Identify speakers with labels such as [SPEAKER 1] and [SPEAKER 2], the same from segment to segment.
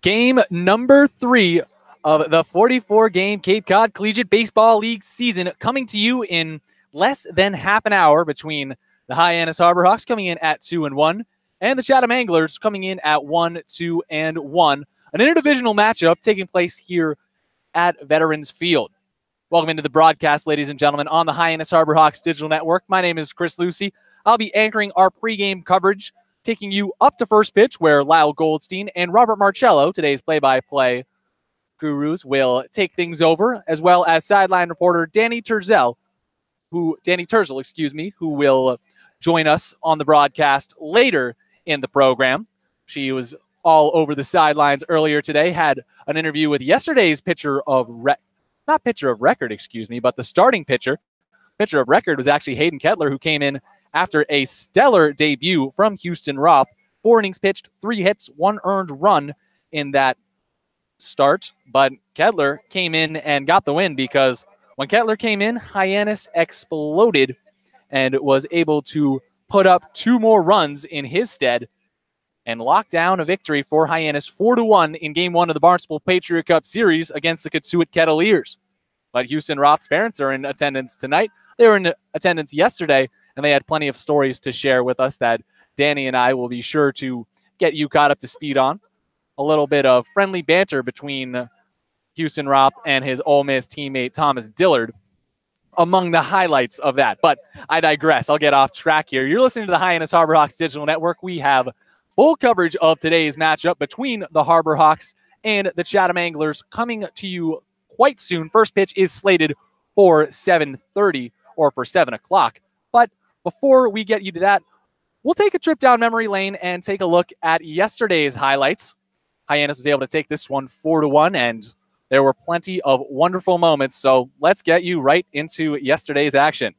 [SPEAKER 1] Game number 3 of the 44-game Cape Cod Collegiate Baseball League season coming to you in less than half an hour between the Hyannis Harborhawks coming in at 2-1 and the Chatham Anglers coming in at 1-2-1. An interdivisional matchup taking place here at Veterans Field. Welcome into the broadcast, ladies and gentlemen, on the Hyannis Harborhawks Digital Network. My name is Chris Lucy. I'll be anchoring our pregame coverage, taking you up to first pitch, where Lyle Goldstein and Robert Marcello, today's play-by-play gurus, will take things over, as well as sideline reporter Danny Terzel, who will join us on the broadcast later in the program. She was all over the sidelines earlier today, had an interview with yesterday's the starting pitcher. Pitcher of record was actually Hayden Kettler, who came in after a stellar debut from Houston Roth. 4 innings pitched, 3 hits, 1 earned run in that start. But Kettler came in and got the win, because when Kettler came in, Hyannis exploded and was able to put up 2 more runs in his stead and lock down a victory for Hyannis 4-1 in Game 1 of the Barnstable Patriot Cup Series against the Kitsui Kettleers. But Houston Roth's parents are in attendance tonight. They were in attendance yesterday, and they had plenty of stories to share with us that Danny and I will be sure to get you caught up to speed on. A little bit of friendly banter between Houston Roth and his Ole Miss teammate Thomas Dillard among the highlights of that. But I digress. I'll get off track here. You're listening to the Hyannis Harborhawks Digital Network. We have full coverage of today's matchup between the Harborhawks and the Chatham Anglers coming to you quite soon. First pitch is slated for 7:30 or for 7 o'clock. But before we get you to that, we'll take a trip down memory lane and take a look at yesterday's highlights. Hyannis was able to take this one 4-1, and there were plenty of wonderful moments. So let's get you right into yesterday's action.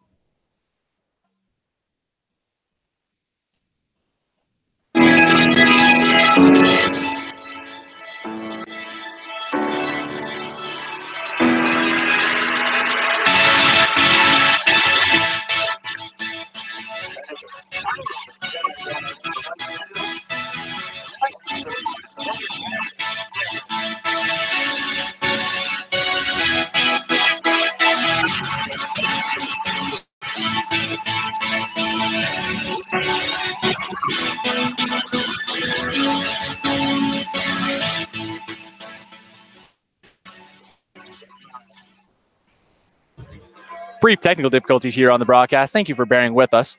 [SPEAKER 1] Brief technical difficulties here on the broadcast. Thank you for bearing with us.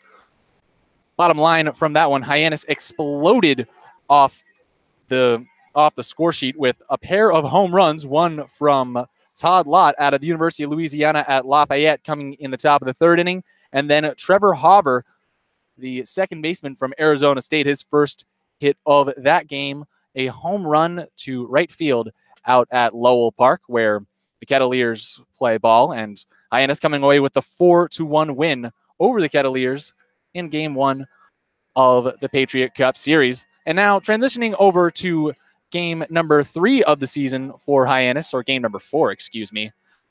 [SPEAKER 1] Bottom line from that one, Hyannis exploded off the score sheet with a pair of home runs, one from Todd Lott out of the University of Louisiana at Lafayette coming in the top of the 3rd inning, and then Trevor Hauver, the second baseman from Arizona State, his first hit of that game, a home run to right field out at Lowell Park, where the Kettleers play ball, and Hyannis coming away with the 4-1 win over the Kettleers in Game 1 of the Patriot Cup Series. And now transitioning over to Game number 3 of the season for Hyannis, or Game number 4,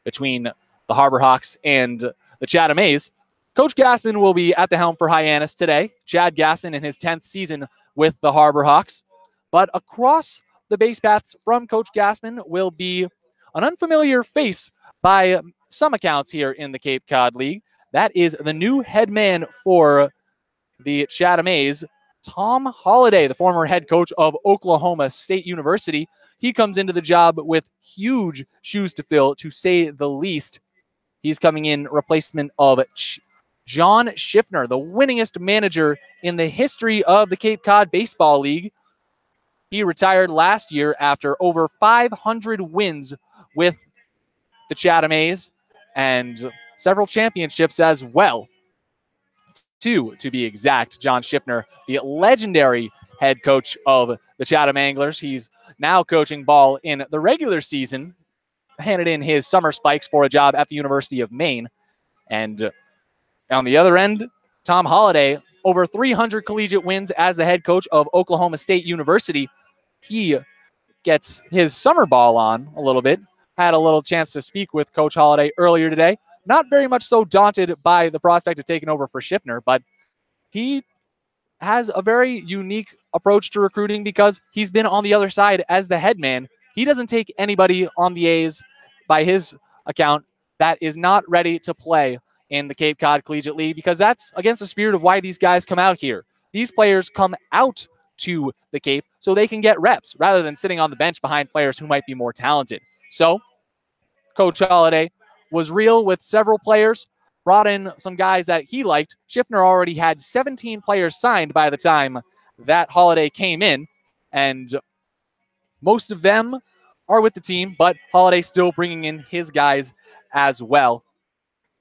[SPEAKER 1] between the Harborhawks and the Chatham A's. Coach Gassman will be at the helm for Hyannis today. Chad Gassman in his 10th season with the Harborhawks. But across the base paths from Coach Gassman will be an unfamiliar face by some accounts here in the Cape Cod League. That is the new head man for the Chatham A's, Tom Holliday, the former head coach of Oklahoma State University. He comes into the job with huge shoes to fill, to say the least. He's coming in replacement of John Schiffner, the winningest manager in the history of the Cape Cod Baseball League. He retired last year after over 500 wins with the Chatham A's and several championships as well. 2, to be exact. John Schiffner, the legendary head coach of the Chatham Anglers. He's now coaching ball in the regular season, handed in his summer spikes for a job at the University of Maine. And on the other end, Tom Holliday, over 300 collegiate wins as the head coach of Oklahoma State University. He gets his summer ball on a little bit. Had a little chance to speak with Coach Holliday earlier today. Not very much so daunted by the prospect of taking over for Schiffner, but he has a very unique approach to recruiting because he's been on the other side as the head man. He doesn't take anybody on the A's, by his account, that is not ready to play in the Cape Cod Collegiate League, because that's against the spirit of why these guys come out here. These players come out to the Cape so they can get reps rather than sitting on the bench behind players who might be more talented. So Coach Holliday was real with several players, brought in some guys that he liked. Schiffner already had 17 players signed by the time that Holliday came in, and most of them are with the team, but Holliday still bringing in his guys as well.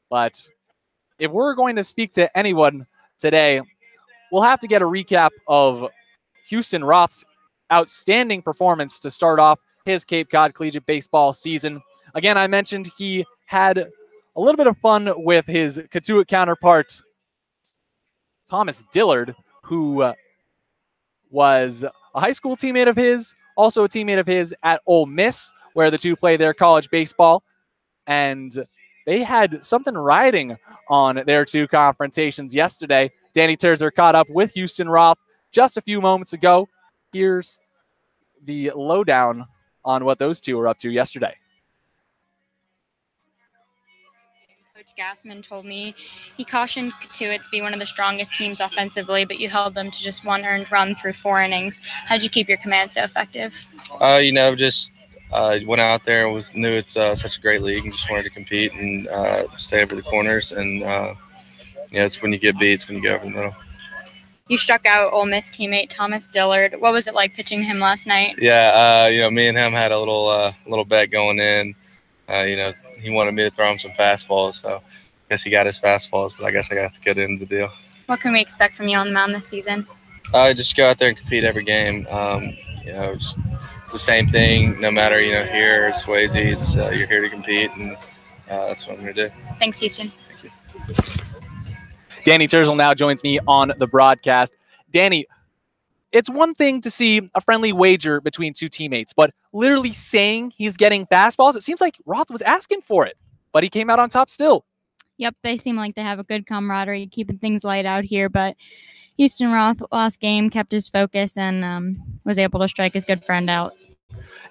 [SPEAKER 1] But if we're going to speak to anyone today, we'll have to get a recap of Houston Roth's outstanding performance to start off his Cape Cod Collegiate Baseball season. Again, I mentioned he had a little bit of fun with his Cotuit counterpart, Thomas Dillard, who was a high school teammate of his, also a teammate of his at Ole Miss, where the two play their college baseball. And they had something riding on their two confrontations yesterday. Danny Terzer caught up with Houston Roth just a few moments ago. Here's the lowdown on what those two were up to yesterday.
[SPEAKER 2] Coach Gassman told me he cautioned Cotuit to be one of the strongest teams offensively, but you held them to just one earned run through 4 innings. How'd you keep your command so effective?
[SPEAKER 3] Just went out there and knew it's such a great league and just wanted to compete and stay over the corners. And, it's when you get beats, when you go over the middle.
[SPEAKER 2] You struck out Ole Miss teammate Thomas Dillard. What was it like pitching him last night?
[SPEAKER 3] Yeah, me and him had a little bet going in. He wanted me to throw him some fastballs, so I guess he got his fastballs, but I guess I got to get into the deal.
[SPEAKER 2] What can we expect from you on the mound this season?
[SPEAKER 3] Just go out there and compete every game. It's the same thing, no matter, here at Swayze, it's you're here to compete, and that's what I'm going to do.
[SPEAKER 2] Thanks, Houston.
[SPEAKER 3] Thank you.
[SPEAKER 1] Danny Terzel now joins me on the broadcast. Danny, it's one thing to see a friendly wager between two teammates, but literally saying he's getting fastballs, it seems like Roth was asking for it, but he came out on top still.
[SPEAKER 4] Yep, they seem like they have a good camaraderie, keeping things light out here, but Houston Roth last game kept his focus and was able to strike his good friend out.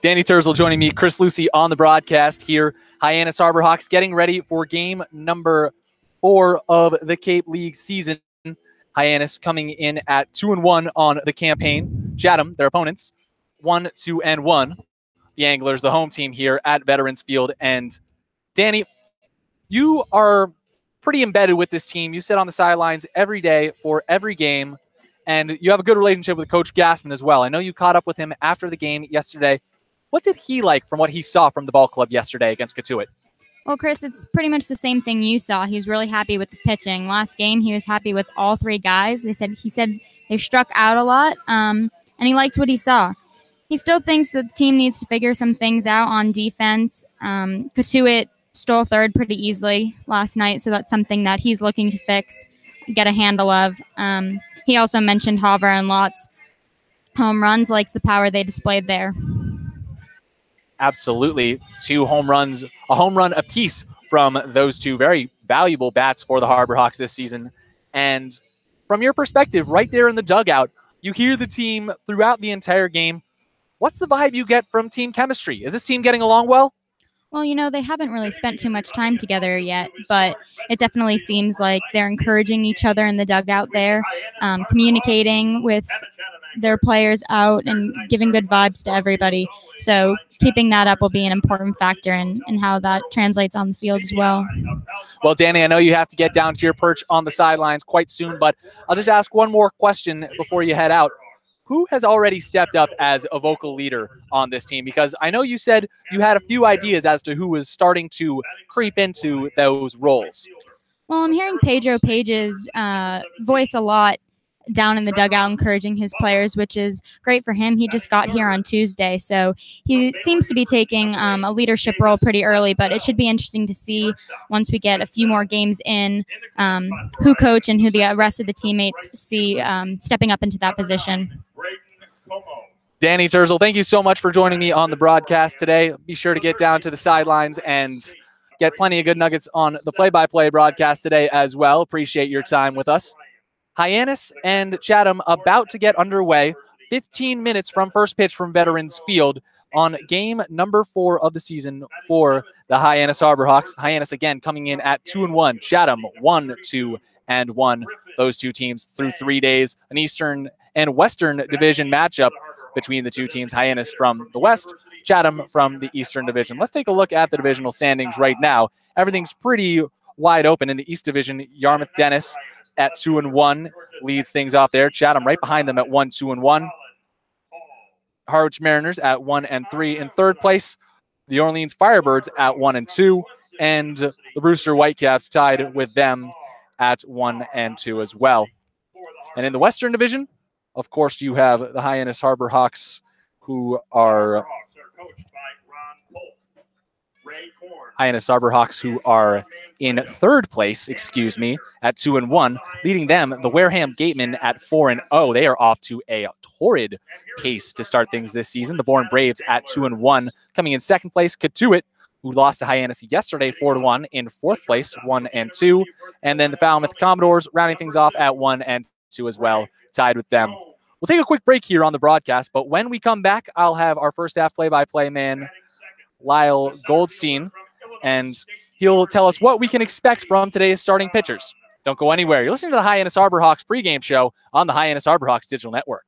[SPEAKER 1] Danny Terzel joining me, Chris Lucy on the broadcast here. Hyannis Harbor Hawks getting ready for game number 4 of the Cape League season. Hyannis coming in at 2-1 on the campaign. Chatham, their opponents, 1-2-1. The Anglers, the home team here at Veterans Field. And Danny, you are pretty embedded with this team. You sit on the sidelines every day for every game, and you have a good relationship with Coach Gassman as well. I know you caught up with him after the game yesterday. What did he like from what he saw from the ball club yesterday against Cotuit?
[SPEAKER 4] Well, Chris, it's pretty much the same thing you saw. He was really happy with the pitching. Last game, he was happy with all 3 guys. He said they struck out a lot, and he liked what he saw. He still thinks that the team needs to figure some things out on defense. Cotuit stole third pretty easily last night, so that's something that he's looking to fix, get a handle of. He also mentioned Haver and Lott's home runs, likes the power they displayed there.
[SPEAKER 1] Absolutely. 2 home runs, a home run apiece from those 2 very valuable bats for the Harbor Hawks this season. And from your perspective, right there in the dugout, you hear the team throughout the entire game. What's the vibe you get from team chemistry? Is this team getting along well?
[SPEAKER 4] Well, they haven't really spent too much time together yet, but it definitely seems like they're encouraging each other in the dugout there, communicating with their players out and giving good vibes to everybody. So keeping that up will be an important factor in how that translates on the field as well.
[SPEAKER 1] Well, Danny, I know you have to get down to your perch on the sidelines quite soon, but I'll just ask one more question before you head out. Who has already stepped up as a vocal leader on this team? Because I know you said you had a few ideas as to who was starting to creep into those roles.
[SPEAKER 4] Well, I'm hearing Pedro Page's voice a lot down in the dugout, encouraging his players, which is great for him. He just got here on Tuesday, so he seems to be taking a leadership role pretty early, but it should be interesting to see once we get a few more games in who coach and who the rest of the teammates see stepping up into that position.
[SPEAKER 1] Danny Terzel, thank you so much for joining me on the broadcast today. Be sure to get down to the sidelines and get plenty of good nuggets on the play-by-play broadcast today as well. Appreciate your time with us. Hyannis and Chatham about to get underway 15 minutes from first pitch from Veterans Field on game number 4 of the season for the Hyannis Harborhawks. Hyannis again coming in at 2-1. Chatham 1-2-1. Those two teams through 3 days. An Eastern and Western Division matchup between the two teams. Hyannis from the West, Chatham from the Eastern Division. Let's take a look at the divisional standings right now. Everything's pretty wide open in the East Division. Yarmouth Dennis at 2-1 leads things off there. Chatham right behind them at 1-2-1. Harwich Mariners at 1-3 in third place. The Orleans Firebirds at 1-2, and the Brewster Whitecaps tied with them at 1-2 as well. And in the Western Division, of course, you have the Hyannis Harborhawks, who are in third place, at 2-1, leading them, the Wareham Gatemen, at 4-0. They are off to a torrid pace to start things this season. The Bourne Braves at 2-1. Coming in second place, Katuitt, who lost to Hyannis yesterday 4-1, in fourth place, 1-2. And then the Falmouth Commodores rounding things off at 1-2 as well, tied with them. We'll take a quick break here on the broadcast, but when we come back, I'll have our first half play-by-play man, Lyle Goldstein, and he'll tell us what we can expect from today's starting pitchers. Don't go anywhere. You're listening to the Hyannis Harborhawks pregame show on the Hyannis Harborhawks Digital Network.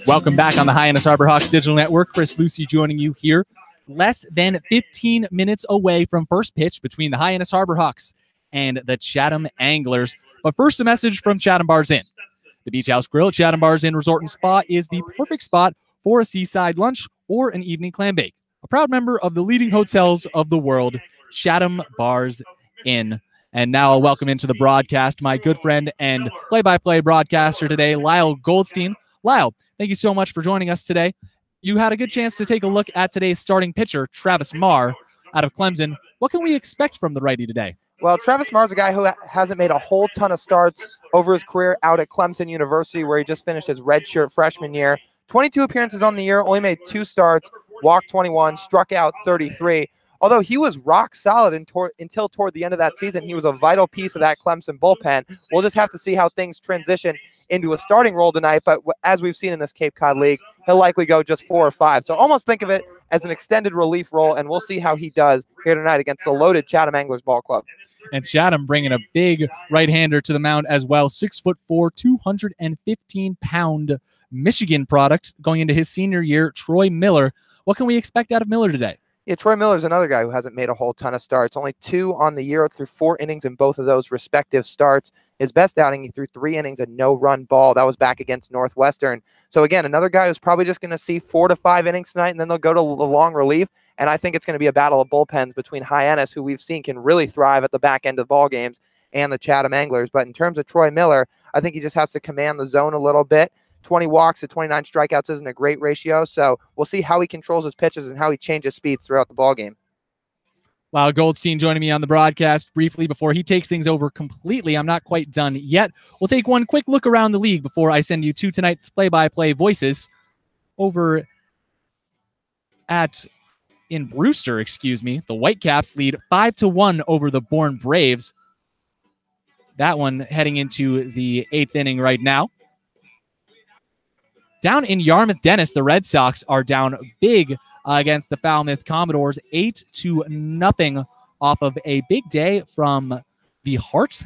[SPEAKER 1] Welcome back on the Hyannis Harborhawks Digital Network. Chris Lucy joining you here. Less than 15 minutes away from first pitch between the Hyannis Harborhawks and the Chatham Anglers. But first, a message from Chatham Bars Inn. The Beach House Grill at Chatham Bars Inn Resort and Spa is the perfect spot for a seaside lunch or an evening clam bake. A proud member of the leading hotels of the world, Chatham Bars Inn. And now I'll welcome into the broadcast my good friend and play-by-play broadcaster today, Lyle Goldstein. Lyle, thank you so much for joining us today. You had a good chance to take a look at today's starting pitcher, Travis Marr, out of Clemson. What can we expect from the righty today?
[SPEAKER 5] Well, Travis Marr is a guy who hasn't made a whole ton of starts over his career out at Clemson University, where he just finished his redshirt freshman year. 22 appearances on the year, only made 2 starts, walked 21, struck out 33. Although he was rock solid until toward the end of that season, he was a vital piece of that Clemson bullpen. We'll just have to see how things transition into a starting role tonight, but as we've seen in this Cape Cod League, he'll likely go just 4 or 5. So almost think of it as an extended relief role, and we'll see how he does here tonight against the loaded Chatham Anglers Ball Club.
[SPEAKER 1] And Chatham bringing a big right-hander to the mound as well, 6'4", 215-pound Michigan product going into his senior year, Troy Miller. What can we expect out of Miller today?
[SPEAKER 5] Yeah, Troy Miller's another guy who hasn't made a whole ton of starts. Only 2 on the year through 4 innings in both of those respective starts. His best outing, he threw 3 innings, a no-run ball. That was back against Northwestern. So, again, another guy who's probably just going to see 4 to 5 innings tonight, and then they'll go to the long relief. And I think it's going to be a battle of bullpens between Hyannis, who we've seen can really thrive at the back end of ball games, and the Chatham Anglers. But in terms of Troy Miller, I think he just has to command the zone a little bit. 20 walks to 29 strikeouts isn't a great ratio, so we'll see how he controls his pitches and how he changes speeds throughout the ballgame.
[SPEAKER 1] Lyle Goldstein joining me on the broadcast briefly before he takes things over completely. I'm not quite done yet. We'll take one quick look around the league before I send you to tonight's play-by-play voices over in Brewster, the Whitecaps lead 5-1 over the Bourne Braves. That one heading into the 8th inning right now. Down in Yarmouth Dennis, the Red Sox are down big against the Falmouth Commodores, 8-0 off of a big day from the heart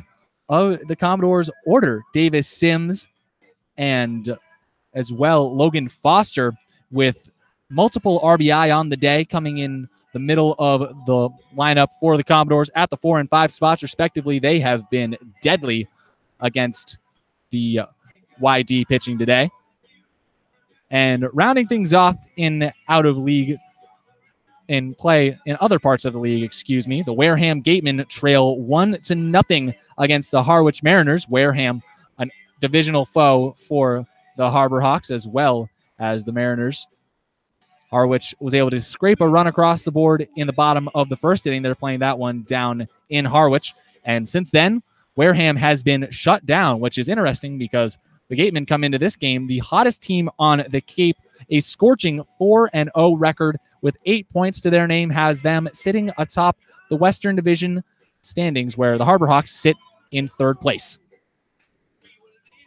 [SPEAKER 1] of the Commodores order. Davis Sims and as well Logan Foster with multiple RBI on the day, coming in the middle of the lineup for the Commodores at the 4 and 5 spots, respectively. They have been deadly against the YD pitching today. And rounding things off in out of league in play in other parts of the league, the Wareham Gatemen trail 1-0 against the Harwich Mariners. Wareham, a divisional foe for the Harbor Hawks as well as the Mariners. Harwich was able to scrape a run across the board in the bottom of the first inning. They're playing that one down in Harwich. And since then, Wareham has been shut down, which is interesting because the Gatemen come into this game the hottest team on the Cape, a scorching 4-0 record with 8 points to their name, has them sitting atop the Western Division standings, where the Harbor Hawks sit in third place.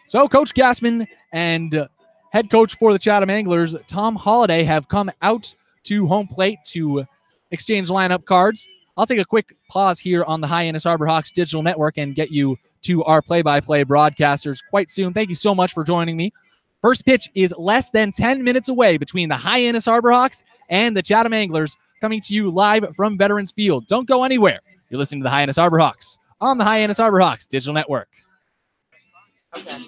[SPEAKER 1] So Coach Gassman and head coach for the Chatham Anglers, Tom Holliday, have come out to home plate to exchange lineup cards. I'll take a quick pause here on the Hyannis Harbor Hawks digital network and get you to our play-by-play broadcasters quite soon. Thank you so much for joining me. First pitch is less than 10 minutes away between the Hyannis Harbor Hawks and the Chatham Anglers, coming to you live from Veterans Field. Don't go anywhere. You're listening to the Hyannis Harbor Hawks on the Hyannis Harbor Hawks digital network.
[SPEAKER 5] Okay.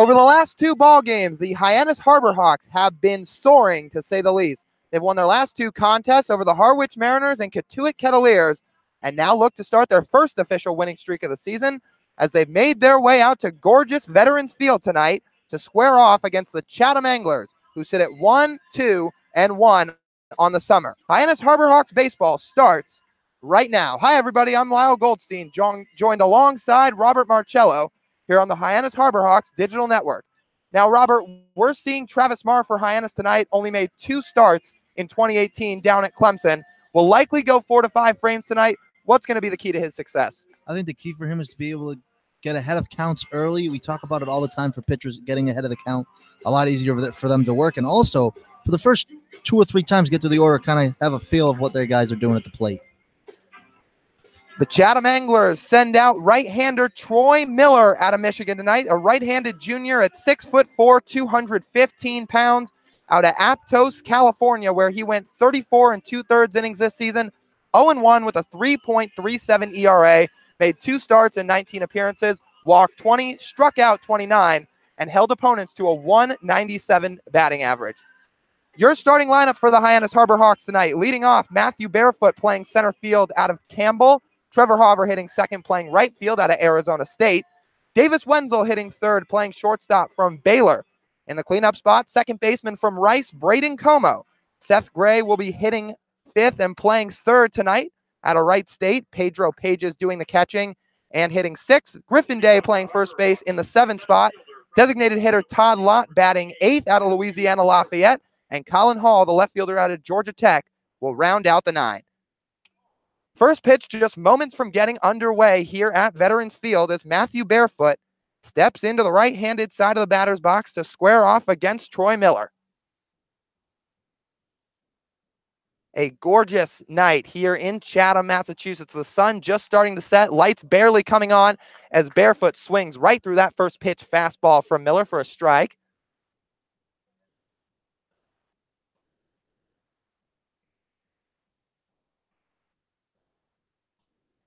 [SPEAKER 5] Over the last two ball games, the Hyannis Harbor Hawks have been soaring, to say the least. They've won their last two contests over the Harwich Mariners and Cotuit Kettleers, and now look to start their first official winning streak of the season as they've made their way out to gorgeous Veterans Field tonight to square off against the Chatham Anglers, who sit at 1-2-1 on the summer. Hyannis Harbor Hawks baseball starts right now. Hi, everybody. I'm Lyle Goldstein, joined alongside Robert Marcello here on the Hyannis Harbor Hawks digital network. Now, Robert, we're seeing Travis Marr for Hyannis tonight, only made 2 starts in 2018 down at Clemson. Will likely go 4 to 5 frames tonight. What's going to be the key to his success?
[SPEAKER 6] I think the key for him is to be able to get ahead of counts early. We talk about it all the time for pitchers, getting ahead of the count, a lot easier for them to work. And also, for the first 2 or 3 times, get to the order, kind of have a feel of what their guys are doing at the plate.
[SPEAKER 5] The Chatham Anglers send out right-hander Troy Miller out of Michigan tonight, a right-handed junior at 6'4", 215 pounds, out of Aptos, California, where he went 34 2/3 innings this season, 0-1 with a 3.37 ERA, made 2 starts and 19 appearances, walked 20, struck out 29, and held opponents to a 197 batting average. Your starting lineup for the Hyannis Harbor Hawks tonight, leading off Matthew Barefoot playing center field out of Campbell, Trevor Hauver hitting second playing right field out of Arizona State, Davis Wenzel hitting third playing shortstop from Baylor. In the cleanup spot, second baseman from Rice, Braden Como. Seth Gray will be hitting fifth and playing third tonight out of Wright State. Pedro Pages doing the catching and hitting sixth. Griffin Day playing first base in the 7th spot. Designated hitter Todd Lott batting 8th out of Louisiana Lafayette. And Colin Hall, the left fielder out of Georgia Tech, will round out the 9. First pitch just moments from getting underway here at Veterans Field as Matthew Barefoot steps into the right-handed side of the batter's box to square off against Troy Miller. A gorgeous night here in Chatham, Massachusetts. The sun just starting to set, lights barely coming on as Barefoot swings right through that first pitch fastball from Miller for a strike.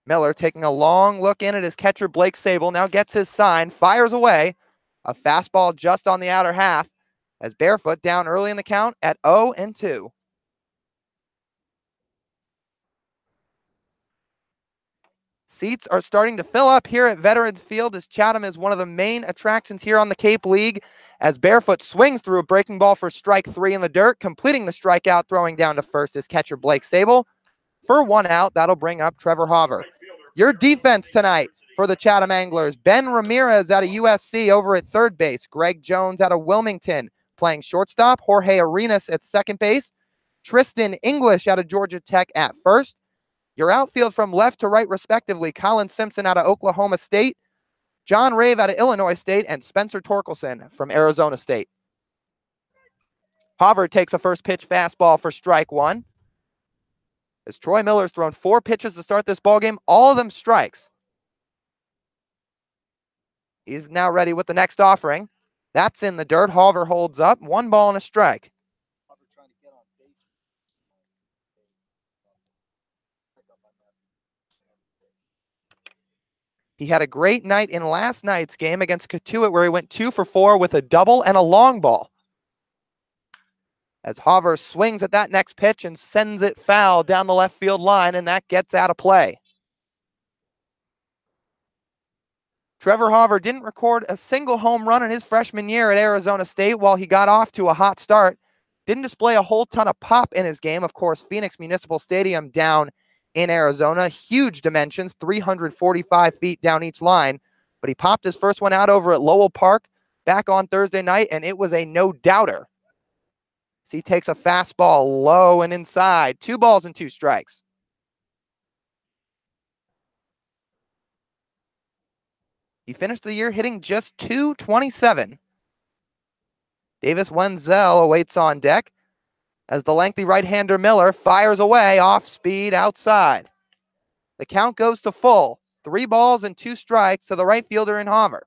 [SPEAKER 5] Miller taking a long look in at his catcher, Blake Sable, now gets his sign, fires away. A fastball just on the outer half as Barefoot down early in the count at 0-2. Seats are starting to fill up here at Veterans Field as Chatham is one of the main attractions here on the Cape League as Barefoot swings through a breaking ball for strike 3 in the dirt, completing the strikeout, throwing down to first is catcher Blake Sable. For 1 out, that'll bring up Trevor Hauver. Your defense tonight for the Chatham Anglers, Ben Ramirez out of USC over at third base, Greg Jones out of Wilmington playing shortstop, Jorge Arenas at second base, Tristan English out of Georgia Tech at first. Your outfield from left to right respectively, Colin Simpson out of Oklahoma State, John Rave out of Illinois State, and Spencer Torkelson from Arizona State. Hauver takes a first pitch fastball for strike 1. As Troy Miller's thrown 4 pitches to start this ballgame, all of them strikes. He's now ready with the next offering. That's in the dirt. Hauver holds up. 1 ball and a strike. He had a great night in last night's game against Cotuit where he went 2 for 4 with a double and a long ball. As Hauver swings at that next pitch and sends it foul down the left field line, and that gets out of play. Trevor Hauver didn't record a single home run in his freshman year at Arizona State while he got off to a hot start. Didn't display a whole ton of pop in his game. Of course, Phoenix Municipal Stadium down in Arizona. Huge dimensions, 345 feet down each line. But he popped his first one out over at Lowell Park back on Thursday night, and it was a no-doubter. So he takes a fastball low and inside. 2 balls and 2 strikes. He finished the year hitting just .227. Davis Wenzel awaits on deck as the lengthy right-hander Miller fires away off speed outside. The count goes to full. 3 balls and 2 strikes to the right fielder in Hauver.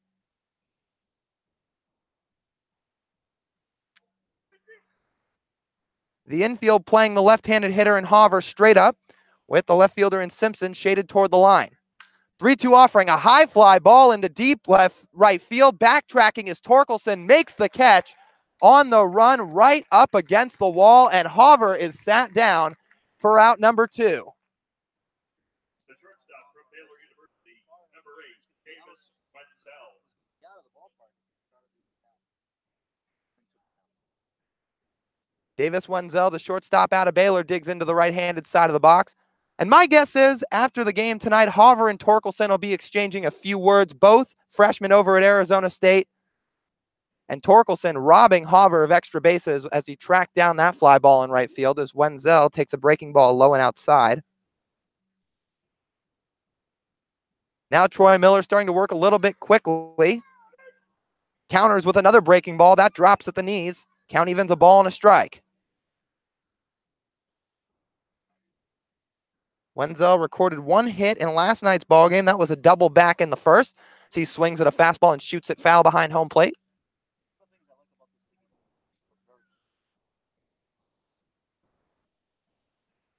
[SPEAKER 5] The infield playing the left-handed hitter in Hauver straight up with the left fielder in Simpson shaded toward the line. 3-2 offering, a high fly ball into deep right field. Backtracking as Torkelson makes the catch on the run right up against the wall, and Hauver is sat down for out number 2. Davis Wenzel, the shortstop out of Baylor, digs into the right-handed side of the box. And my guess is, after the game tonight, Hauver and Torkelson will be exchanging a few words, both freshmen over at Arizona State. And Torkelson robbing Hauver of extra bases as he tracked down that fly ball in right field as Wenzel takes a breaking ball low and outside. Now Troy Miller starting to work a little bit quickly. Counters with another breaking ball. That drops at the knees. Count evens a ball and a strike. Wenzel recorded 1 hit in last night's ballgame. That was a double back in the first. So he swings at a fastball and shoots it foul behind home plate.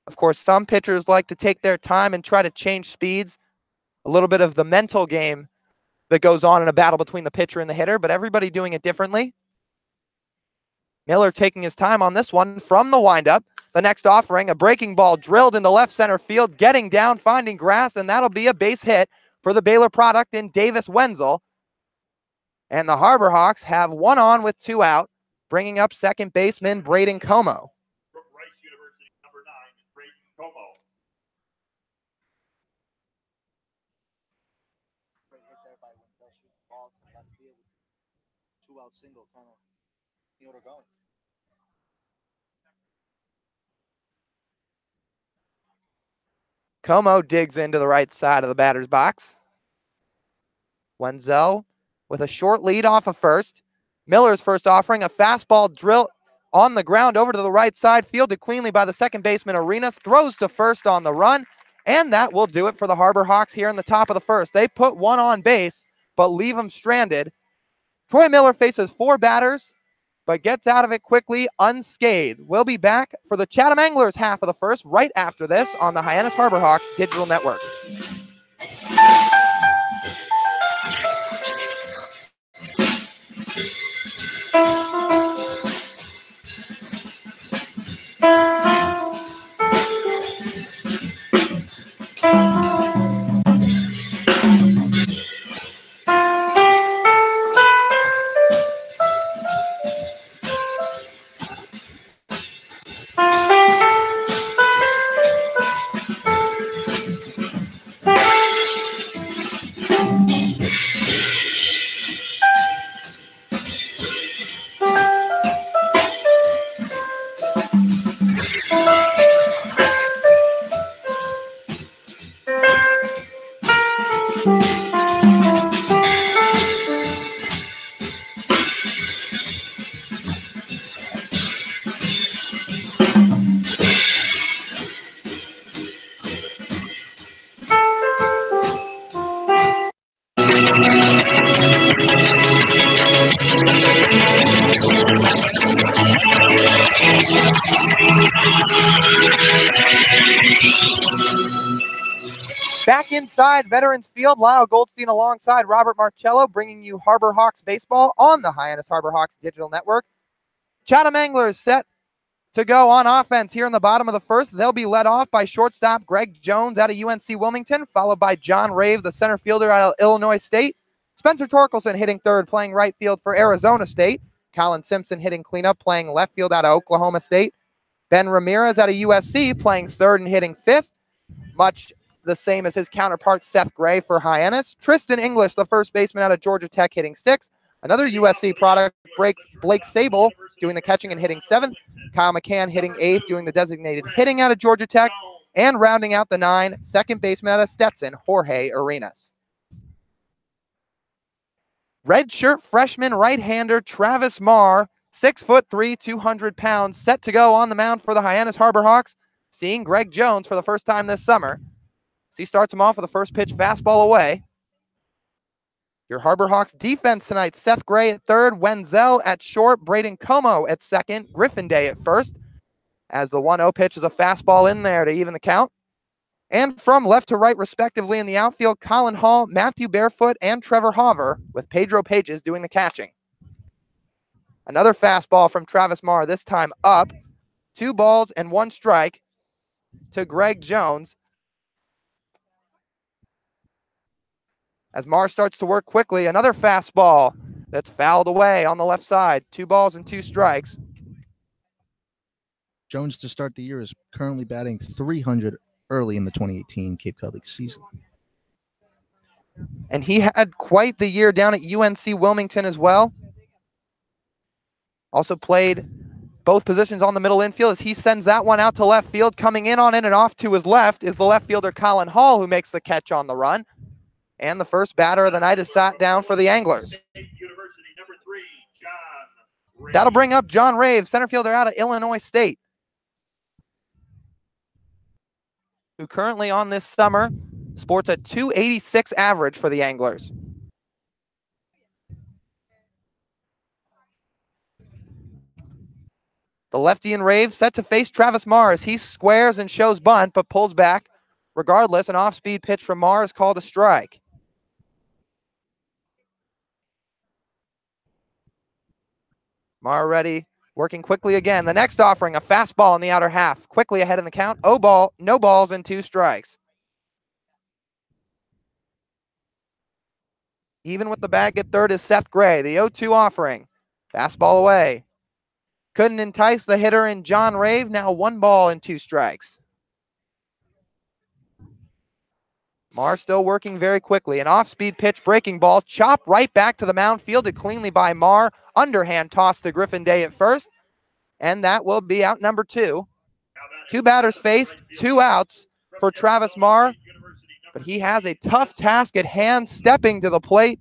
[SPEAKER 5] Of course, some pitchers like to take their time and try to change speeds. A little bit of the mental game that goes on in a battle between the pitcher and the hitter, but everybody doing it differently. Miller taking his time on this one from the windup. The next offering, a breaking ball drilled into left center field, getting down, finding grass, and that'll be a base hit for the Baylor product in Davis Wenzel. And the Harbor Hawks have 1 on with 2 out, bringing up second baseman Braden Como.
[SPEAKER 6] Single kind of field or going.
[SPEAKER 5] Como digs into the right side of the batter's box. Wenzel with a short lead off of first. Miller's first offering, a fastball drill on the ground over to the right side, fielded cleanly by the second baseman Arenas, throws to first on the run, and that will do it for the Harbor Hawks here in the top of the first. They put 1 on base, but leave him stranded. Troy Miller faces 4 batters, but gets out of it quickly unscathed. We'll be back for the Chatham Anglers half of the first right after this on the Hyannis Harbor Hawks Digital Network. Back inside Veterans Field, Lyle Goldstein alongside Robert Marcello, bringing you Harbor Hawks baseball on the Hyannis Harbor Hawks Digital Network. Chatham Anglers set to go on offense here in the bottom of the first. They'll be led off by shortstop Greg Jones out of UNC Wilmington, followed by John Rave, the center fielder out of Illinois State. Spencer Torkelson hitting third, playing right field for Arizona State. Colin Simpson hitting cleanup, playing left field out of Oklahoma State. Ben Ramirez out of USC, playing third and hitting fifth. Much the same as his counterpart Seth Gray for Hyannis. Tristan English, the first baseman out of Georgia Tech, hitting sixth. Another USC product, Blake Sable, doing the catching and hitting seventh. Kyle McCann hitting eighth, doing the designated hitting out of Georgia Tech. And rounding out the nine, second baseman out of Stetson, Jorge Arenas. Redshirt freshman right-hander Travis Marr, 6'3", 200 pounds, set to go on the mound for the Hyannis Harbor Hawks, seeing Greg Jones for the first time this summer. As he starts him off with a first pitch fastball away. Your Harbor Hawks defense tonight, Seth Gray at third, Wenzel at short, Braden Como at second, Griffin Day at first. As the 1-0 pitch is a fastball in there to even the count. And from left to right, respectively, in the outfield, Colin Hall, Matthew Barefoot, and Trevor Hauver, with Pedro Pages doing the catching. Another fastball from Travis Marr, this time up. 2 balls and 1 strike to Greg Jones. As Marr starts to work quickly, another fastball that's fouled away on the left side. 2 balls and 2 strikes.
[SPEAKER 6] Jones to start the year is currently batting .300 early in the 2018 Cape Cod League season.
[SPEAKER 5] And he had quite the year down at UNC Wilmington as well. Also played both positions on the middle infield as he sends that one out to left field. Coming in on in and off to his left is the left fielder Colin Hall, who makes the catch on the run. And the first batter of the night is sat down for the Anglers. That'll bring up John Rave, center fielder out of Illinois State, who currently on this summer sports a .286 average for the Anglers. The lefty in Rave set to face Travis Marr as he squares and shows bunt, but pulls back. Regardless, an off-speed pitch from Marr is called a strike. Marr ready, working quickly again. The next offering, a fastball in the outer half. Quickly ahead in the count. No balls and 2 strikes. Even with the bag at third is Seth Gray. The 0-2 offering. Fastball away. Couldn't entice the hitter in John Rave. Now 1 ball and 2 strikes. Marr still working very quickly. An off-speed pitch, breaking ball, chopped right back to the mound, fielded cleanly by Marr. Underhand toss to Griffin Day at first. And that will be out number 2. 2 batters faced, 2 outs for Travis Marr. But he has a tough task at hand, stepping to the plate.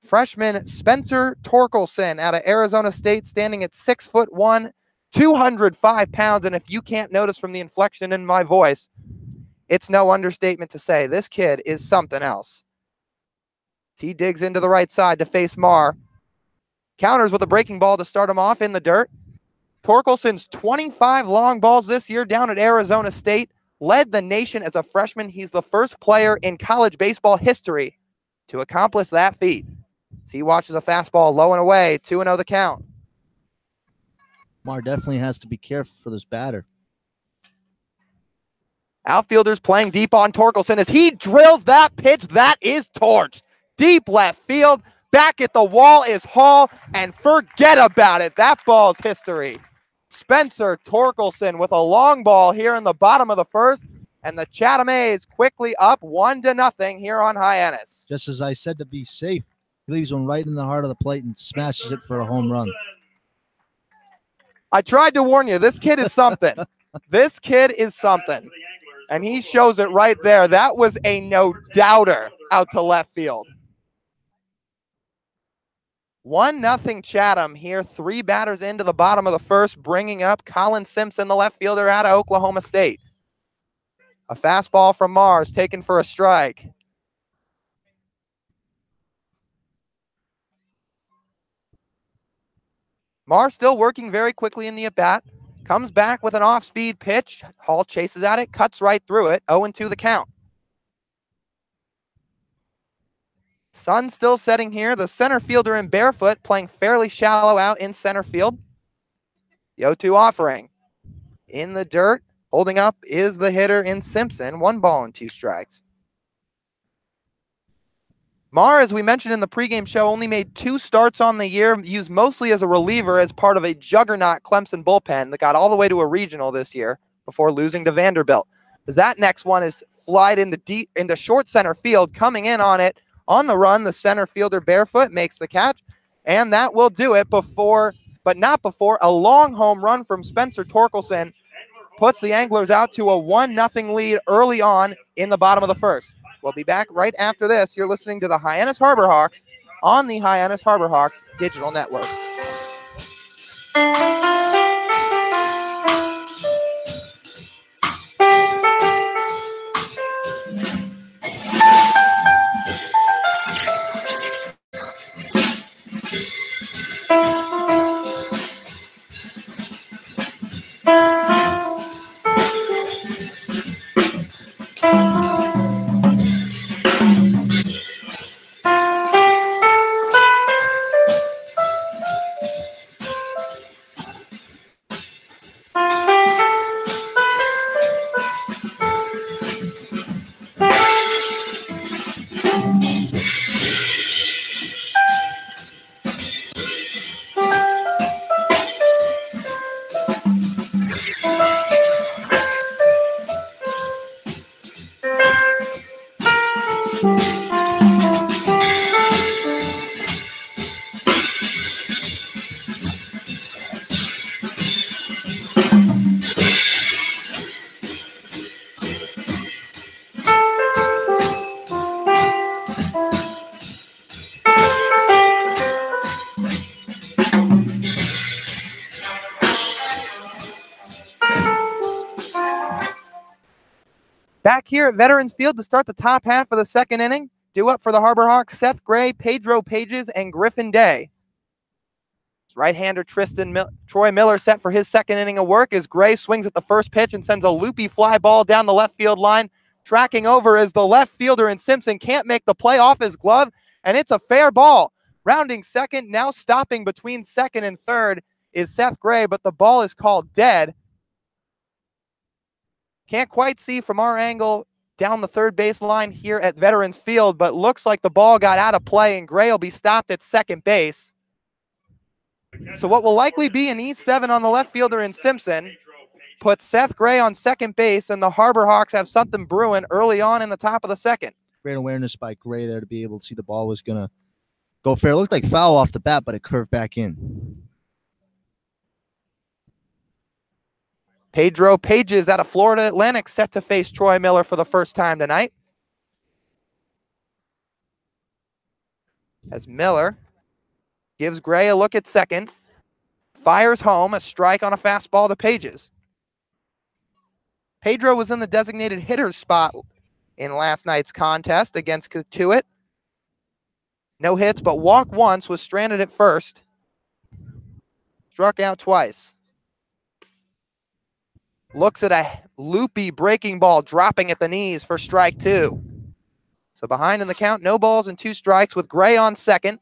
[SPEAKER 5] Freshman Spencer Torkelson out of Arizona State, standing at 6'1", 205 pounds. And if you can't notice from the inflection in my voice, it's no understatement to say this kid is something else. He digs into the right side to face Marr. Counters with a breaking ball to start him off in the dirt. Torkelson's 25 long balls this year down at Arizona State led the nation as a freshman. He's the first player in college baseball history to accomplish that feat. So he watches a fastball low and away, 2-0 the count.
[SPEAKER 6] Marr definitely has to be careful for this batter.
[SPEAKER 5] Outfielders playing deep on Torkelson as he drills that pitch. That is torched. Deep left field. Back at the wall is Hall, and forget about it. That ball's history. Spencer Torkelson with a long ball here in the bottom of the first, and the Chatham A's quickly up 1-0 here on Hyannis.
[SPEAKER 6] Just as I said, to be safe, he leaves one right in the heart of the plate and smashes it for a home run.
[SPEAKER 5] I tried to warn you. This kid is something. This kid is something. And he shows it right there. That was a no-doubter out to left field. 1-0 Chatham here. 3 batters into the bottom of the first, bringing up Colin Simpson, the left fielder out of Oklahoma State. A fastball from Marr is taken for a strike. Marr still working very quickly in the at-bat. Comes back with an off-speed pitch. Hall chases at it, cuts right through it. 0-2 the count. Sun still setting here. The center fielder in Barefoot playing fairly shallow out in center field. The 0-2 offering. In the dirt, holding up is the hitter in Simpson. 1 ball and 2 strikes. Marr, as we mentioned in the pregame show, only made 2 starts on the year, used mostly as a reliever as part of a juggernaut Clemson bullpen that got all the way to a regional this year before losing to Vanderbilt. As that next one is flied into short center field, coming in on it on the run, the center fielder Barefoot makes the catch, and that will do it before, but not before, a long home run from Spencer Torkelson puts the Anglers out to a 1-0 lead early on in the bottom of the first. We'll be back right after this. You're listening to the Hyannis Harbor Hawks on the Hyannis Harbor Hawks Digital Network. Back here at Veterans Field to start the top half of the second inning. Due up for the Harbor Hawks, Seth Gray, Pedro Pages, and Griffin Day. Right-hander Troy Miller set for his second inning of work as Gray swings at the first pitch and sends a loopy fly ball down the left field line. Tracking over is the left fielder, and Simpson can't make the play off his glove, and it's a fair ball. Rounding second, now stopping between second and third is Seth Gray, but the ball is called dead. Can't quite see from our angle down the third base line here at Veterans Field, but looks like the ball got out of play, and Gray will be stopped at second base. So what will likely be an E7 on the left fielder in Simpson puts Seth Gray on second base, and the Harbor Hawks have something brewing early on in the top of the second.
[SPEAKER 6] Great awareness by Gray there to be able to see the ball was going to go fair. It looked like foul off the bat, but it curved back in.
[SPEAKER 5] Pedro Pages out of Florida Atlantic set to face Troy Miller for the first time tonight. As Miller gives Gray a look at second, fires home, a strike on a fastball to Pages. Pedro was in the designated hitter's spot in last night's contest against Katuitt. No hits, but walked once, was stranded at first. Struck out twice. Looks at a loopy breaking ball dropping at the knees for strike two. So behind in the count, no balls and 2 strikes with Gray on second.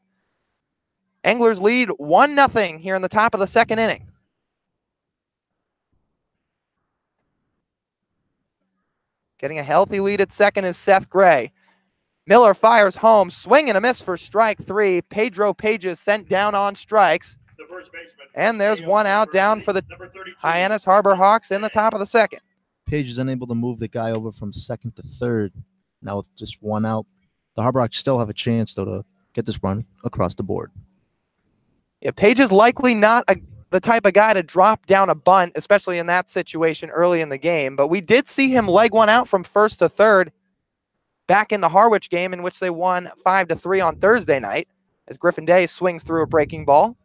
[SPEAKER 5] Anglers lead 1-0 here in the top of the second inning. Getting a healthy lead at second is Seth Gray. Miller fires home, swing and a miss for strike 3. Pedro Pages sent down on strikes. And there's one out down for the Hyannis Harbor Hawks in the top of the second.
[SPEAKER 6] Page is unable to move the guy over from second to third. Now with just one out, the Harbor Hawks still have a chance, though, to get this run across the board.
[SPEAKER 5] Yeah, Page is likely not the type of guy to drop down a bunt, especially in that situation early in the game. But we did see him leg one out from first to third back in the Harwich game, in which they won 5-3 on Thursday night, as Griffin Day swings through a breaking ball.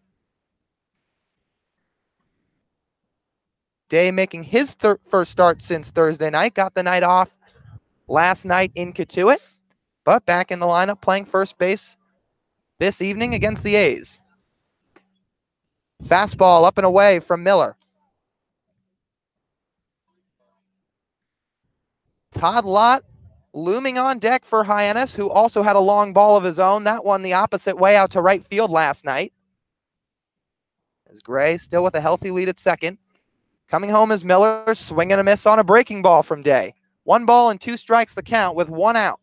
[SPEAKER 5] Day making his first start since Thursday night. Got the night off last night in Katuitt, but back in the lineup playing first base this evening against the A's. Fastball up and away from Miller. Todd Lott looming on deck for Hyannis, who also had a long ball of his own. That one the opposite way out to right field last night. As Gray still with a healthy lead at second. Coming home is Miller, swing and a miss on a breaking ball from Day. 1 ball and 2 strikes the count with 1 out.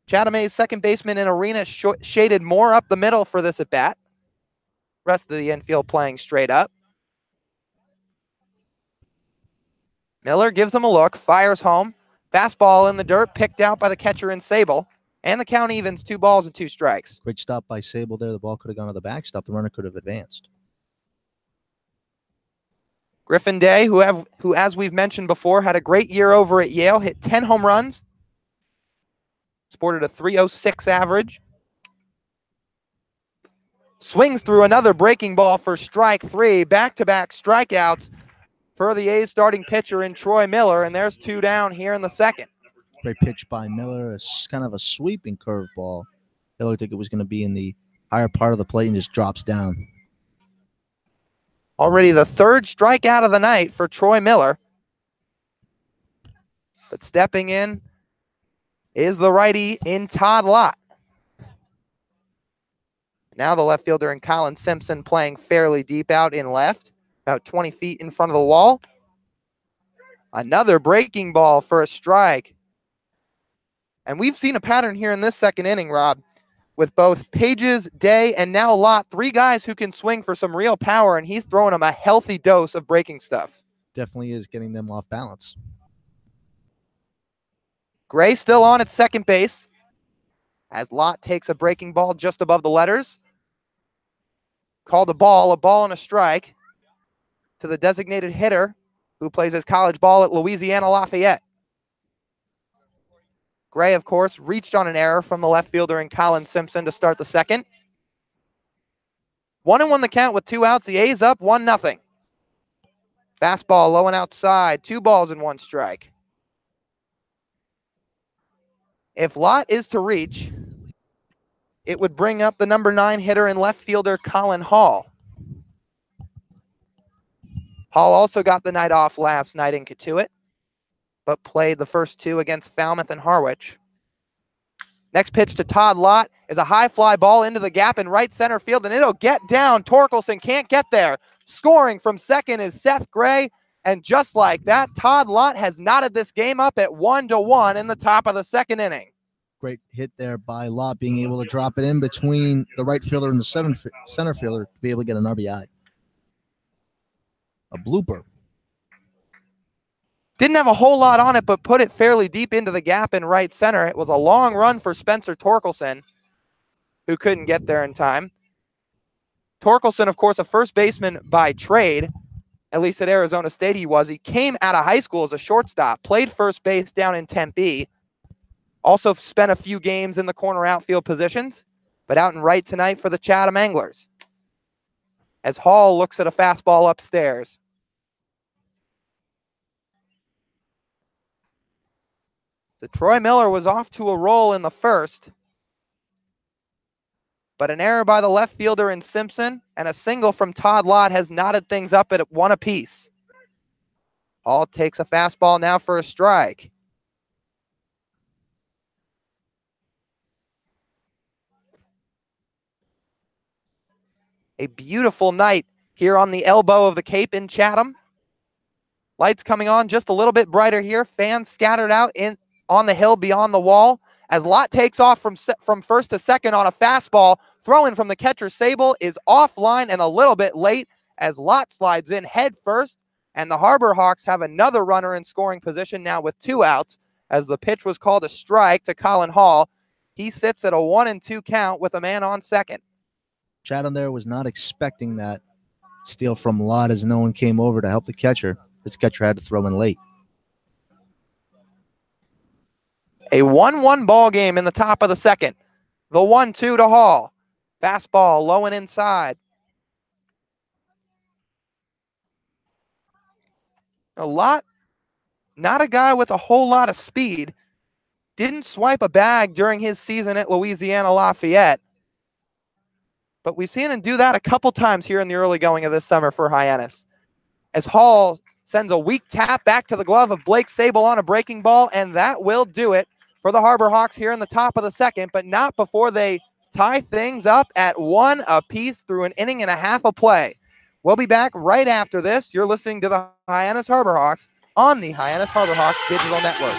[SPEAKER 5] Chatham A's second baseman in arena shaded more up the middle for this at bat. Rest of the infield playing straight up. Miller gives him a look, fires home. Fastball in the dirt, picked out by the catcher in Sable. And the count evens, 2 balls and 2 strikes.
[SPEAKER 6] Great stop by Sable there. The ball could have gone to the backstop. The runner could have advanced.
[SPEAKER 5] Griffin Day, who as we've mentioned before, had a great year over at Yale, hit 10 home runs. Sported a .306 average. Swings through another breaking ball for strike 3. Back-to-back strikeouts for the A's starting pitcher in Troy Miller, and there's 2 down here in the second.
[SPEAKER 6] Great pitch by Miller. It's kind of a sweeping curveball. It looked like it was going to be in the higher part of the plate and just drops down.
[SPEAKER 5] Already the 3rd strikeout of the night for Troy Miller. But stepping in is the righty in Todd Lott. Now the left fielder in Colin Simpson playing fairly deep out in left, about 20 feet in front of the wall. Another breaking ball for a strike. And we've seen a pattern here in this second inning, Rob, with both Pages, Day, and now Lott, 3 guys who can swing for some real power, and he's throwing them a healthy dose of breaking stuff.
[SPEAKER 6] Definitely is getting them off balance.
[SPEAKER 5] Gray still on at second base as Lott takes a breaking ball just above the letters. Called a ball and a strike to the designated hitter who plays his college ball at Louisiana Lafayette. Gray, of course, reached on an error from the left fielder in Colin Simpson to start the second. 1-1 the count with 2 outs. The A's up 1-0. Fastball low and outside. 2 balls and 1 strike. If Lott is to reach, it would bring up the number 9 hitter and left fielder Colin Hall. Hall also got the night off last night in Katuitt, but played the first 2 against Falmouth and Harwich. Next pitch to Todd Lott is a high fly ball into the gap in right center field, and it'll get down. Torkelson can't get there. Scoring from second is Seth Gray, and just like that, Todd Lott has knotted this game up at 1-1 in the top of the second inning.
[SPEAKER 6] Great hit there by Lott, being able to drop it in between the right fielder and the center fielder to be able to get an RBI. A blooper.
[SPEAKER 5] Didn't have a whole lot on it, but put it fairly deep into the gap in right center. It was a long run for Spencer Torkelson, who couldn't get there in time. Torkelson, of course, a first baseman by trade, at least at Arizona State he was. He came out of high school as a shortstop, played first base down in Tempe, also spent a few games in the corner outfield positions, but out in right tonight for the Chatham Anglers. As Hall looks at a fastball upstairs. Troy Miller was off to a roll in the first, but an error by the left fielder in Simpson and a single from Todd Lott has knotted things up at 1 apiece. Hall takes a fastball now for a strike. A beautiful night here on the elbow of the Cape in Chatham. Lights coming on just a little bit brighter here. Fans scattered out on the hill beyond the wall as Lott takes off from first to second on a fastball. Throw-in from the catcher Sable is offline and a little bit late as Lott slides in head first, and the Harbor Hawks have another runner in scoring position now with 2 outs as the pitch was called a strike to Colin Hall. He sits at a 1-2 count with a man on second.
[SPEAKER 6] Chatham there was not expecting that steal from Lott as no one came over to help the catcher. His catcher had to throw in late.
[SPEAKER 5] A 1-1 ball game in the top of the second. The 1-2 to Hall. Fastball low and inside. Not a guy with a whole lot of speed. Didn't swipe a bag during his season at Louisiana Lafayette. But we've seen him do that a couple times here in the early going of this summer for Hyannis. As Hall sends a weak tap back to the glove of Blake Sable on a breaking ball, and that will do it for the Harbor Hawks here in the top of the second, but not before they tie things up at 1 apiece through an inning and a half of play. We'll be back right after this. You're listening to the Hyannis Harbor Hawks on the Hyannis Harbor Hawks Digital Network.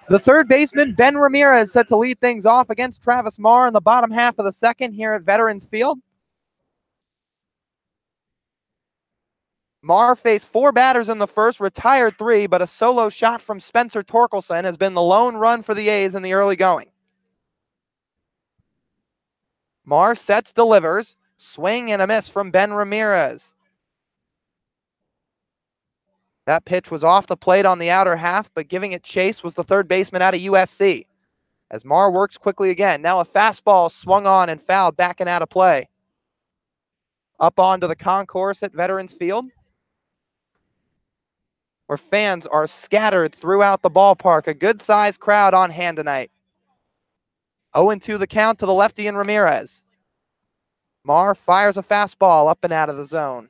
[SPEAKER 5] The third baseman, Ben Ramirez, set to lead things off against Travis Marr in the bottom half of the second here at Veterans Field. Marr faced 4 batters in the first, retired 3, but a solo shot from Spencer Torkelson has been the lone run for the A's in the early going. Marr sets, delivers, swing and a miss from Ben Ramirez. That pitch was off the plate on the outer half, but giving it chase was the third baseman out of USC. as Marr works quickly again. Now a fastball swung on and fouled, backing out of play. Up onto the concourse at Veterans Field, where fans are scattered throughout the ballpark. A good-sized crowd on hand tonight. 0-2 the count to the lefty and Ramirez. Marr fires a fastball up and out of the zone.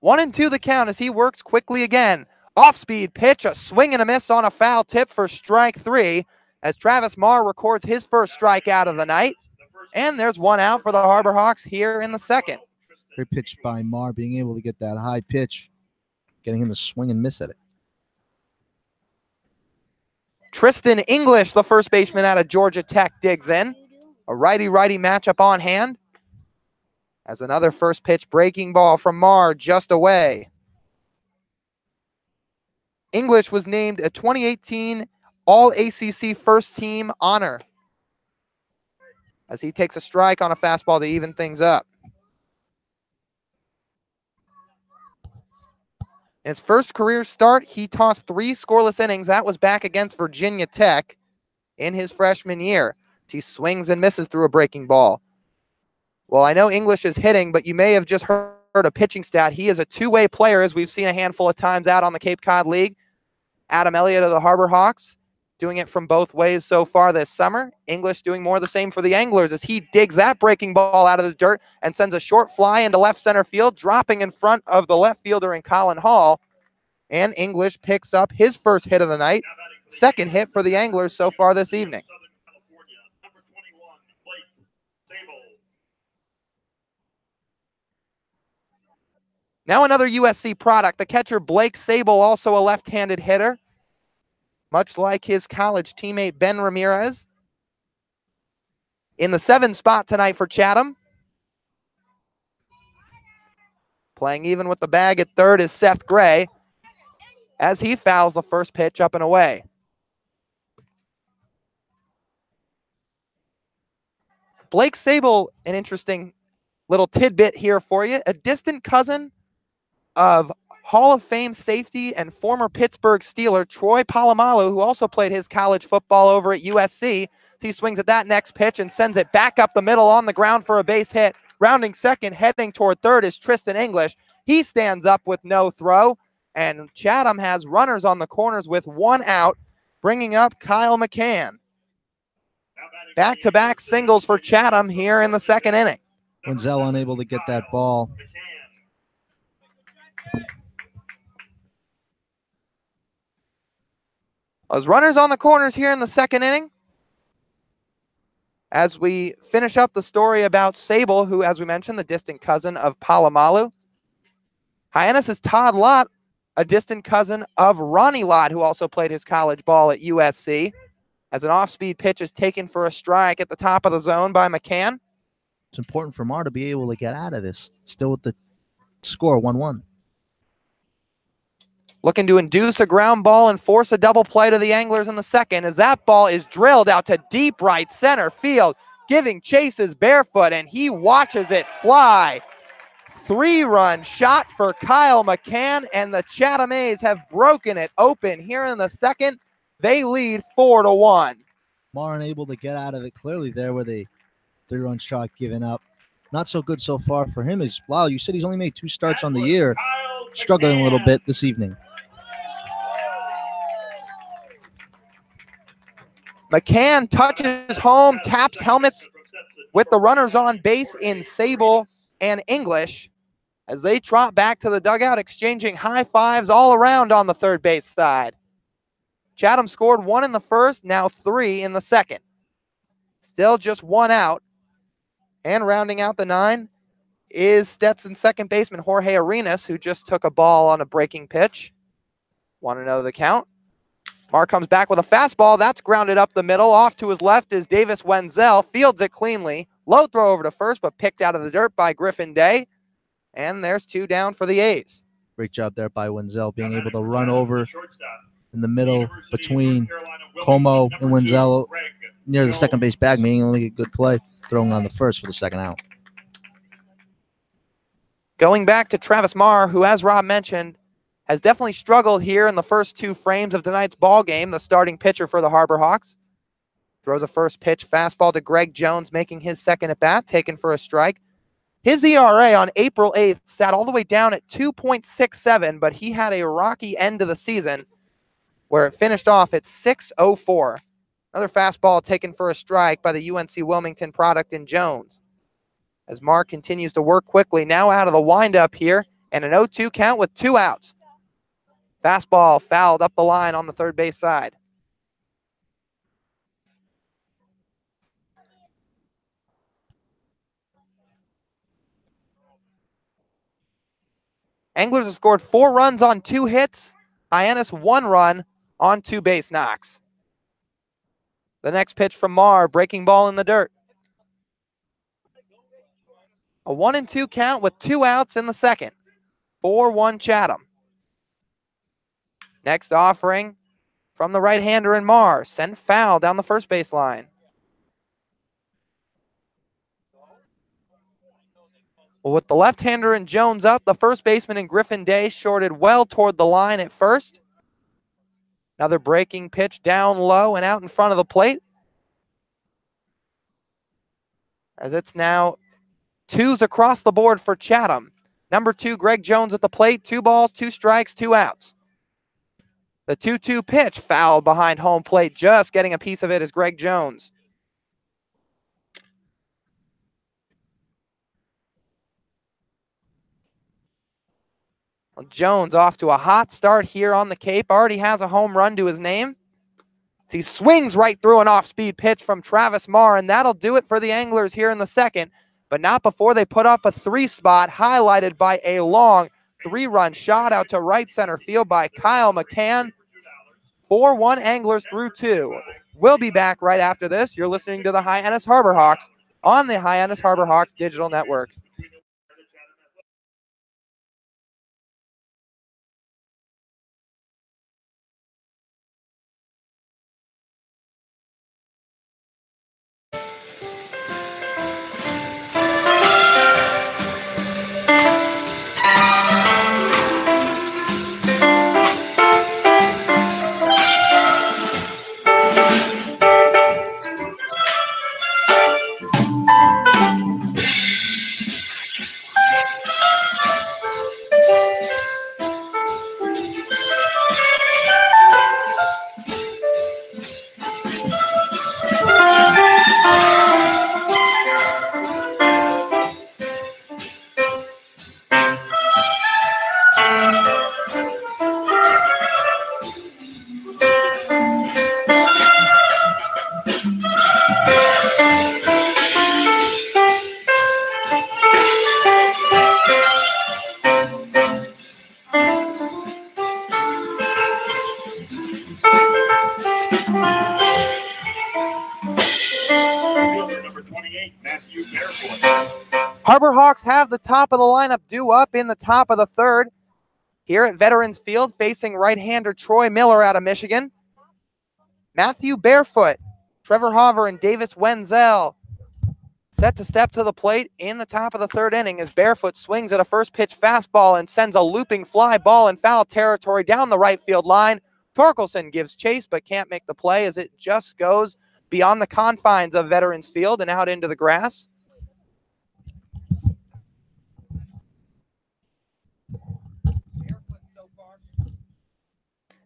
[SPEAKER 5] 1-2 the count as he works quickly again. Off-speed pitch, a swing and a miss on a foul tip for strike 3 as Travis Marr records his first strikeout of the night. And there's one out for the Harbor Hawks here in the second.
[SPEAKER 6] Great pitch by Marr, being able to get that high pitch, getting him to swing and miss at it.
[SPEAKER 5] Tristan English, the first baseman out of Georgia Tech, digs in. A righty-righty matchup on hand. As another first pitch breaking ball from Marr just away. English was named a 2018 All-ACC First Team honor as he takes a strike on a fastball to even things up. In his first career start, he tossed 3 scoreless innings. That was back against Virginia Tech in his freshman year. He swings and misses through a breaking ball. Well, I know English is hitting, but you may have just heard a pitching stat. He is a two-way player, as we've seen a handful of times out on the Cape Cod League. Adam Elliott of the Harbor Hawks doing it from both ways so far this summer. English doing more of the same for the Anglers as he digs that breaking ball out of the dirt and sends a short fly into left center field, dropping in front of the left fielder in Colin Hall. And English picks up his first hit of the night, second hit for the Anglers so far this evening. Now another USC product, the catcher Blake Sable, also a left-handed hitter, much like his college teammate Ben Ramirez. In the 7 spot tonight for Chatham. Playing even with the bag at third is Seth Gray as he fouls the first pitch up and away. Blake Sable, an interesting little tidbit here for you, a distant cousin of Hall of Fame safety and former Pittsburgh Steeler Troy Polamalu, who also played his college football over at USC. He swings at that next pitch and sends it back up the middle on the ground for a base hit. Rounding second, heading toward third is Tristan English. He stands up with no throw, and Chatham has runners on the corners with 1 out, bringing up Kyle McCann. Back-to-back singles for Chatham here in the second inning.
[SPEAKER 6] Wenzel unable to get that ball.
[SPEAKER 5] As runners on the corners here in the second inning, as we finish up the story about Sable, who, as we mentioned, the distant cousin of Polamalu. Hyannis is Todd Lott, a distant cousin of Ronnie Lott, who also played his college ball at USC. As an off-speed pitch is taken for a strike at the top of the zone by McCann.
[SPEAKER 6] It's important for Marr to be able to get out of this, still with the score 1-1.
[SPEAKER 5] Looking to induce a ground ball and force a double play to the Anglers in the second as that ball is drilled out to deep right center field, giving chases barefoot, and he watches it fly. 3-run shot for Kyle McCann, and the Chatham A's have broken it open here in the second. They lead 4-1.
[SPEAKER 6] Marr unable to get out of it clearly there with a 3-run shot given up. Not so good so far for him. Wow, you said he's only made 2 starts on the year. Struggling a little bit this evening.
[SPEAKER 5] McCann touches home, taps helmets with the runners on base in Sable and English as they trot back to the dugout, exchanging high fives all around on the third base side. Chatham scored 1 in the first, now 3 in the second. Still just 1 out. And rounding out the 9 is Stetson's second baseman, Jorge Hyannis, who just took a ball on a breaking pitch. 1-0 the count. Marr comes back with a fastball. That's grounded up the middle. Off to his left is Davis Wenzel. Fields it cleanly. Low throw over to first, but picked out of the dirt by Griffin Day. And there's 2 down for the A's.
[SPEAKER 6] Great job there by Wenzel, being able to run over in the middle between Como and Wenzel near the second base bag, meaning only a good play, throwing on the first for the second out.
[SPEAKER 5] Going back to Travis Marr, who, as Rob mentioned, has definitely struggled here in the first 2 frames of tonight's ball game. The starting pitcher for the Harbor Hawks throws a first pitch fastball to Greg Jones, making his second at bat, taken for a strike. His ERA on April 8th sat all the way down at 2.67, but he had a rocky end of the season where it finished off at 6.04. Another fastball taken for a strike by the UNC Wilmington product in Jones. As Mark continues to work quickly, now out of the windup here, and an 0-2 count with 2 outs. Fastball fouled up the line on the third base side. Anglers have scored 4 runs on 2 hits. Hyannis 1 run on 2 base knocks. The next pitch from Marr, breaking ball in the dirt. A 1-2 count with 2 outs in the second. 4-1 Chatham. Next offering from the right-hander in Marr, sent foul down the first base line. Well, with the left-hander in Jones up, the first baseman in Griffin Day shorted well toward the line at first. Another breaking pitch down low and out in front of the plate. As it's now 2s across the board for Chatham. Number 2, Greg Jones at the plate. 2 balls, 2 strikes, 2 outs. The 2-2 pitch fouled behind home plate. Just getting a piece of it is Greg Jones. Well, Jones off to a hot start here on the Cape. Already has a home run to his name. So he swings right through an off-speed pitch from Travis Marr, and that'll do it for the Anglers here in the second, but not before they put up a 3 spot, highlighted by a long 3-run shot out to right center field by Kyle McCann. 4-1 Anglers through 2. We'll be back right after this. You're listening to the Hyannis Harbor Hawks on the Hyannis Harbor Hawks Digital Network. Harbor Hawks have the top of the lineup due up in the top of the third here at Veterans Field, facing right-hander Troy Miller out of Michigan. Matthew Barefoot, Trevor Hoover, and Davis Wenzel set to step to the plate in the top of the third inning as Barefoot swings at a first pitch fastball and sends a looping fly ball in foul territory down the right field line. Torkelson gives chase but can't make the play as it just goes beyond the confines of Veterans Field and out into the grass.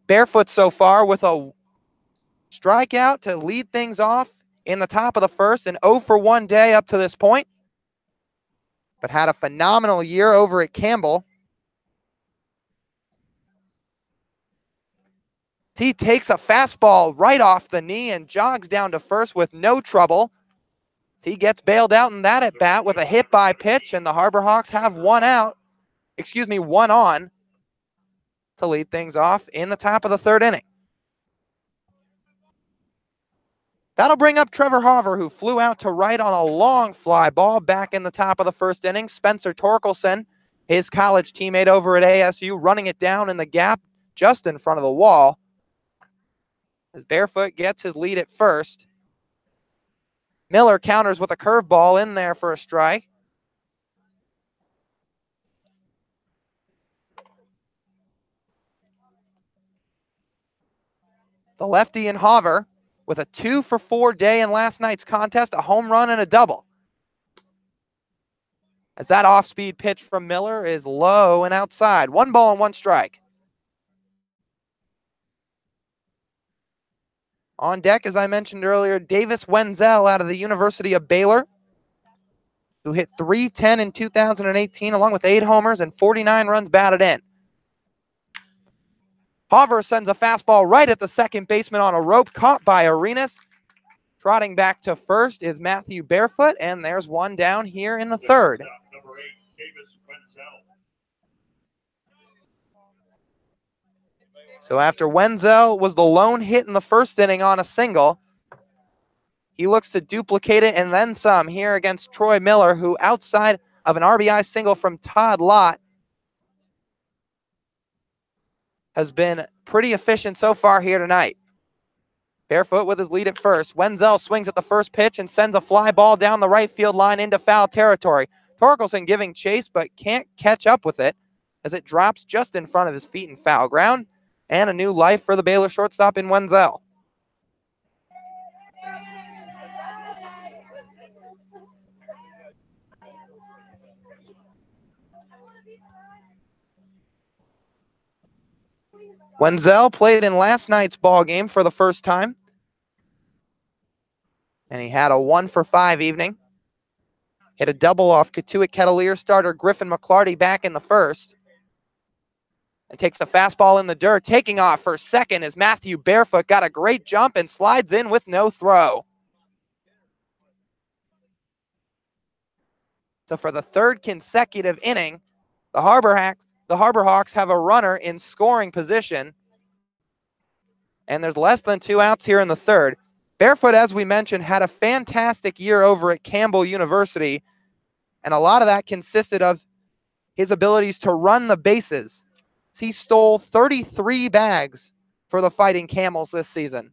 [SPEAKER 5] Barefoot so far with a strikeout to lead things off in the top of the first, an 0-for-1 day up to this point, but had a phenomenal year over at Campbell. He takes a fastball right off the knee and jogs down to first with no trouble. He gets bailed out in that at bat with a hit by pitch, and the Harbor Hawks have one on to lead things off in the top of the third inning. That'll bring up Trevor Hoover, who flew out to right on a long fly ball back in the top of the first inning. Spencer Torkelson, his college teammate over at ASU, running it down in the gap just in front of the wall. As Barefoot gets his lead at first. Miller counters with a curveball in there for a strike. The lefty in Hover with a 2-for-4 day in last night's contest, a home run and a double. As that off-speed pitch from Miller is low and outside. 1 ball and 1 strike. On deck, as I mentioned earlier, Davis Wenzel out of the University of Baylor, who hit .310 in 2018, along with 8 homers and 49 runs batted in. Hover sends a fastball right at the second baseman on a rope, caught by Hyannis. Trotting back to first is Matthew Barefoot, and there's one down here in the third. So after Wenzel was the lone hit in the first inning on a single, he looks to duplicate it and then some here against Troy Miller, who outside of an RBI single from Todd Lott has been pretty efficient so far here tonight. Barefoot with his lead at first. Wenzel swings at the first pitch and sends a fly ball down the right field line into foul territory. Torkelson giving chase but can't catch up with it as it drops just in front of his feet in foul ground. And a new life for the Baylor shortstop in Wenzel. Wenzel played in last night's ball game for the first time, and he had a 1-for-5 evening. Hit a double off Katuitt Kettleer starter Griffin McClarty back in the first. And takes the fastball in the dirt. Taking off for second is Matthew Barefoot. Got a great jump and slides in with no throw. So for the third consecutive inning, the Harbor Hawks have a runner in scoring position. And there's less than 2 outs here in the third. Barefoot, as we mentioned, had a fantastic year over at Campbell University. And a lot of that consisted of his abilities to run the bases. He stole 33 bags for the Fighting Camels this season.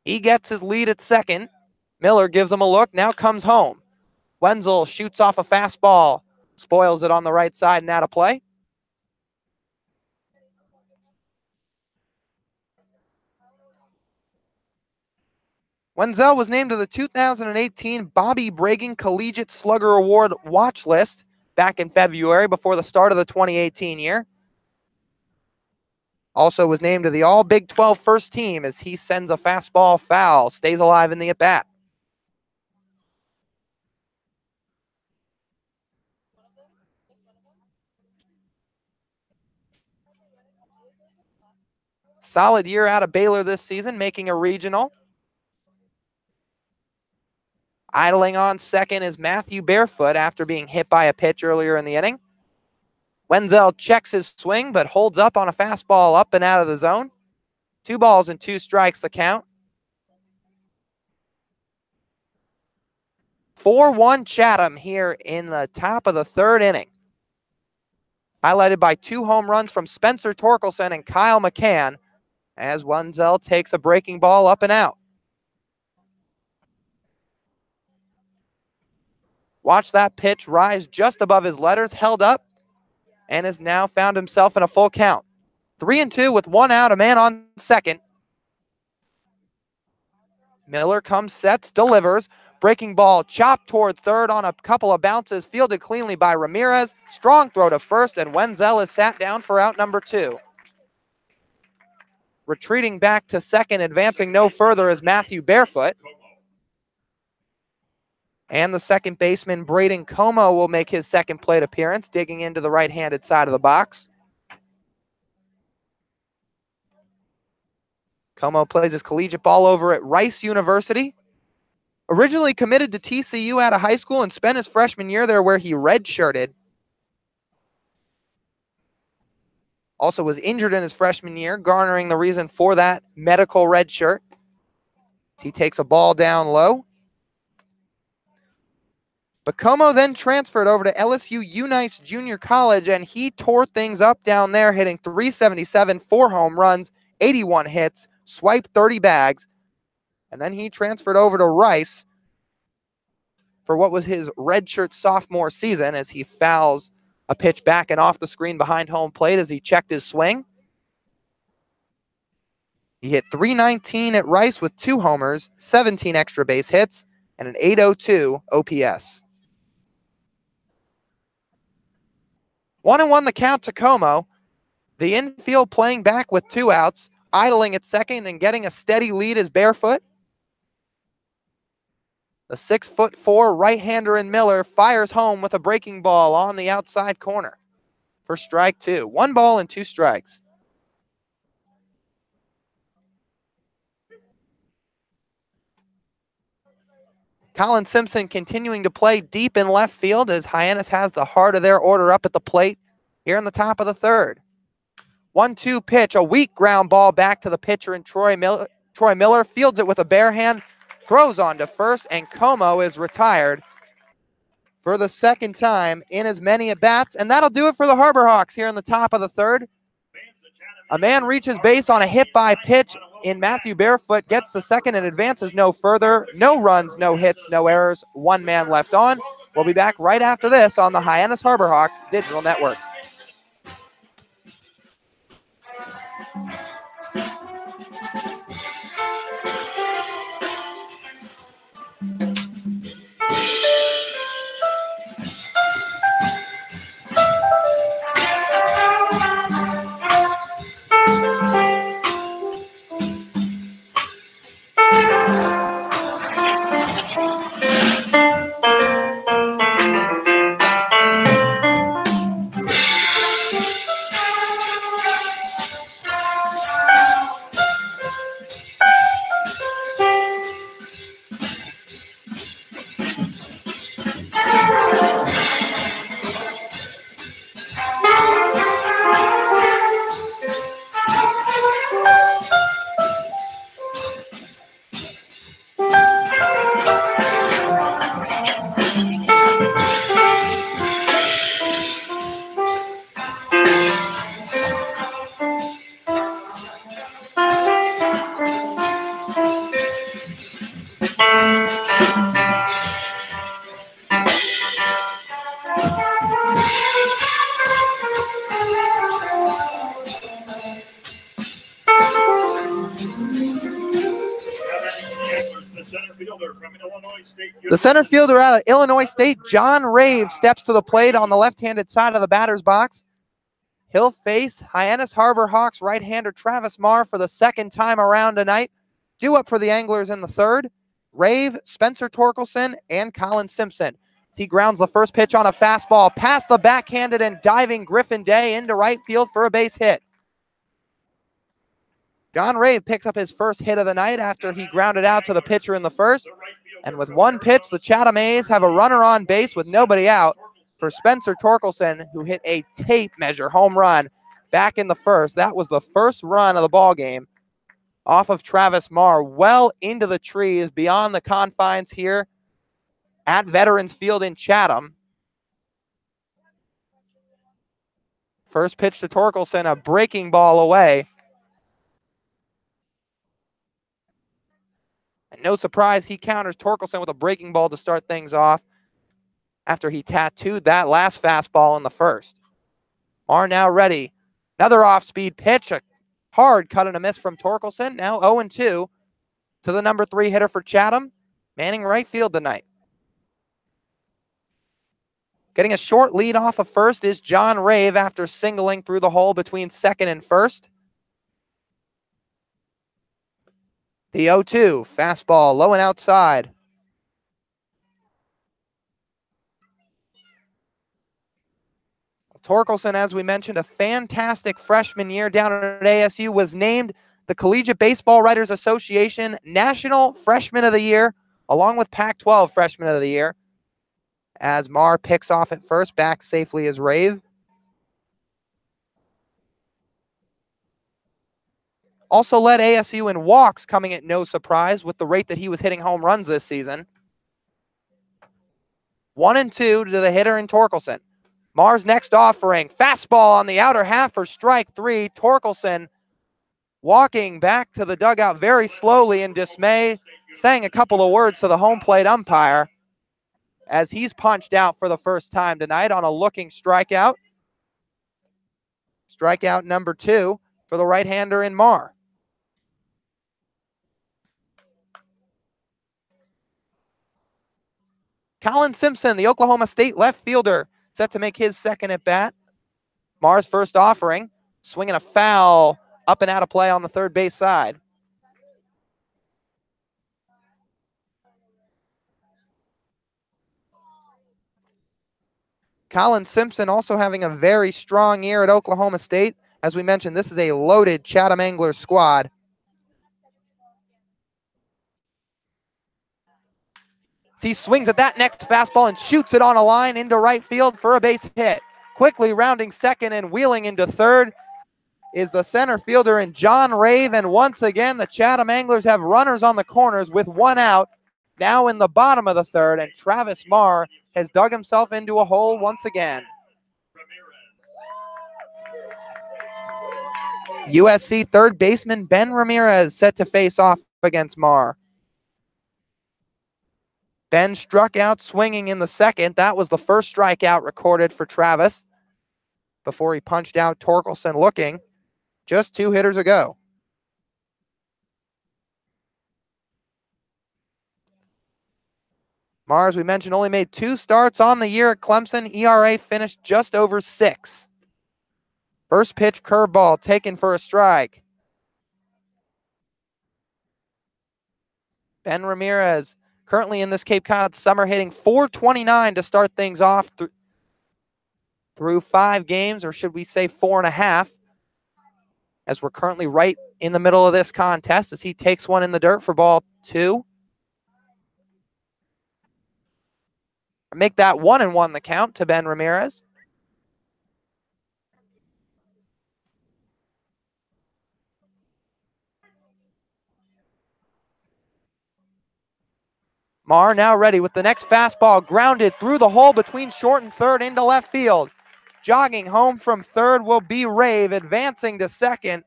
[SPEAKER 5] He gets his lead at second. Miller gives him a look, now comes home. Wenzel shoots off a fastball, spoils it on the right side and out of play. Wenzel was named to the 2018 Bobby Bragan Collegiate Slugger Award watch list back in February before the start of the 2018 year. Also was named to the All Big 12 first team as he sends a fastball foul, stays alive in the at-bat. Solid year out of Baylor this season, making a regional. Idling on second is Matthew Barefoot after being hit by a pitch earlier in the inning. Wenzel checks his swing, but holds up on a fastball up and out of the zone. 2 balls and 2 strikes the count. 4-1 Chatham here in the top of the third inning. Highlighted by 2 home runs from Spencer Torkelson and Kyle McCann as Wenzel takes a breaking ball up and out. Watch that pitch rise just above his letters, held up, and has now found himself in a full count. 3-2 with 1 out, a man on second. Miller comes, sets, delivers. Breaking ball chopped toward third on a couple of bounces, fielded cleanly by Ramirez. Strong throw to first, and Wenzel is sat down for out number 2. Retreating back to second, advancing no further is Matthew Barefoot. And the second baseman, Braden Como, will make his second plate appearance, digging into the right-handed side of the box. Como plays his collegiate ball over at Rice University. Originally committed to TCU out of high school and spent his freshman year there where he redshirted. Also was injured in his freshman year, garnering the reason for that medical redshirt. He takes a ball down low. But Como then transferred over to LSU Unice Junior College, and he tore things up down there, hitting .377, 4 home runs, 81 hits, swiped 30 bags. And then he transferred over to Rice for what was his redshirt sophomore season as he fouls a pitch back and off the screen behind home plate as he checked his swing. He hit .319 at Rice with 2 homers, 17 extra base hits, and an .802 OPS. 1-1 the count to Como. The infield playing back with 2 outs, idling at second and getting a steady lead is Barefoot. The 6'4" right-hander in Miller fires home with a breaking ball on the outside corner for strike 2. 1 ball and 2 strikes. Colin Simpson continuing to play deep in left field as Hyannis has the heart of their order up at the plate here in the top of the 3rd. 1-2 pitch, a weak ground ball back to the pitcher in Troy Miller fields it with a bare hand, throws on to first, and Como is retired for the 2nd time in as many at-bats, and that'll do it for the Harbor Hawks here in the top of the 3rd. A man reaches base on a hit-by pitch in Matthew Barefoot, gets the 2nd and advances no further. No runs, no hits, no errors, 1 man left on. We'll be back right after this on the Hyannis Harbor Hawks Digital Network. The center fielder out of Illinois State, John Rave, steps to the plate on the left-handed side of the batter's box. He'll face Hyannis Harbor Hawks right-hander Travis Marr for the 2nd time around tonight. Due up for the Anglers in the 3rd, Rave, Spencer Torkelson, and Colin Simpson. He grounds the first pitch on a fastball past the backhanded and diving Griffin Day into right field for a base hit. John Rave picks up his first hit of the night after he grounded out to the pitcher in the 1st. And with 1 pitch, the Chatham A's have a runner on base with nobody out for Spencer Torkelson, who hit a tape measure home run back in the 1st. That was the first run of the ball game off of Travis Marr, well into the trees beyond the confines here at Veterans Field in Chatham. First pitch to Torkelson, a breaking ball away. And no surprise, he counters Torkelson with a breaking ball to start things off after he tattooed that last fastball in the 1st. Marr now ready. Another off-speed pitch, a hard cut and a miss from Torkelson. Now 0-2 to the number 3 hitter for Chatham, manning right field tonight. Getting a short lead off of first is John Rave after singling through the hole between 2nd and 1st. The 0-2, fastball low and outside. Torkelson, as we mentioned, a fantastic freshman year down at ASU, was named the Collegiate Baseball Writers Association National Freshman of the Year, along with Pac-12 Freshman of the Year. As Marr picks off at first, back safely is Rave. Also led ASU in walks, coming at no surprise with the rate that he was hitting home runs this season. 1-2 to the hitter in Torkelson. Marr's next offering, fastball on the outer half for strike 3. Torkelson walking back to the dugout very slowly in dismay, saying a couple of words to the home plate umpire as he's punched out for the first time tonight on a looking strikeout. Strikeout number 2 for the right-hander in Marr. Colin Simpson, the Oklahoma State left fielder, set to make his second at bat. Marr's first offering, swinging a foul up and out of play on the third base side. Colin Simpson also having a very strong year at Oklahoma State. As we mentioned, this is a loaded Chatham Anglers squad. He swings at that next fastball and shoots it on a line into right field for a base hit. Quickly rounding second and wheeling into third is the center fielder in John Rave. And once again, the Chatham Anglers have runners on the corners with one out. Now in the bottom of the third, and Travis Marr has dug himself into a hole once again. USC third baseman Ben Ramirez set to face off against Marr. Ben struck out swinging in the second. That was the first strikeout recorded for Travis before he punched out Torkelson looking just 2 hitters ago. Marr, as we mentioned, only made 2 starts on the year at Clemson. ERA finished just over 6. First pitch curveball taken for a strike. Ben Ramirez currently in this Cape Cod summer hitting .429 to start things off through 5 games, or should we say 4.5, as we're currently right in the middle of this contest as he takes one in the dirt for ball 2. Make that 1-1 the count to Ben Ramirez. Marr now ready with the next fastball grounded through the hole between short and third into left field. Jogging home from third will be Rave. Advancing to second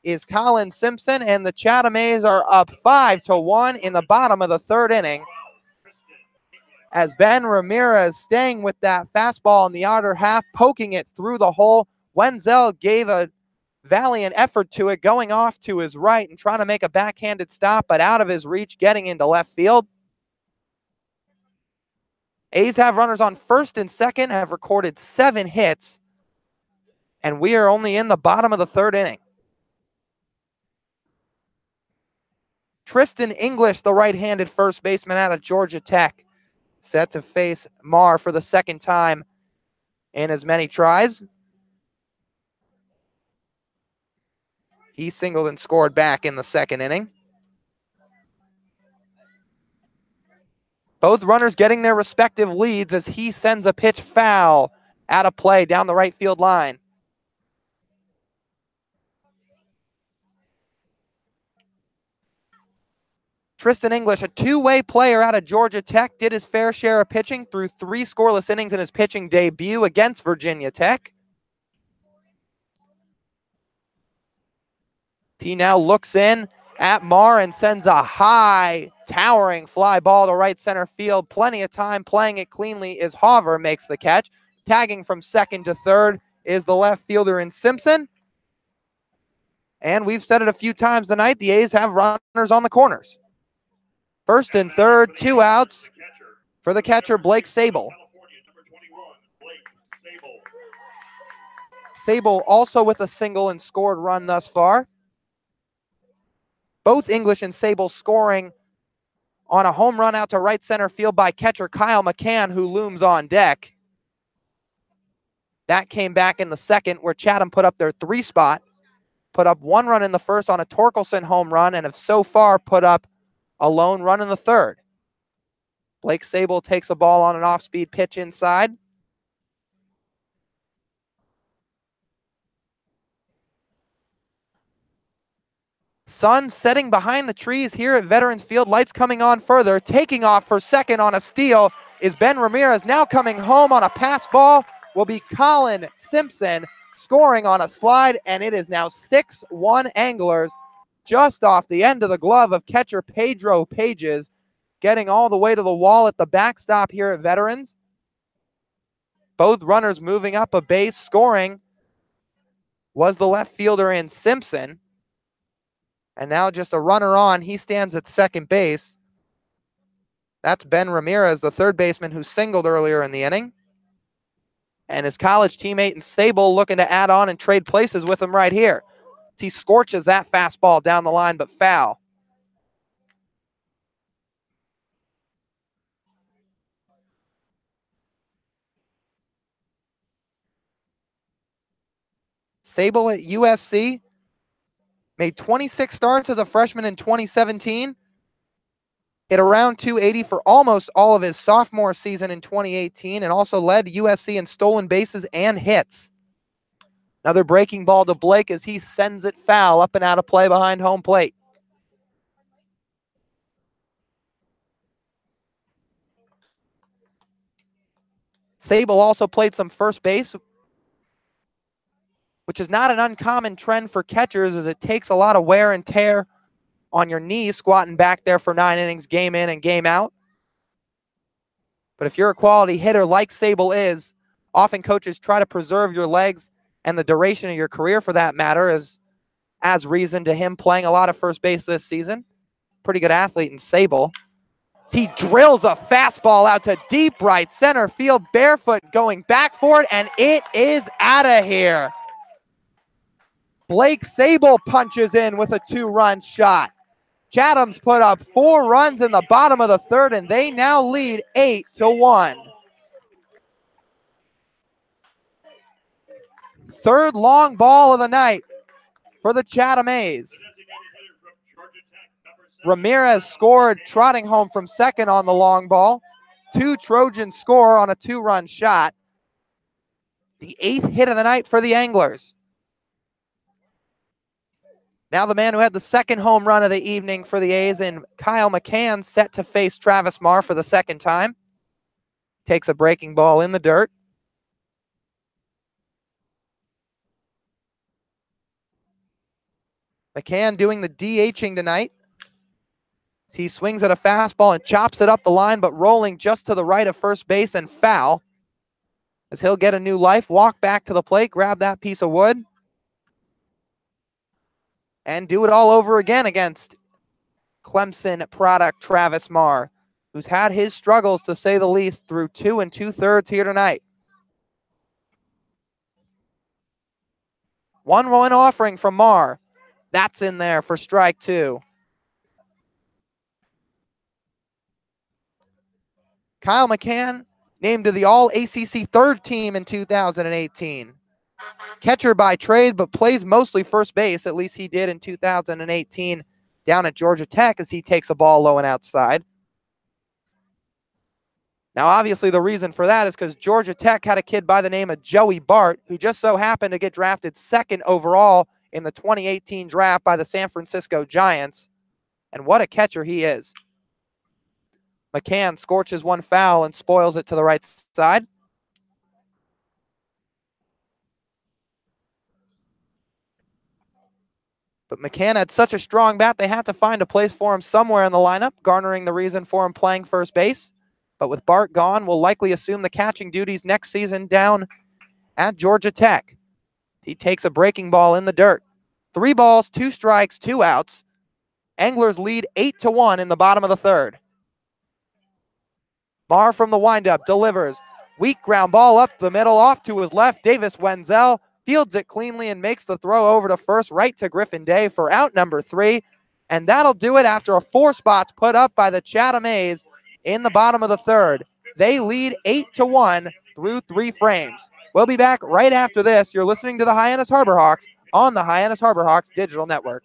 [SPEAKER 5] is Colin Simpson, and the Chatham A's are up 5-1 in the bottom of the third inning. As Ben Ramirez staying with that fastball in the outer half, poking it through the hole. Wenzel gave a valiant effort to it, going off to his right and trying to make a backhanded stop, but out of his reach, getting into left field. A's have runners on first and second, have recorded 7 hits, and we are only in the bottom of the third inning. Tristan English, the right-handed first baseman out of Georgia Tech, set to face Marr for the second time in as many tries. He singled and scored back in the second inning. Both runners getting their respective leads as he sends a pitch foul out of play down the right field line. Tristan English, a 2-way player out of Georgia Tech, did his fair share of pitching through 3 scoreless innings in his pitching debut against Virginia Tech. He now looks in at Marr and sends a high, towering fly ball to right center field. Plenty of time playing it cleanly as Hauver makes the catch. Tagging from second to third is the left fielder in Simpson. And we've said it a few times tonight, the A's have runners on the corners. First and third, 2 outs for the catcher, Blake Sable. Sable also with a single and scored run thus far. Both English and Sable scoring on a home run out to right center field by catcher Kyle McCann, who looms on deck. That came back in the second, where Chatham put up their 3 spot, put up 1 run in the first on a Torkelson home run, and have so far put up a lone run in the third. Blake Sable takes a ball on an off-speed pitch inside. Sun setting behind the trees here at Veterans Field. Lights coming on further. Taking off for second on a steal is Ben Ramirez. Now coming home on a pass ball will be Colin Simpson, scoring on a slide, and it is now 6-1 Anglers, just off the end of the glove of catcher Pedro Pages, getting all the way to the wall at the backstop here at Veterans. Both runners moving up a base. Scoring was the left fielder in Simpson. And now just a runner on. He stands at second base. That's Ben Ramirez, the third baseman who singled earlier in the inning. And his college teammate and Sable looking to add on and trade places with him right here. He scorches that fastball down the line, but foul. Sable at USC made 26 starts as a freshman in 2017. Hit around 280 for almost all of his sophomore season in 2018 and also led USC in stolen bases and hits. Another breaking ball to Blake as he sends it foul up and out of play behind home plate. Sable also played some first base, which is not an uncommon trend for catchers as it takes a lot of wear and tear on your knees squatting back there for 9 innings, game in and game out. But if you're a quality hitter like Sable is, often coaches try to preserve your legs and the duration of your career for that matter as reason to him playing a lot of first base this season. Pretty good athlete in Sable. He drills a fastball out to deep right center field, barefoot going back for it, and it is out of here. Blake Sable punches in with a 2-run shot. Chatham's put up 4 runs in the bottom of the third, and they now lead 8-1. Third long ball of the night for the Chatham A's. Ramirez scored trotting home from second on the long ball. 2 Trojans score on a 2-run shot. The 8th hit of the night for the Anglers. Now the man who had the second home run of the evening for the A's in Kyle McCann set to face Travis Marr for the second time. Takes a breaking ball in the dirt. McCann doing the DHing tonight. He swings at a fastball and chops it up the line, but rolling just to the right of first base and foul. As he'll get a new life, walk back to the plate, grab that piece of wood, and do it all over again against Clemson product Travis Marr, who's had his struggles to say the least through 2 2/3 here tonight. 1-1 offering from Marr. That's in there for strike 2. Kyle McCann named to the All-ACC third team in 2018. Catcher by trade, but plays mostly first base. At least he did in 2018 down at Georgia Tech as he takes a ball low and outside. Now, obviously, the reason for that is because Georgia Tech had a kid by the name of Joey Bart, who just so happened to get drafted 2nd overall in the 2018 draft by the San Francisco Giants. And what a catcher he is. McCann scorches one foul and spoils it to the right side. But McCann had such a strong bat, they had to find a place for him somewhere in the lineup, garnering the reason for him playing first base. But with Bart gone, will likely assume the catching duties next season down at Georgia Tech. He takes a breaking ball in the dirt. 3 balls, 2 strikes, 2 outs. Anglers lead 8-1 in the bottom of the third. Marr from the windup delivers. Weak ground ball up the middle, off to his left. Davis Wenzel fields it cleanly and makes the throw over to first, right to Griffin Day for out number 3. And that'll do it after a 4 spots put up by the Chatham A's in the bottom of the third. They lead 8-1 through 3 frames. We'll be back right after this. You're listening to the Hyannis Harbor Hawks on the Hyannis Harbor Hawks Digital Network.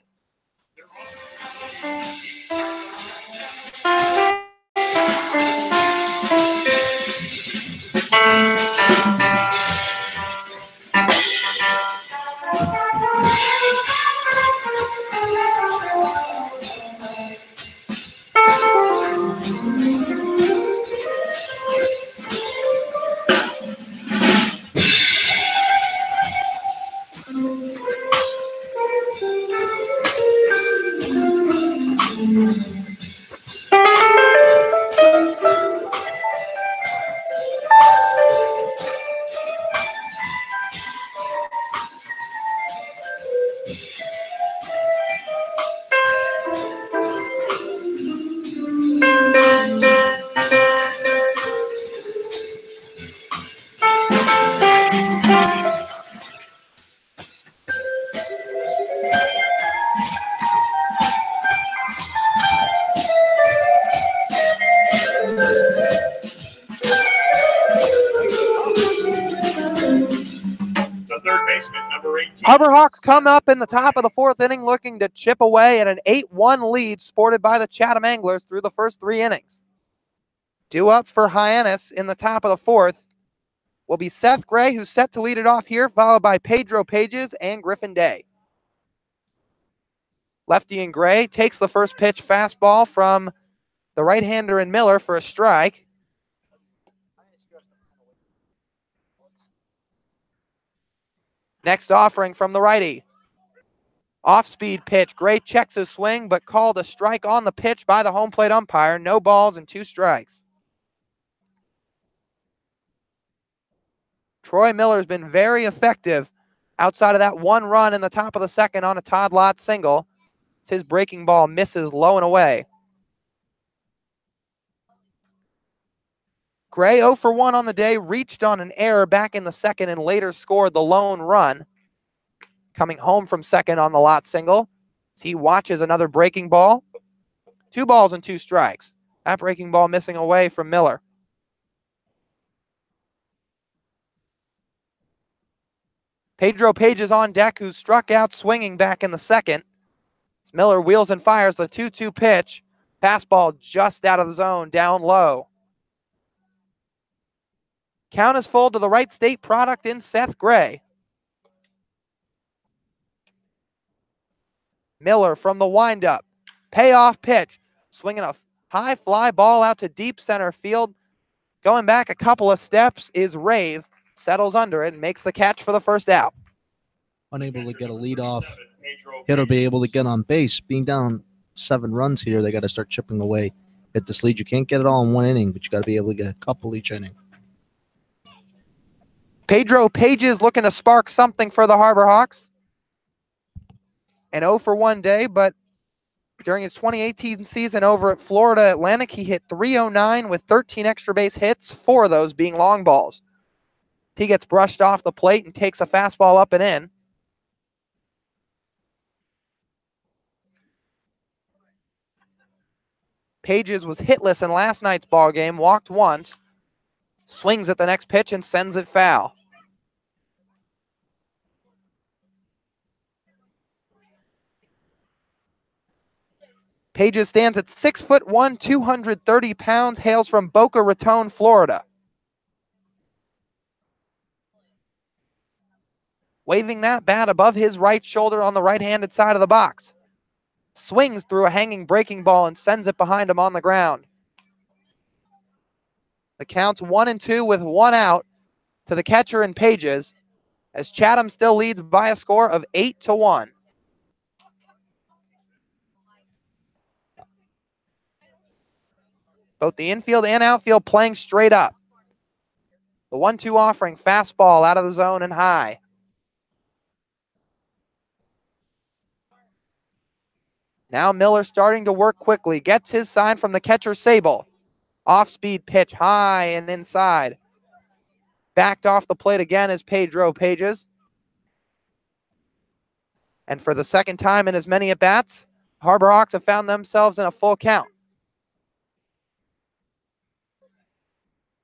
[SPEAKER 5] Harbor Hawks come up in the top of the fourth inning looking to chip away at an 8-1 lead sported by the Chatham Anglers through the first 3 innings. Due up for Hyannis in the top of the fourth will be Seth Gray, who's set to lead it off here, followed by Pedro Pages and Griffin Day. Lefty and Gray takes the first pitch fastball from the right-hander in Miller for a strike. Next offering from the righty. Off-speed pitch. Gray checks his swing, but called a strike on the pitch by the home plate umpire. No balls and 2 strikes. Troy Miller's been very effective outside of that 1 run in the top of the second on a Todd Lott single. His breaking ball misses low and away. Gray 0 for 1 on the day, reached on an error back in the second and later scored the lone run. Coming home from second on the Lott single. He watches another breaking ball. 2 balls and 2 strikes. That breaking ball missing away from Miller. Pedro Pages on deck, who struck out swinging back in the second. As Miller wheels and fires the 2-2 pitch. Fastball just out of the zone, down low. Count is full to the right state product in Seth Gray. Miller from the windup. Payoff pitch. Swinging a high fly ball out to deep center field. Going back a couple of steps is Rave. Settles under it and makes the catch for the first out.
[SPEAKER 6] Unable to get a leadoff hitter be able to get on base. Being down 7 runs here, they got to start chipping away at this lead. You can't get it all in 1 inning, but you got to be able to get a couple each inning.
[SPEAKER 5] Pedro Pages looking to spark something for the Harbor Hawks. An 0 for 1 day, but during his 2018 season over at Florida Atlantic, he hit .309 with 13 extra base hits, 4 of those being long balls. He gets brushed off the plate and takes a fastball up and in. Pages was hitless in last night's ball game, walked once, swings at the next pitch and sends it foul. Pages stands at 6'1", 230 pounds, hails from Boca Raton, Florida. Waving that bat above his right shoulder on the right-handed side of the box. Swings through a hanging breaking ball and sends it behind him on the ground. The count's 1-2 with 1 out to the catcher and Pages, as Chatham still leads by a score of 8-1. Both the infield and outfield playing straight up. The 1-2 offering, fastball out of the zone and high. Now Miller starting to work quickly. Gets his sign from the catcher, Sable. Off-speed pitch, high and inside. Backed off the plate again is Pedro Pages. And for the second time in as many at-bats, Harbor Hawks have found themselves in a full count.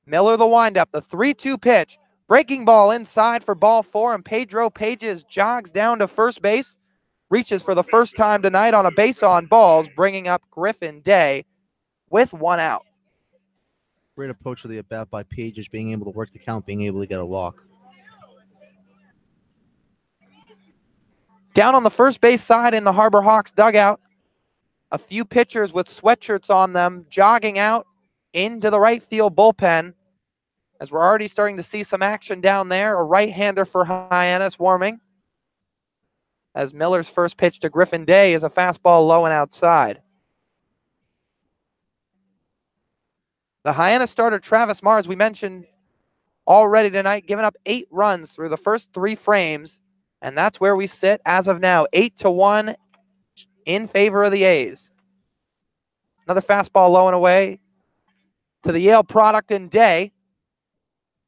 [SPEAKER 5] Miller the windup, the 3-2 pitch. Breaking ball inside for ball 4, and Pedro Pages jogs down to first base. Reaches for the first time tonight on a base on balls, bringing up Griffin Day with 1 out.
[SPEAKER 6] Great approach to the at-bat by Pages, being able to work the count, being able to get a walk.
[SPEAKER 5] Down on the first base side in the Harbor Hawks dugout, a few pitchers with sweatshirts on them jogging out into the right field bullpen, as we're already starting to see some action down there. A right-hander for Hyannis warming, as Miller's first pitch to Griffin Day is a fastball low and outside. The Hyannis starter, Travis Mars, we mentioned already tonight, giving up 8 runs through the first 3 frames, and that's where we sit as of now, 8-1 in favor of the A's. Another fastball low and away to the Yale product in Day.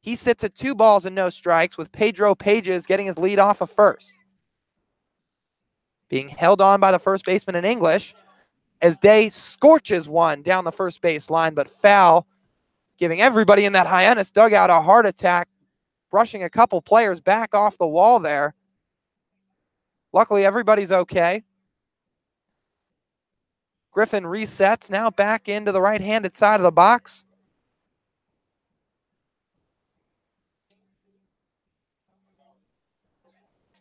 [SPEAKER 5] He sits at 2 balls and no strikes, with Pedro Pages getting his lead off of first. Being held on by the first baseman in English, as Day scorches one down the first base line, but foul, giving everybody in that Hyannis dugout a heart attack, brushing a couple players back off the wall there. Luckily, everybody's okay. Griffin resets, now back into the right-handed side of the box.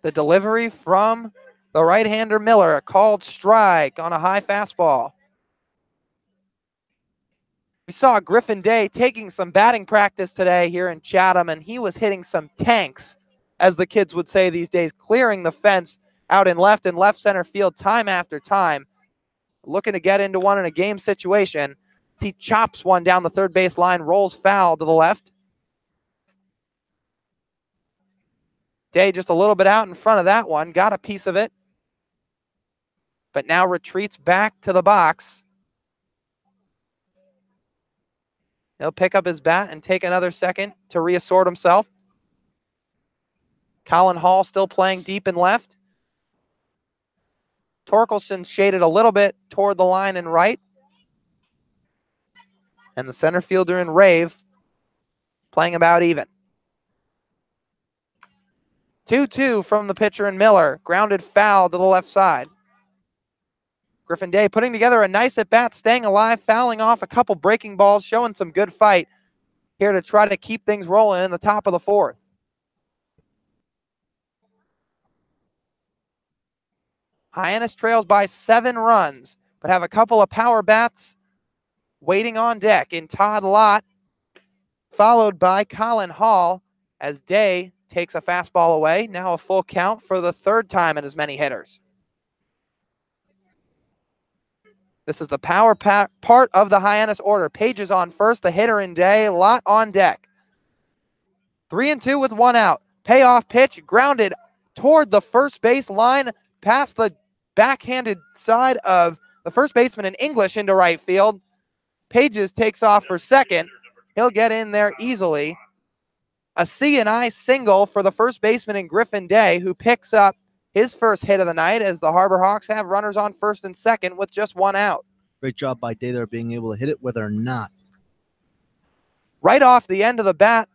[SPEAKER 5] The delivery from the right-hander Miller, a called strike on a high fastball. We saw Griffin Day taking some batting practice today here in Chatham, and he was hitting some tanks, as the kids would say these days, clearing the fence out in left and left center field time after time, looking to get into one in a game situation. He chops one down the third base line, rolls foul to the left. Day just a little bit out in front of that one, got a piece of it, but now retreats back to the box. He'll pick up his bat and take another second to reassort himself. Colin Hall still playing deep in left. Torkelson shaded a little bit toward the line and right. And the center fielder in Rave playing about even. 2-2 from the pitcher in Miller. Grounded foul to the left side. Griffin Day putting together a nice at-bat, staying alive, fouling off a couple breaking balls, showing some good fight here to try to keep things rolling in the top of the fourth. Hyannis trails by 7 runs, but have a couple of power bats waiting on deck in Todd Lott, followed by Colin Hall as Day takes a fastball away. Now a full count for the third time in as many hitters. This is the power part of the Hyannis order. Page is on first, the hitter in Day, Lott on deck. 3-2 with 1 out. Payoff pitch grounded toward the first base line, past the backhanded side of the first baseman in English into right field. Pages takes off for second. He'll get in there easily. A C&I single for the first baseman in Griffin Day, who picks up his first hit of the night as the Harbor Hawks have runners on first and second with just 1 out.
[SPEAKER 6] Great job by Day there being able to hit it whether or not.
[SPEAKER 5] Right off the end of the bat,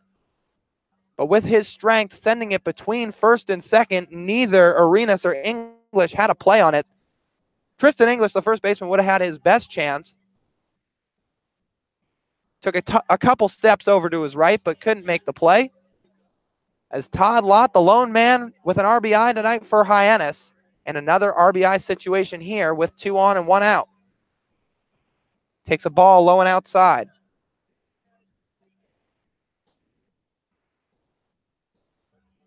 [SPEAKER 5] but with his strength, sending it between first and second, neither Arenas or English had a play on it. Tristan English, the first baseman, would have had his best chance. Took a couple steps over to his right, but couldn't make the play. As Todd Lott, the lone man, with an RBI tonight for Hyannis, and another RBI situation here with 2 on and 1 out. Takes a ball low and outside.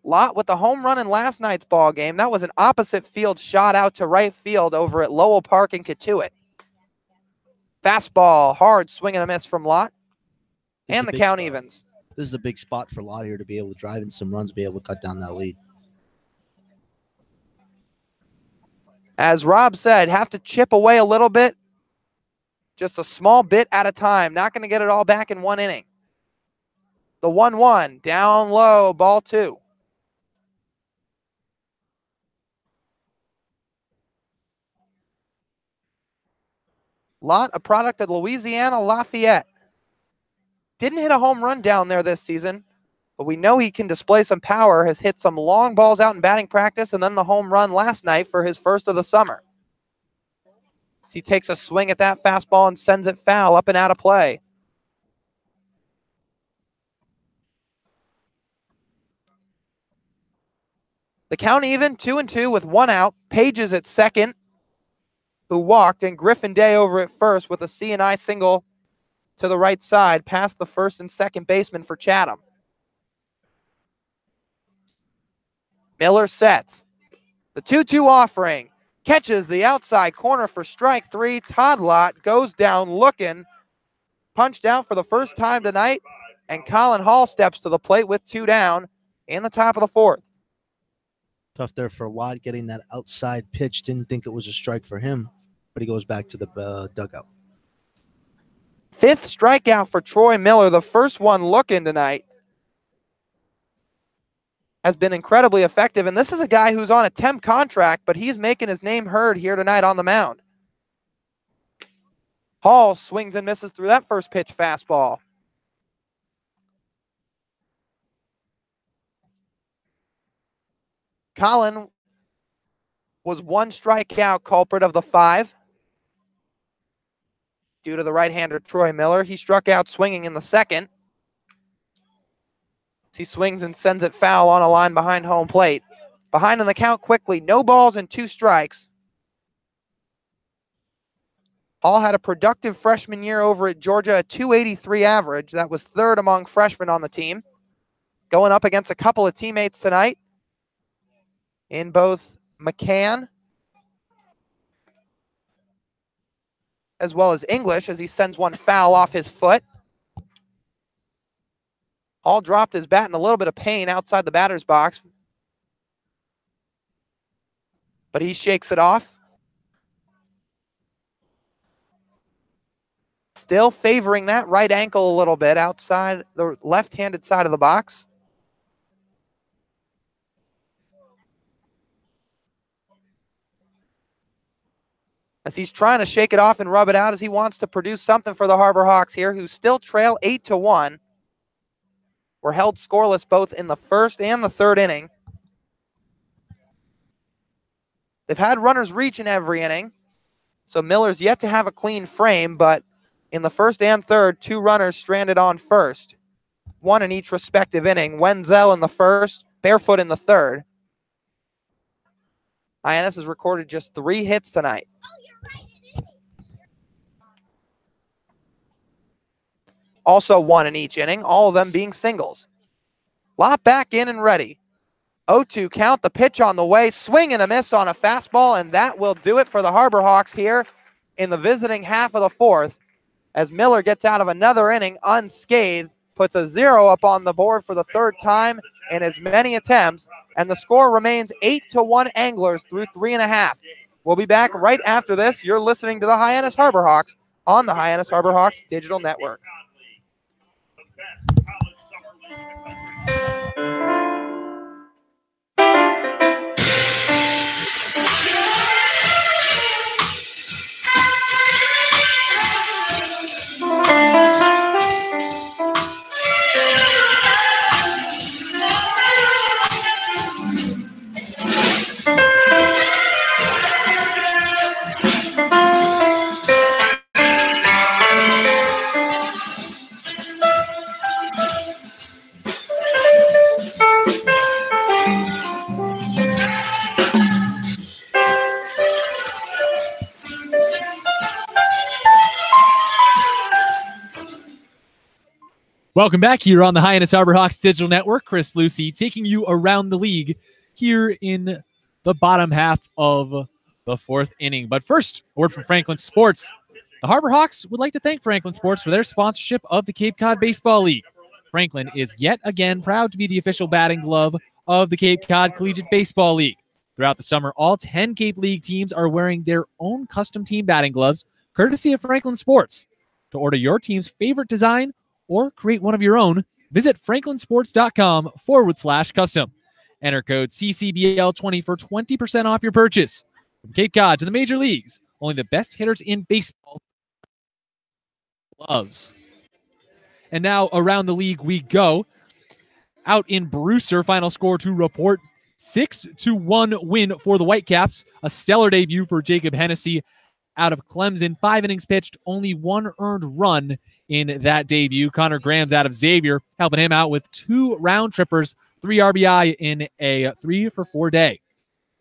[SPEAKER 5] Lott with the home run in last night's ball game. That was an opposite field shot out to right field over at Lowell Park in Katuitt. Fastball, hard swing and a miss from Lott. And the count evens.
[SPEAKER 6] This is a big spot for Lott here to be able to drive in some runs, be able to cut down that lead.
[SPEAKER 5] As Rob said, have to chip away a little bit. Just a small bit at a time. Not going to get it all back in 1 inning. The 1-1, down low, ball 2. Lott, a product of Louisiana Lafayette. Didn't hit a home run down there this season, but we know he can display some power, has hit some long balls out in batting practice, and then the home run last night for his first of the summer. He takes a swing at that fastball and sends it foul up and out of play. The count even, 2-2 with 1 out. Page is at second, who walked, and Griffin Day over at first with a C&I single to the right side, past the first and second baseman for Chatham. Miller sets. The 2-2 offering. Catches the outside corner for strike 3. Todd Lott goes down looking. Punched out for the first time tonight. And Colin Hall steps to the plate with 2 down in the top of the 4th.
[SPEAKER 6] Tough there for Lott getting that outside pitch. Didn't think it was a strike for him, but he goes back to the dugout.
[SPEAKER 5] 5th strikeout for Troy Miller, the first one looking tonight. Has been incredibly effective, and this is a guy who's on a temp contract, but he's making his name heard here tonight on the mound. Hall swings and misses through that first pitch fastball. Colin was one strikeout culprit of the 5 due to the right-hander Troy Miller. He struck out swinging in the second. He swings and sends it foul on a line behind home plate. Behind in the count quickly, no balls and 2 strikes. Hall had a productive freshman year over at Georgia, a 283 average. That was 3rd among freshmen on the team. Going up against a couple of teammates tonight in both McCann as well as English as he sends one foul off his foot. Hall dropped his bat in a little bit of pain outside the batter's box, but he shakes it off. Still favoring that right ankle a little bit outside the left-handed side of the box. As he's trying to shake it off and rub it out as he wants to produce something for the Harbor Hawks here, who still trail 8-1. Were held scoreless both in the first and the 3rd inning. They've had runners reach in every inning, so Miller's yet to have a clean frame, but in the 1st and 3rd, 2 runners stranded on first, 1 in each respective inning. Wenzel in the 1st, Barefoot in the 3rd. Hyannis has recorded just 3 hits tonight. Also 1 in each inning, all of them being singles. Lot back in and ready. 0-2 count, the pitch on the way, swing and a miss on a fastball, and that will do it for the Harbor Hawks here in the visiting half of the 4th. As Miller gets out of another inning unscathed, puts a 0 up on the board for the 3rd time in as many attempts, and the score remains 8-1 Anglers through 3.5. We'll be back right after this. You're listening to the Hyannis Harbor Hawks on the Hyannis Harbor Hawks Digital Network.
[SPEAKER 1] Welcome back here on the Hyannis Harbor Hawks Digital Network. Chris Lucy taking you around the league here in the bottom half of the 4th inning. But first, a word from Franklin Sports. The Harbor Hawks would like to thank Franklin Sports for their sponsorship of the Cape Cod Baseball League. Franklin is yet again proud to be the official batting glove of the Cape Cod Collegiate Baseball League. Throughout the summer, all 10 Cape League teams are wearing their own custom team batting gloves, courtesy of Franklin Sports. To order your team's favorite design or create one of your own, visit franklinsports.com/custom. Enter code CCBL20 for 20% off your purchase. From Cape Cod to the major leagues, only the best hitters in baseball gloves. And now around the league we go. Out in Brewster, final score to report, 6-1 win for the Whitecaps. A stellar debut for Jacob Hennessy out of Clemson. 5 innings pitched, only 1 earned run in that debut. Connor Graham's out of Xavier, helping him out with 2 round trippers, 3 RBI in a 3-for-4 day.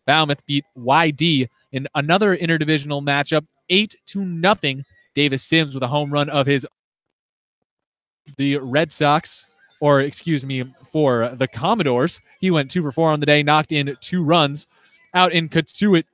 [SPEAKER 1] Falmouth beat YD in another interdivisional matchup, 8-0. Davis Sims with a home run of his. The Red Sox, or excuse me, for the Commodores, he went 2-for-4 on the day, knocked in 2 runs. Out in Catuit,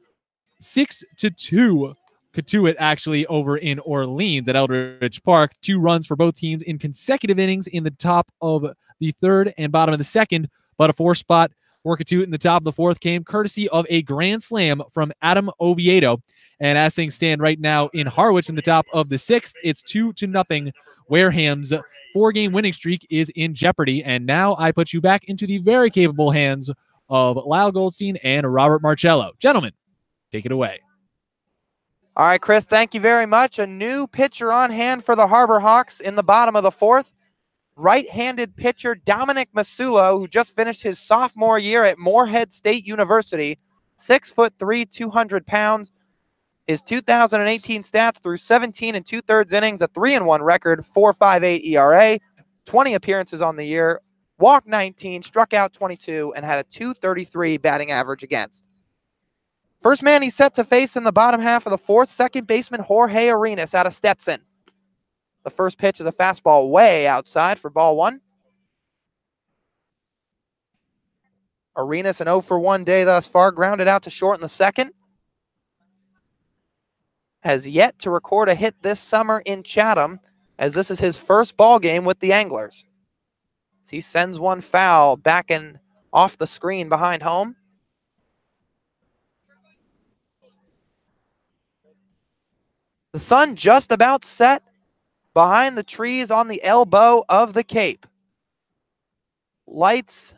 [SPEAKER 1] 6-2. Catuit actually over in Orleans at Eldridge Park. 2 runs for both teams in consecutive innings in the top of the 3rd and bottom of the 2nd, but a 4 spot for Catuit in the top of the 4th came courtesy of a grand slam from Adam Oviedo. And as things stand right now in Harwich in the top of the 6th, it's 2-0. Wareham's 4-game winning streak is in jeopardy. And now I put you back into the very capable hands of Lyle Goldstein and Robert Marcello. Gentlemen, take it away.
[SPEAKER 5] All right, Chris, thank you very much. A new pitcher on hand for the Harbor Hawks in the bottom of the 4th. Right-handed pitcher Dominic Masulo, who just finished his sophomore year at Morehead State University, 6'3", 200 pounds. His 2018 stats through 17 and 2/3 innings, a 3-1 record, 4.58 ERA, 20 appearances on the year, walked 19, struck out 22, and had a 233 batting average against. First man he's set to face in the bottom half of the fourth, second baseman Jorge Hyannis out of Stetson. The first pitch is a fastball way outside for ball one. Hyannis an 0-for-1 day thus far, grounded out to short in the second. Has yet to record a hit this summer in Chatham, as this is his first ball game with the Anglers. He sends one foul back and off the screen behind home. The sun just about set behind the trees on the elbow of the Cape. Lights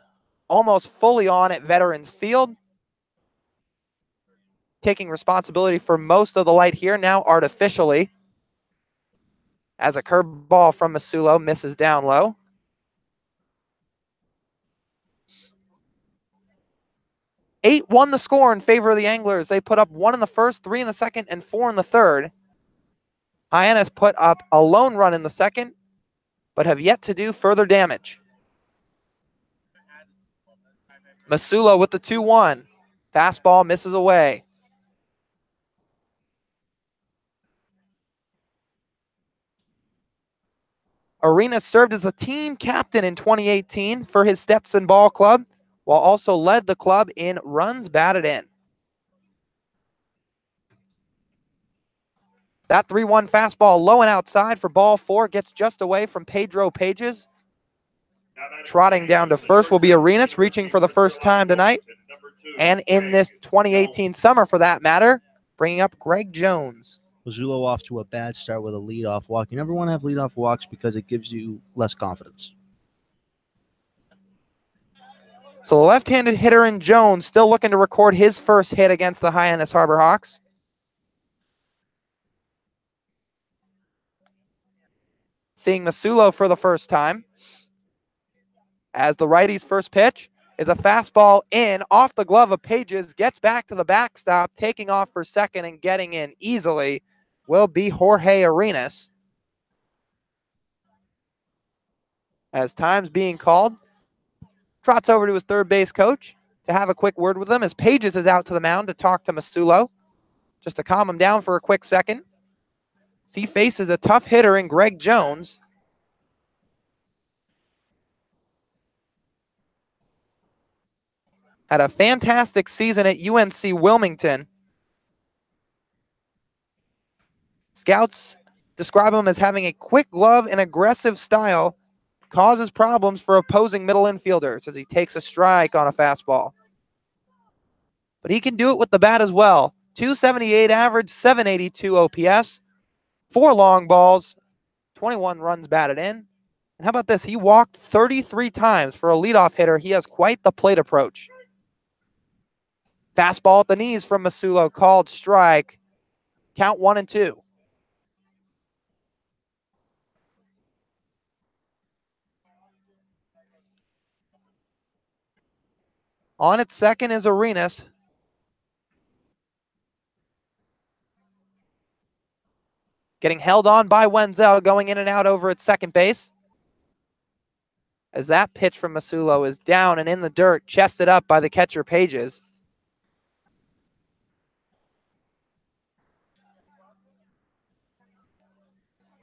[SPEAKER 5] almost fully on at Veterans Field. Taking responsibility for most of the light here now artificially, as a curveball from Masulo misses down low. Eight won the score in favor of the Anglers. They put up 1 in the first, 3 in the second, and 4 in the third. Hyannis put up a lone run in the second, but have yet to do further damage. Masulo with the 2-1. Fastball misses away. Hyannis served as a team captain in 2018 for his Stetson Ball Club, while also led the club in runs batted in. That 3-1 fastball low and outside for ball four gets just away from Pedro Pages. Trotting down to first will be Hyannis, reaching for the first time tonight, and in this 2018 summer for that matter, bringing up Greg Jones.
[SPEAKER 6] Mazzulo off to a bad start with a leadoff walk. You never want to have leadoff walks because it gives you less confidence.
[SPEAKER 5] So the left-handed hitter in Jones still looking to record his first hit against the Hyannis Harbor Hawks. Seeing Masulo for the first time, as the righty's first pitch is a fastball in off the glove of Pages, gets back to the backstop, taking off for second and getting in easily will be Jorge Hyannis. As time's being called, trots over to his third base coach to have a quick word with him as Pages is out to the mound to talk to Masulo, just to calm him down for a quick second. As he faces a tough hitter in Greg Jones. Had a fantastic season at UNC Wilmington. Scouts describe him as having a quick glove and aggressive style, causes problems for opposing middle infielders as he takes a strike on a fastball. But he can do it with the bat as well. 278 average, 782 OPS, 4 long balls, 21 runs batted in. And how about this? He walked 33 times. For a leadoff hitter, he has quite the plate approach. Fastball at the knees from Masulo, called strike. Count 1-2. On its second is Hyannis. Getting held on by Wenzel, going in and out over at second base. As that pitch from Masulo is down and in the dirt, chested up by the catcher Pages.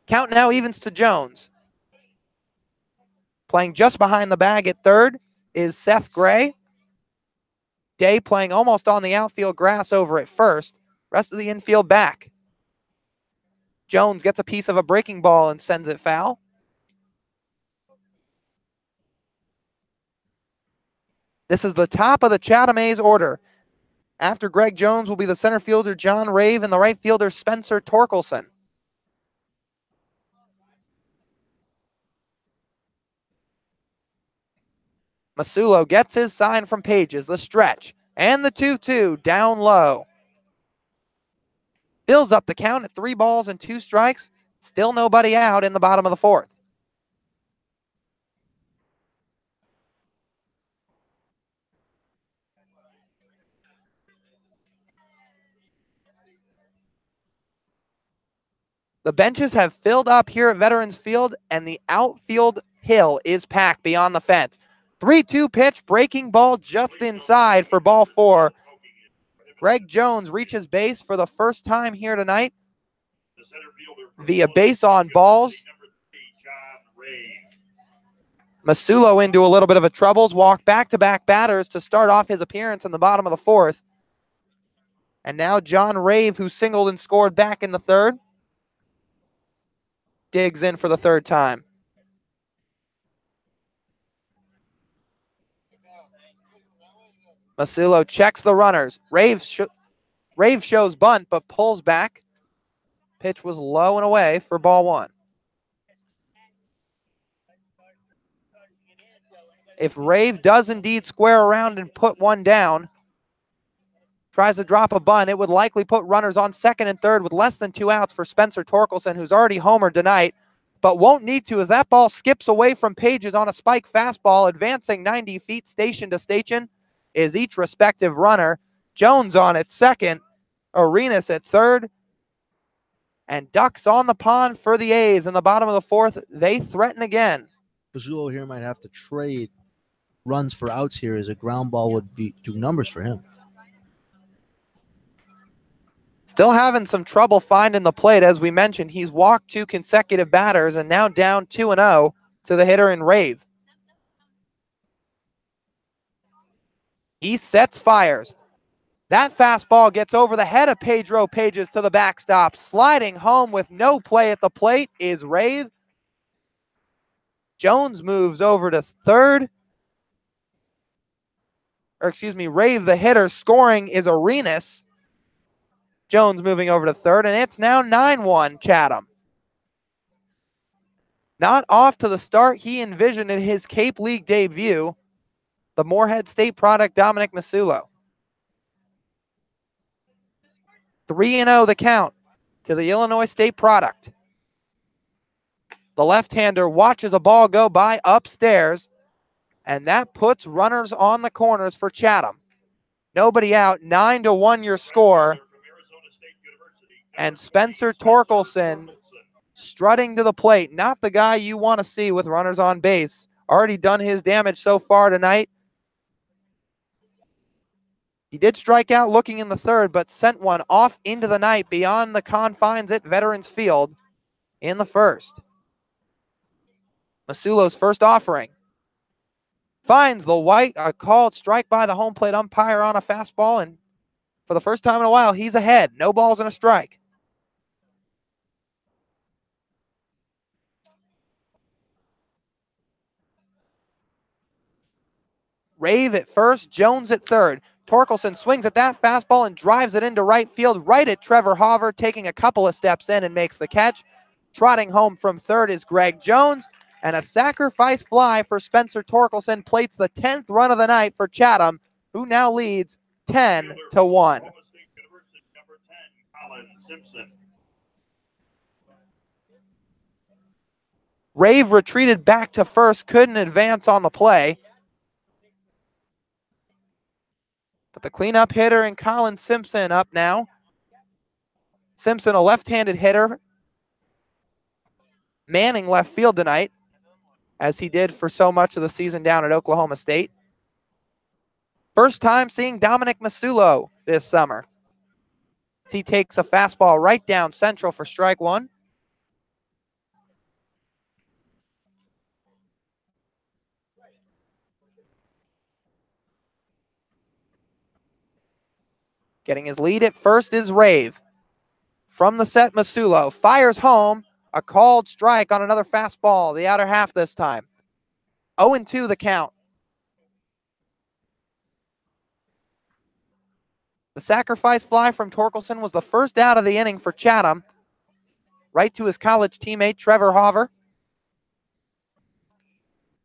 [SPEAKER 5] Count now evens to Jones. Playing just behind the bag at third is Seth Gray. Day playing almost on the outfield grass over at first. Rest of the infield back. Jones gets a piece of a breaking ball and sends it foul. This is the top of the Chatham A's order. After Greg Jones will be the center fielder John Rave and the right fielder Spencer Torkelson. Masulo gets his sign from Pages, the stretch, and the 2-2 down low. Fills up the count at 3 balls and 2 strikes. Still nobody out in the bottom of the fourth. The benches have filled up here at Veterans Field, and the outfield hill is packed beyond the fence. 3-2 pitch, breaking ball just inside for ball 4. Greg Jones reaches base for the first time here tonight via base on balls. Masulo into a little bit of a troubles, walk back-to-back batters to start off his appearance in the bottom of the 4th. And now John Rave, who singled and scored back in the 3rd, digs in for the 3rd time. Masulo checks the runners. Rave shows bunt, but pulls back. Pitch was low and away for ball 1. If Rave does indeed square around and put one down, tries to drop a bunt, it would likely put runners on 2nd and 3rd with less than 2 outs for Spencer Torkelson, who's already homered tonight, but won't need to as that ball skips away from Pages on a spike fastball, advancing 90 feet station to station is each respective runner. Jones on at 2nd, Hyannis at 3rd, and ducks on the pond for the A's in the bottom of the 4th. They threaten again.
[SPEAKER 6] Pizzulo here might have to trade runs for outs here, as a ground ball would do numbers for him.
[SPEAKER 5] Still having some trouble finding the plate. As we mentioned, he's walked 2 consecutive batters and now down 2-0 to the hitter in Rave. He sets fires. That fastball gets over the head of Pedro Pages to the backstop. Sliding home with no play at the plate is Rave. Jones moves over to 3rd. Rave the hitter. Scoring is Hyannis. Jones moving over to 3rd, and it's now 9-1 Chatham. Not off to the start he envisioned in his Cape League debut, the Moorhead State product Dominic Masulo. 3-0 the count to the Illinois State product. The left-hander watches a ball go by upstairs, and that puts runners on the corners for Chatham. Nobody out, 9-1 your score. And Spencer Torkelson strutting to the plate. Not the guy you want to see with runners on base. Already done his damage so far tonight. He did strike out looking in the 3rd, but sent one off into the night beyond the confines at Veterans Field in the 1st. Masulo's first offering. Finds the white, a called strike by the home plate umpire on a fastball, and for the first time in a while, he's ahead. No balls and a strike. Rave at 1st, Jones at 3rd. Torkelson swings at that fastball and drives it into right field, right at Trevor Hoover, taking a couple of steps in and makes the catch. Trotting home from 3rd is Greg Jones, and a sacrifice fly for Spencer Torkelson plates the 10th run of the night for Chatham, who now leads 10-1. Rave retreated back to 1st, couldn't advance on the play. But the cleanup hitter and Colin Simpson up now. Simpson, a left-handed hitter, manning left field tonight, as he did for so much of the season down at Oklahoma State. First time seeing Dominic Masulo this summer. He takes a fastball right down central for strike 1. Getting his lead at 1st is Rave. From the set, Masulo fires home. A called strike on another fastball, the outer half this time. 0-2 the count. The sacrifice fly from Torkelson was the first out of the inning for Chatham. Right to his college teammate, Trevor Hoover.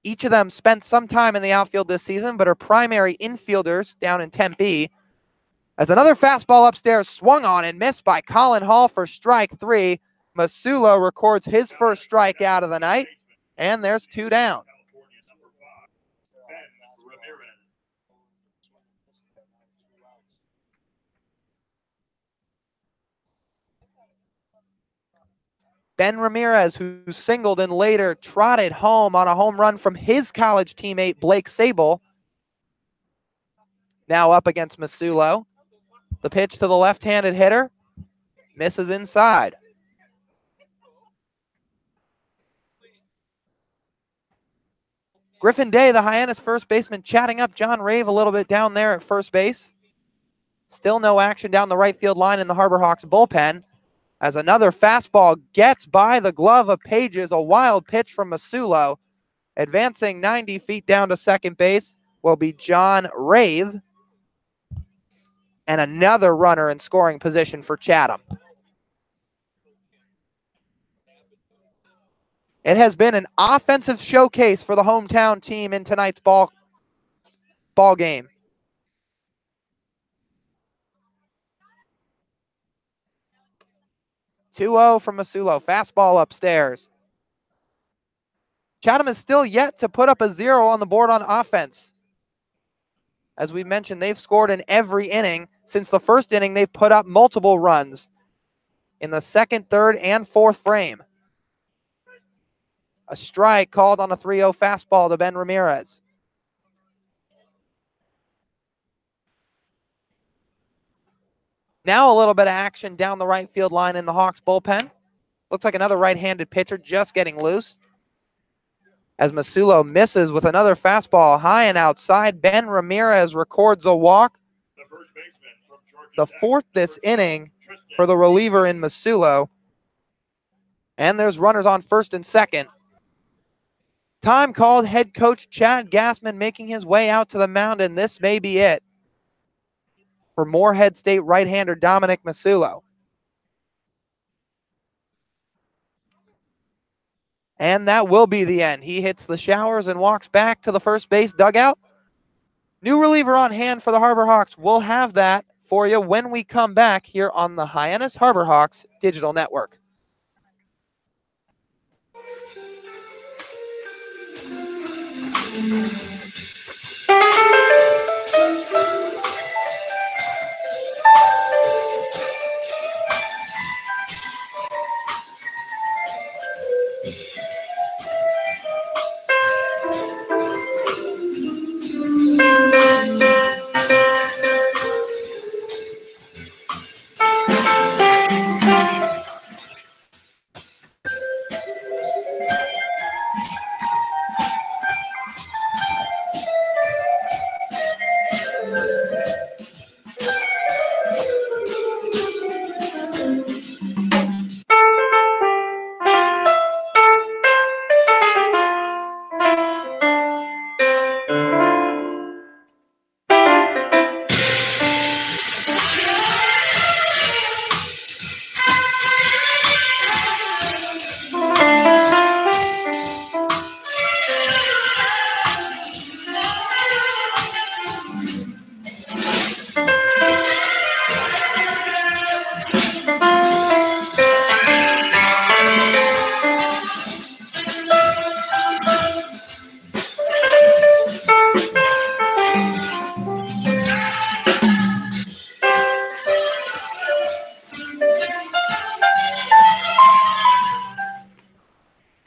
[SPEAKER 5] Each of them spent some time in the outfield this season, but are primary infielders down in Tempe. As another fastball upstairs swung on and missed by Colin Hall for strike 3. Masulo records his first strikeout of the night, and there's 2 down. Ben Ramirez, who singled and later trotted home on a home run from his college teammate, Blake Sable. Now up against Masulo. The pitch to the left-handed hitter. Misses inside. Griffin Day, the Hyannis first baseman, chatting up John Rave a little bit down there at first base. Still no action down the right field line in the Harbor Hawks bullpen, as another fastball gets by the glove of Pages. A wild pitch from Masulo. Advancing 90 feet down to second base will be John Rave. And another runner in scoring position for Chatham. It has been an offensive showcase for the hometown team in tonight's ball game. (2-0) from Masulo. Fastball upstairs. Chatham is still yet to put up a 0 on the board on offense. As we mentioned, they've scored in every inning. Since the first inning, they've put up multiple runs in the second, third, and fourth frame. A strike called on a 3-0 fastball to Ben Ramirez. Now a little bit of action down the right field line in the Hawks bullpen. Looks like another right-handed pitcher just getting loose. As Masulo misses with another fastball high and outside, Ben Ramirez records a walk. The fourth this inning for the reliever in Masulo. And there's runners on first and second. Time called. Head coach Chad Gassman making his way out to the mound, and this may be it for Moorhead State right-hander Dominic Masulo. And that will be the end. He hits the showers and walks back to the first base dugout. New reliever on hand for the Harbor Hawks. We'll have that for you when we come back here on the Hyannis Harbor Hawks Digital Network.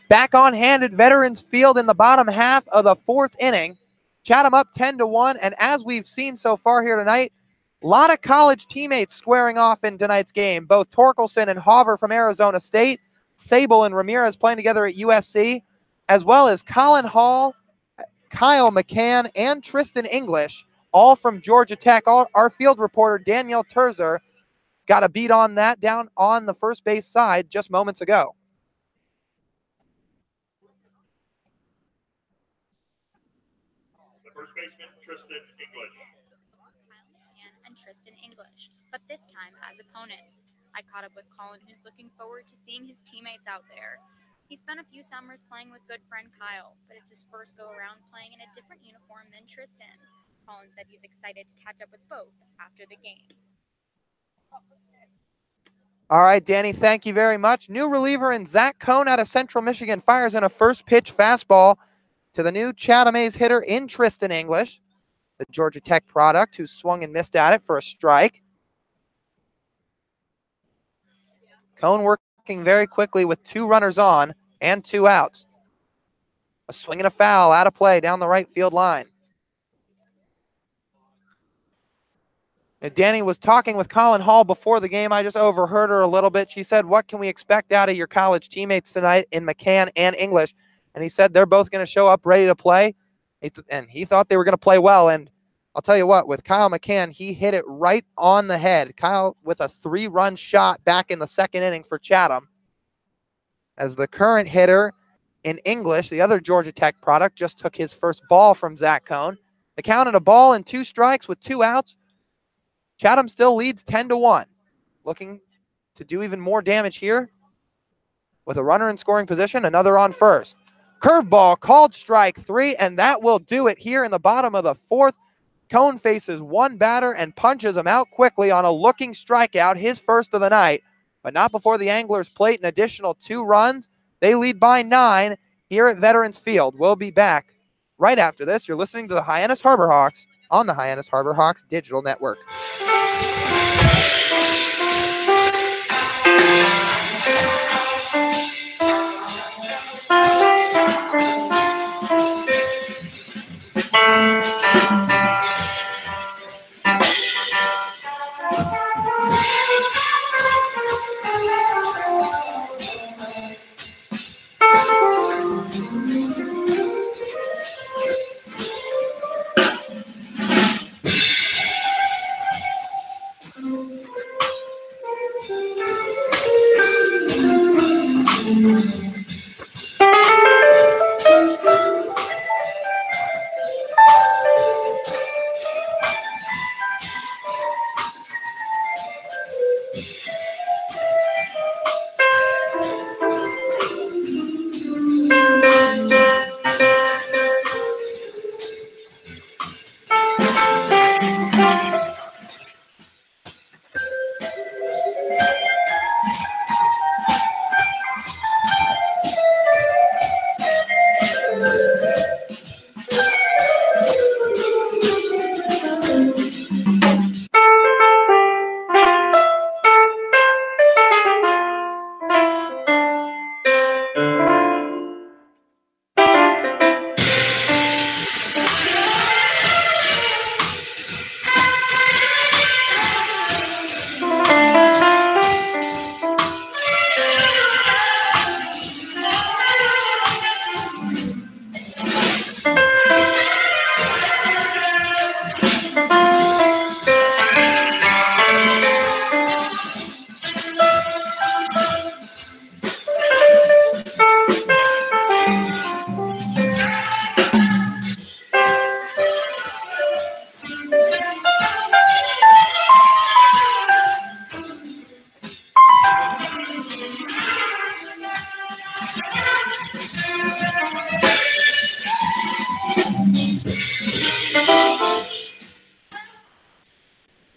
[SPEAKER 5] Back on hand at Veterans Field in the bottom half of the fourth inning. Chatham up 10-1, and as we've seen so far here tonight, a lot of college teammates squaring off in tonight's game. Both Torkelson and Hoover from Arizona State, Sable and Ramirez playing together at USC, as well as Colin Hall, Kyle McCann, and Tristan English, all from Georgia Tech. Our field reporter, Danielle Terzer, got a beat on that down on the first base side just moments ago.
[SPEAKER 7] First baseman, Tristan English.
[SPEAKER 2] And Tristan English, but this time as opponents. I caught up with Colin, who's looking forward to seeing his teammates out there. He spent a few summers playing with good friend Kyle, but it's his first go-around playing in a different uniform than Tristan. Colin said he's excited to catch up with both after the game.
[SPEAKER 5] All right, Danny, thank you very much. New reliever in Zach Cohn out of Central Michigan fires in a first pitch fastball to the new Chatham A's hitter in Tristan English, the Georgia Tech product, who swung and missed at it for a strike. Cohn working very quickly with 2 runners on and 2 outs. A swing and a foul out of play down the right field line. And Danny was talking with Colin Hall before the game. I just overheard her a little bit. She said, "What can we expect out of your college teammates tonight in McCann and English?" And he said they're both going to show up ready to play. And he thought they were going to play well. And I'll tell you what, with Kyle McCann, he hit it right on the head. Kyle with a 3-run shot back in the 2nd inning for Chatham. As the current hitter in English, the other Georgia Tech product, just took his first ball from Zach Cohn. The count at a ball and 2 strikes with 2 outs. Chatham still leads 10-1. Looking to do even more damage here. With a runner in scoring position, another on first. Curveball called strike 3, and that will do it here in the bottom of the 4th. Cohn faces 1 batter and punches him out quickly on a looking strikeout, his first of the night, but not before the Anglers plate an additional 2 runs. They lead by 9 here at Veterans Field. We'll be back right after this. You're listening to the Hyannis Harbor Hawks on the Hyannis Harbor Hawks Digital Network.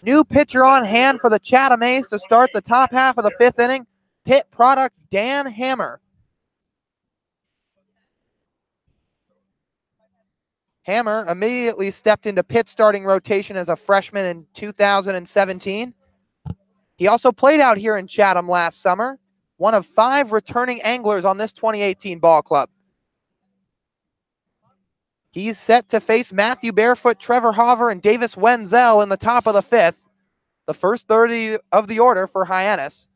[SPEAKER 5] New pitcher on hand for the Chatham A's to start the top half of the 5th inning. Pitt product Dan Hammer. Hammer immediately stepped into Pitt's starting rotation as a freshman in 2017. He also played out here in Chatham last summer, one of 5 returning anglers on this 2018 ball club. He's set to face Matthew Barefoot, Trevor Hoover, and Davis Wenzel in the top of the 5th. The first 30 of the order for Hyannis.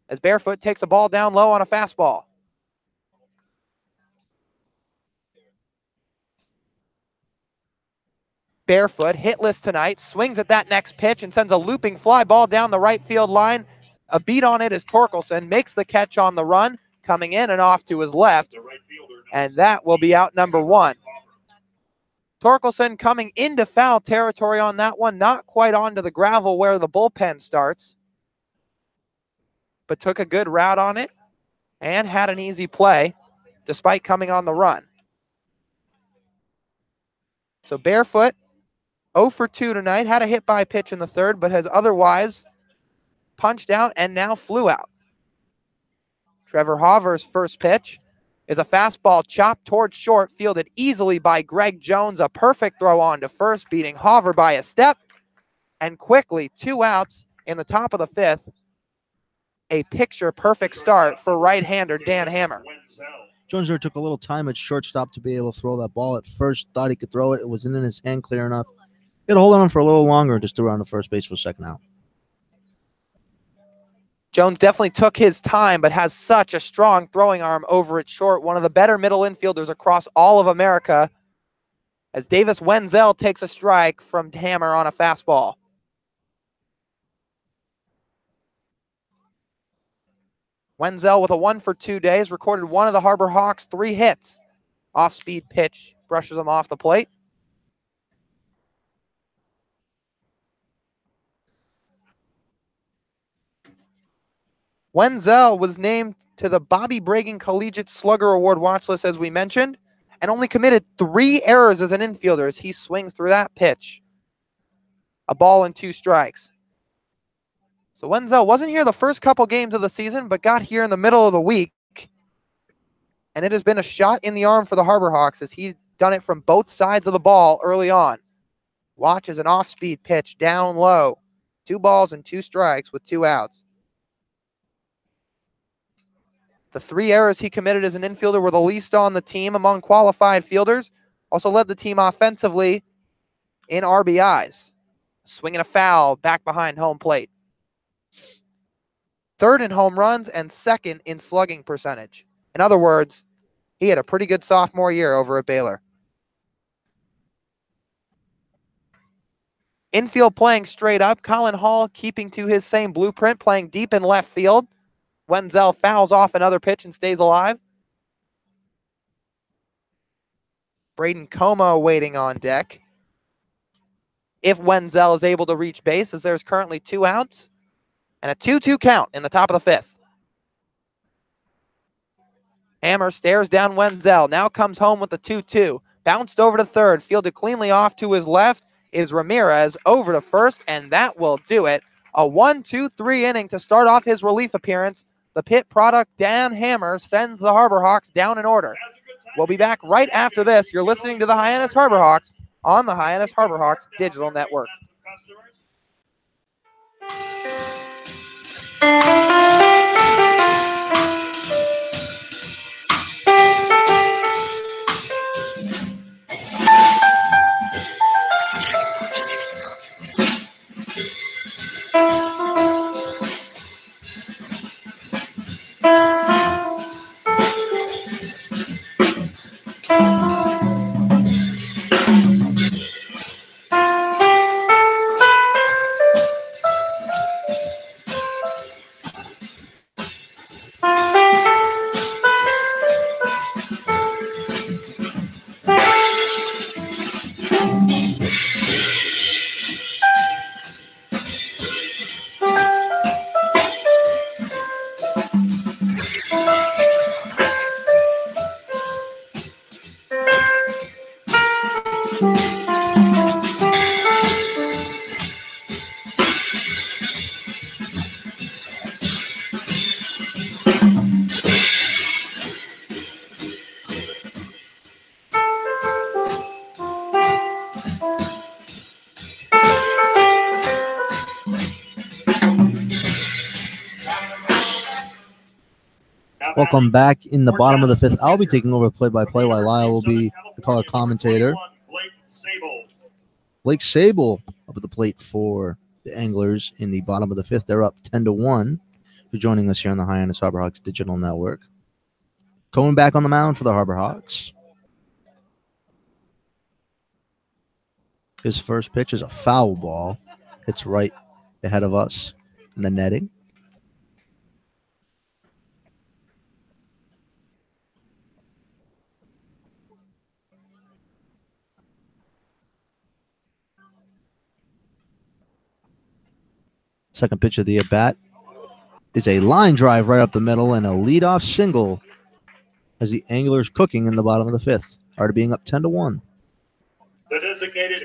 [SPEAKER 5] As Barefoot takes a ball down low on a fastball. Barefoot, hitless tonight, swings at that next pitch and sends a looping fly ball down the right field line. A beat on it is Torkelson, makes the catch on the run, coming in and off to his left. And that will be out number 1. Torkelson coming into foul territory on that one, not quite onto the gravel where the bullpen starts, but took a good route on it and had an easy play despite coming on the run. So Barefoot 0 for 2 tonight, had a hit by pitch in the 3rd, but has otherwise punched out and now flew out. Trevor Hoover's first pitch is a fastball chopped towards short, fielded easily by Greg Jones. A perfect throw on to first, beating Hoover by a step. And quickly, 2 outs in the top of the 5th. a picture-perfect start for right-hander Dan Hammer.
[SPEAKER 6] Jones took a little time at shortstop to be able to throw that ball. At first, thought he could throw it. It wasn't in his hand clear enough. He had to hold on for a little longer and just threw it on to first base for second out.
[SPEAKER 5] Jones definitely took his time, but has such a strong throwing arm over at short. One of the better middle infielders across all of America, as Davis Wenzel takes a strike from Hammer on a fastball. Wenzel with a 1-for-2 days, recorded one of the Harbor Hawks' 3 hits. Off-speed pitch, brushes him off the plate. Wenzel was named to the Bobby Bragan Collegiate Slugger Award watch list, as we mentioned, and only committed 3 errors as an infielder as he swings through that pitch. A ball and 2 strikes. So Wenzel wasn't here the first couple games of the season, but got here in the middle of the week. And it has been a shot in the arm for the Harbor Hawks as he's done it from both sides of the ball early on. Watch as an off-speed pitch down low. 2 balls and 2 strikes with 2 outs. The 3 errors he committed as an infielder were the least on the team among qualified fielders. Also led the team offensively in RBIs. Swinging a foul back behind home plate. 3rd in home runs and 2nd in slugging percentage. In other words, he had a pretty good sophomore year over at Baylor. Infield playing straight up. Colin Hall keeping to his same blueprint, playing deep in left field. Wenzel fouls off another pitch and stays alive. Braden Como waiting on deck. If Wenzel is able to reach base, as there's currently 2 outs and a 2-2 count in the top of the 5th. Hammer stares down Wenzel. Now comes home with the 2-2. Bounced over to third. Fielded cleanly off to his left is Ramirez over to first, and that will do it. A 1-2-3 inning to start off his relief appearance. The Pitt product, Dan Hammer, sends the Harbor Hawks down in order. We'll be back right after this. You're listening to the Hyannis Harbor Hawks on the Hyannis Harbor Hawks Digital Network.
[SPEAKER 6] Welcome back in the bottom of the 5th. I'll be taking over play-by-play while Lyle will be the color commentator. Blake Sable up at the plate for the Anglers in the bottom of the 5th. They're up 10-1 for joining us here on the Hyannis Harbor Hawks Digital Network. Going back on the mound for the Harbor Hawks. His first pitch is a foul ball. Hits right ahead of us in the netting. Second pitch of the at-bat is a line drive right up the middle and a leadoff single as the Anglers cooking in the bottom of the 5th. Are being up 10-1.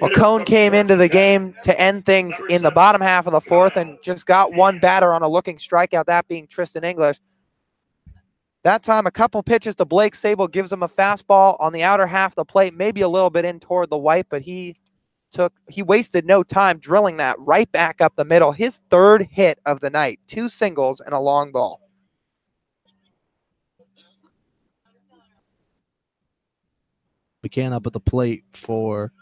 [SPEAKER 5] Well, Cone came into the game to end things in the bottom half of the 4th and just got one batter on a looking strikeout, that being Tristan English. That time, a couple pitches to Blake Sable gives him a fastball on the outer half of the plate, maybe a little bit in toward the white, but he he wasted no time drilling that right back up the middle. His third hit of the night, 2 singles and a long ball.
[SPEAKER 6] McCann up at the plate for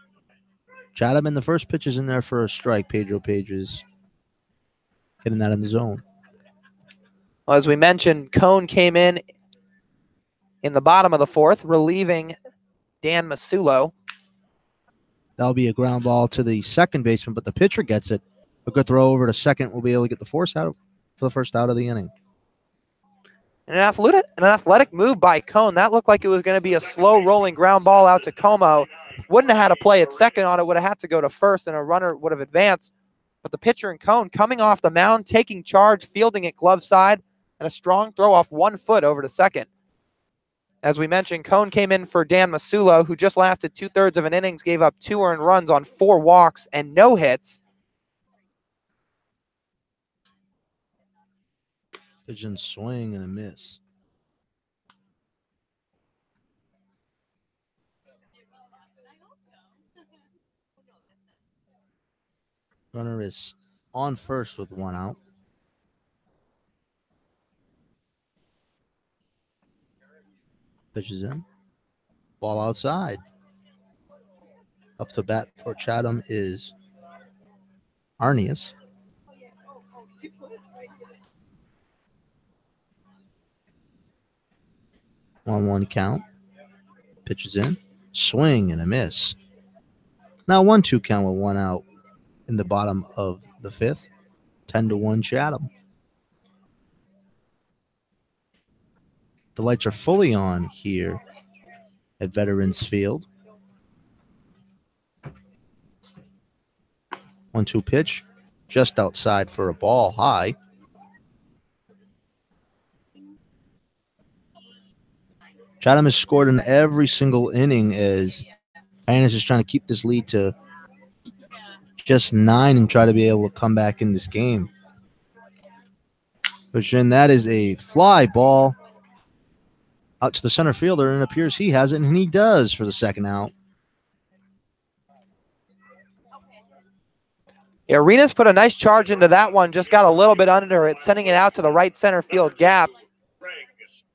[SPEAKER 6] Chatham, and the first pitch is in there for a strike. Pedro Pages getting that in the zone.
[SPEAKER 5] Well, as we mentioned, Cone came in the bottom of the 4th, relieving Dan Masulo.
[SPEAKER 6] That'll be a ground ball to the second baseman, but the pitcher gets it. A good throw over to second. We'll be able to get the force out for the first out of the inning.
[SPEAKER 5] An athletic move by Cone. That looked like it was going to be a slow rolling ground ball out to Como. Wouldn't have had to play at second on it. Would have had to go to first, and a runner would have advanced. But the pitcher and Cone coming off the mound, taking charge, fielding it glove side, and a strong throw off 1 foot over to second. As we mentioned, Cone came in for Dan Masulo, who just lasted 2/3 of an innings, gave up 2 earned runs on 4 walks and no hits.
[SPEAKER 6] Pigeon swing and a miss. Runner is on first with 1 out. Pitches in. Ball outside. Up to bat for Chatham is Hyannis. 1-1 count. Pitches in. Swing and a miss. Now 1-2 count with 1 out in the bottom of the 5th. 10-1 Chatham. The lights are fully on here at Veterans Field. 1-2 pitch. Just outside for a ball high. Chatham has scored in every single inning as Hyannis is trying to keep this lead to just 9 and try to be able to come back in this game. Which then that is a fly ball out to the center fielder, and it appears he has it, and he does for the second out.
[SPEAKER 5] Yeah, Arenas put a nice charge into that one, just got a little bit under it, sending it out to the right center field gap.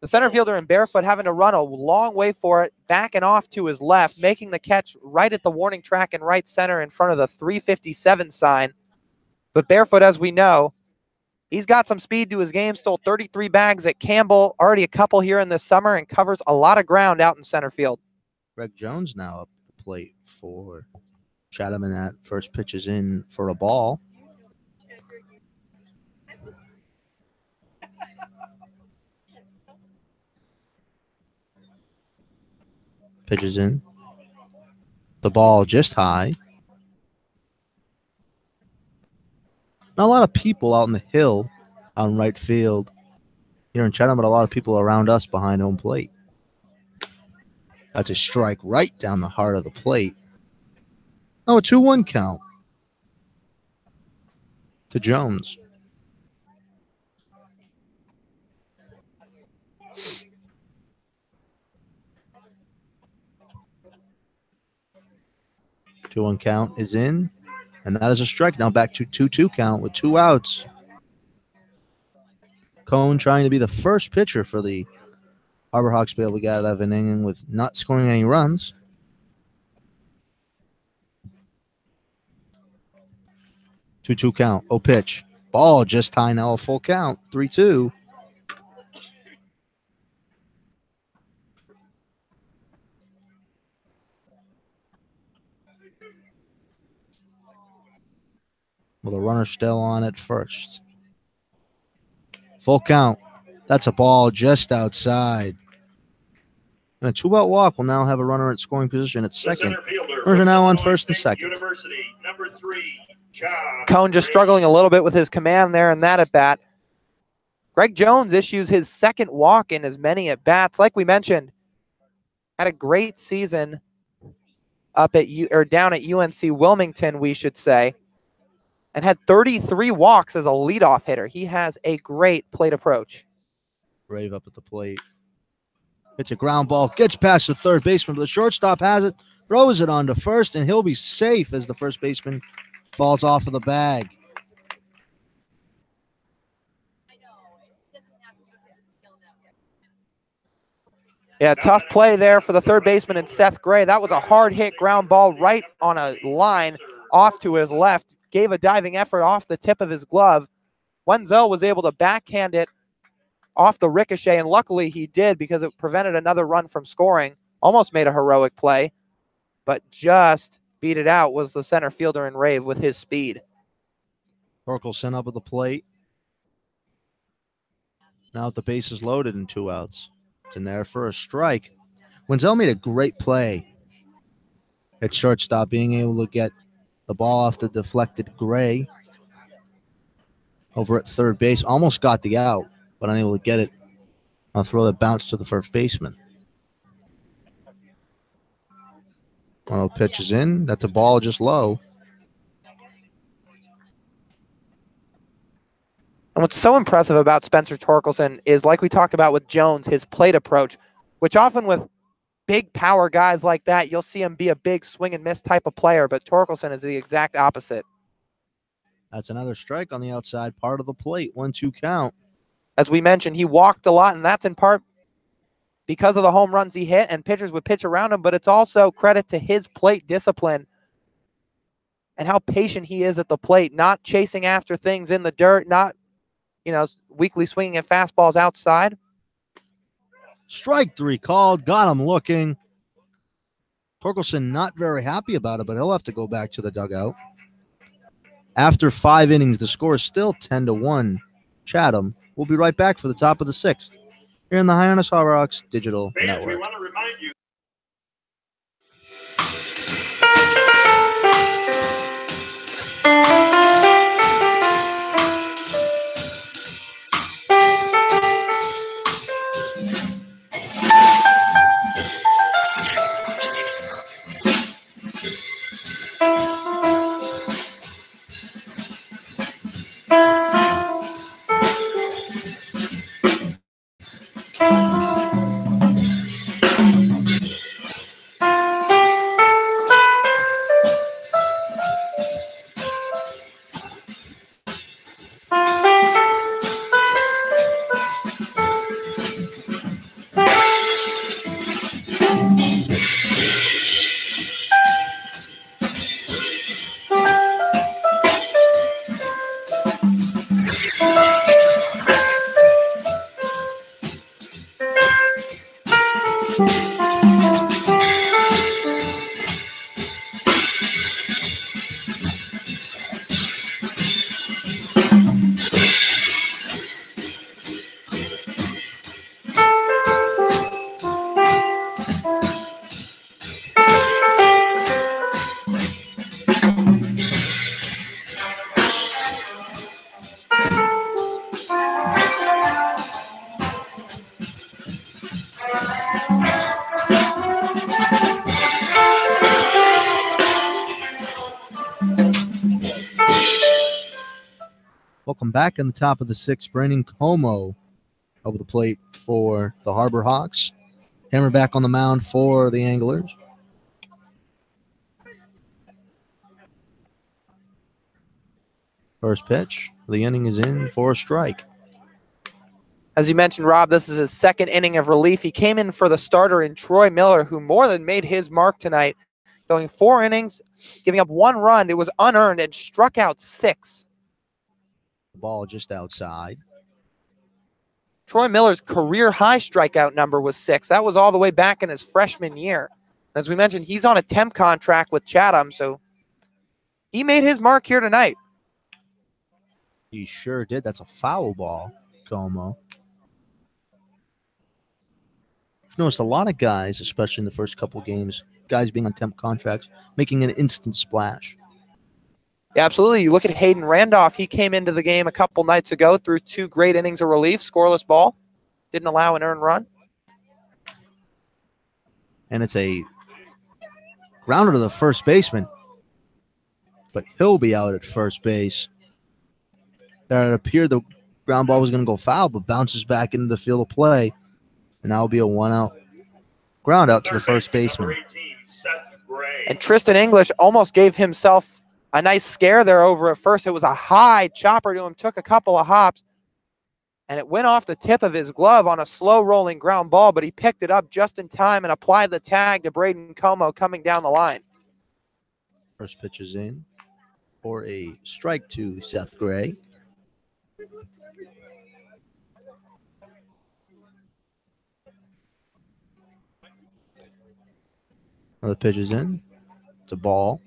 [SPEAKER 5] The center fielder in barefoot having to run a long way for it, backing off to his left, making the catch right at the warning track in right center in front of the 357 sign. But barefoot, as we know, he's got some speed to his game, stole 33 bags at Campbell, already a couple here in this summer, and covers a lot of ground out in center field.
[SPEAKER 6] Greg Jones now up the plate for Chatham, and that first pitch is in for a ball. Pitches in. The ball just high. Not a lot of people out in the hill on right field here in Chatham, but a lot of people around us behind home plate. That's a strike right down the heart of the plate. Oh, a 2-1 count to Jones. Two-one count is in, and that is a strike. Now back to 2-2 count with 2 outs. Cone trying to be the first pitcher for the Harbor Hawks to be able to get out of an inning with not scoring any runs. Two count. Oh, pitch. Ball just high now, a full count. 3-2. With a runner still on at first. Full count. That's a ball just outside. And a 2-out walk will now have a runner at scoring position at second. Runners are now on first and second.
[SPEAKER 7] University, number 3, John.
[SPEAKER 5] Cone just struggling a little bit with his command there in that at-bat. Greg Jones issues his second walk in as many at-bats. Like we mentioned, had a great season up at down at UNC Wilmington, we should say, and had 33 walks as a leadoff hitter. He has a great plate approach.
[SPEAKER 6] Brave up at the plate. It's a ground ball. Gets past the third baseman. The shortstop has it. throws it on to first, and he'll be safe as the first baseman falls off of the bag.
[SPEAKER 5] Yeah, tough play there for the third baseman and Seth Gray. That was a hard hit ground ball right on a line off to his left. Gave a diving effort off the tip of his glove. Wenzel was able to backhand it off the ricochet, and luckily he did because it prevented another run from scoring. Almost made a heroic play, but just beat it out was the center fielder in Rave with his speed.
[SPEAKER 6] Torkelson up at the plate. Now with the bases loaded and 2 outs. It's in there for a strike. Wenzel made a great play at shortstop, being able to get the ball off the deflected Gray over at third base. Almost got the out, but unable to get it. I'll throw that bounce to the first baseman. One of the pitches in. That's a ball just low.
[SPEAKER 5] And what's so impressive about Spencer Torkelson is, like we talked about with Jones, his plate approach, which often with big power guys like that, you'll see him be a big swing and miss type of player, but Torkelson is the exact opposite.
[SPEAKER 6] That's another strike on the outside part of the plate. 1-2 count.
[SPEAKER 5] As we mentioned, he walked a lot, and that's in part because of the home runs he hit, and pitchers would pitch around him, but it's also credit to his plate discipline and how patient he is at the plate, not chasing after things in the dirt, not weakly swinging at fastballs outside.
[SPEAKER 6] Strike 3 called. Got him looking. Torkelson not very happy about it, but he'll have to go back to the dugout. After 5 innings, the score is still 10-1. Chatham. We'll be right back for the top of the 6th here in the Hyannis Harbor Rocks Digital Network.
[SPEAKER 7] We want to remind you.
[SPEAKER 6] Welcome back in the top of the 6th. Brandon Como over the plate for the Harbor Hawks. Hammer back on the mound for the Anglers. First pitch. The inning is in for a strike.
[SPEAKER 5] As you mentioned, Rob, this is his 2nd inning of relief. He came in for the starter in Troy Miller, who more than made his mark tonight, going 4 innings, giving up 1 run. It was unearned and struck out 6.
[SPEAKER 6] Ball just outside.
[SPEAKER 5] Troy Miller's career high strikeout number was 6. That was all the way back in his freshman year. As we mentioned, he's on a temp contract with Chatham, so he made his mark here tonight.
[SPEAKER 6] He sure did. That's a foul ball, Como. I've noticed a lot of guys, especially in the first couple games, guys being on temp contracts, making an instant splash.
[SPEAKER 5] Yeah, absolutely. You look at Hayden Randolph. He came into the game a couple nights ago, threw 2 great innings of relief, scoreless ball, didn't allow an earned run.
[SPEAKER 6] And it's a grounder to the first baseman, but he'll be out at first base. There it appeared the ground ball was going to go foul, but bounces back into the field of play, and that will be a 1-out ground out to the first baseman.
[SPEAKER 7] Gray.
[SPEAKER 5] And Tristan English almost gave himself a nice scare there over at first. It was a high chopper to him, took a couple of hops, and it went off the tip of his glove on a slow rolling ground ball, but he picked it up just in time and applied the tag to Braden Como coming down the line.
[SPEAKER 6] First pitch is in for a strike to Seth Gray. Another pitch is in. It's a ball.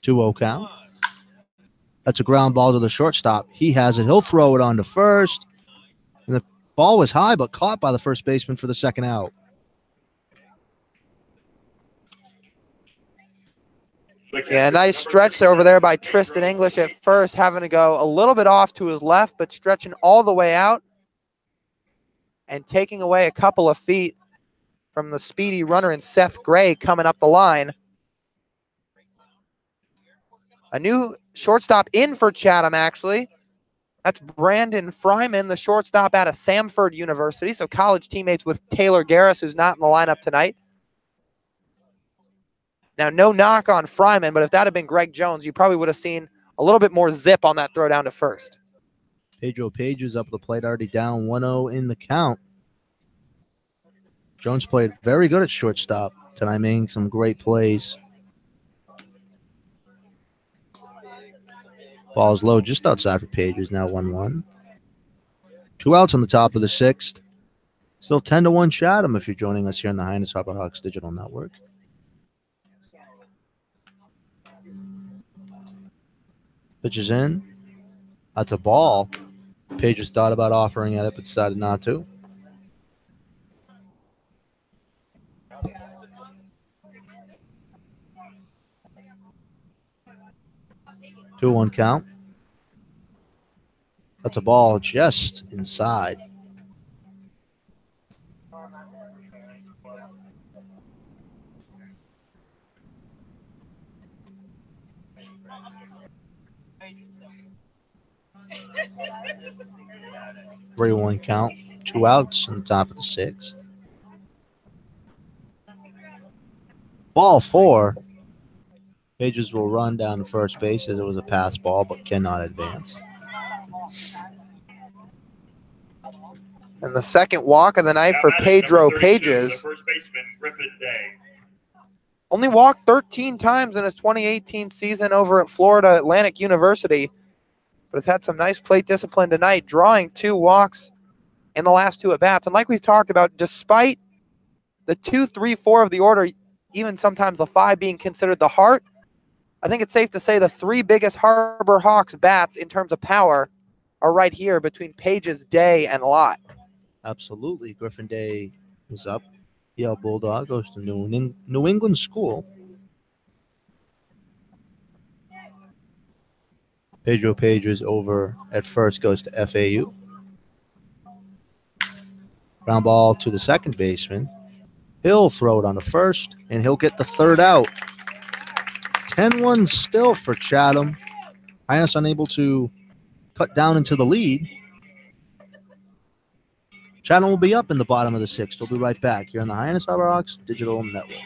[SPEAKER 6] Two-0 count. That's a ground ball to the shortstop. He has it. He'll throw it on to first. And the ball was high, but caught by the first baseman for the second out.
[SPEAKER 5] Yeah, nice stretch over there by Tristan English at first, having to go a little bit off to his left, but stretching all the way out and taking away a couple of feet from the speedy runner in Seth Gray coming up the line. A new shortstop in for Chatham, actually. That's Brandon Fryman, the shortstop out of Samford University, so college teammates with Taylor Garris, who's not in the lineup tonight. Now, no knock on Fryman, but if that had been Greg Jones, you probably would have seen a little bit more zip on that throw down to first.
[SPEAKER 6] Pedro Page is up the plate, already down 1-0 in the count. Jones played very good at shortstop tonight, making some great plays. Ball is low just outside for Pages, now 1-1. 2 outs on the top of the sixth. Still 10-1 Chatham if you're joining us here on the Hyannis Harbor Hawks Digital Network. Pitch is in. That's a ball. Pages thought about offering at it, but decided not to. Two-one count. That's a ball just inside. Three-one count. 2 outs on the top of the sixth. Ball 4. Pages will run down to first base as it was a pass ball, but cannot advance.
[SPEAKER 5] And the second walk of the night for Pedro Pages. Only walked 13 times in his 2018 season over at Florida Atlantic University, but has had some nice plate discipline tonight, drawing 2 walks in the last 2 at-bats. And like we've talked about, despite the 2, 3, 4 of the order, even sometimes the 5 being considered the heart, I think it's safe to say the 3 biggest Harbor Hawks bats in terms of power are right here between Pages, Day, and Lott.
[SPEAKER 6] Absolutely. Griffin Day is up. Yale Bulldog goes to New England School. Pedro Pages over at first goes to FAU. Ground ball to the second baseman. He'll throw it on the first, and he'll get the third out. 10-1 still for Chatham. Hyannis unable to cut down into the lead. Chatham will be up in the bottom of the sixth. We'll be right back here on the Hyannis Harbor Hawks Digital Network.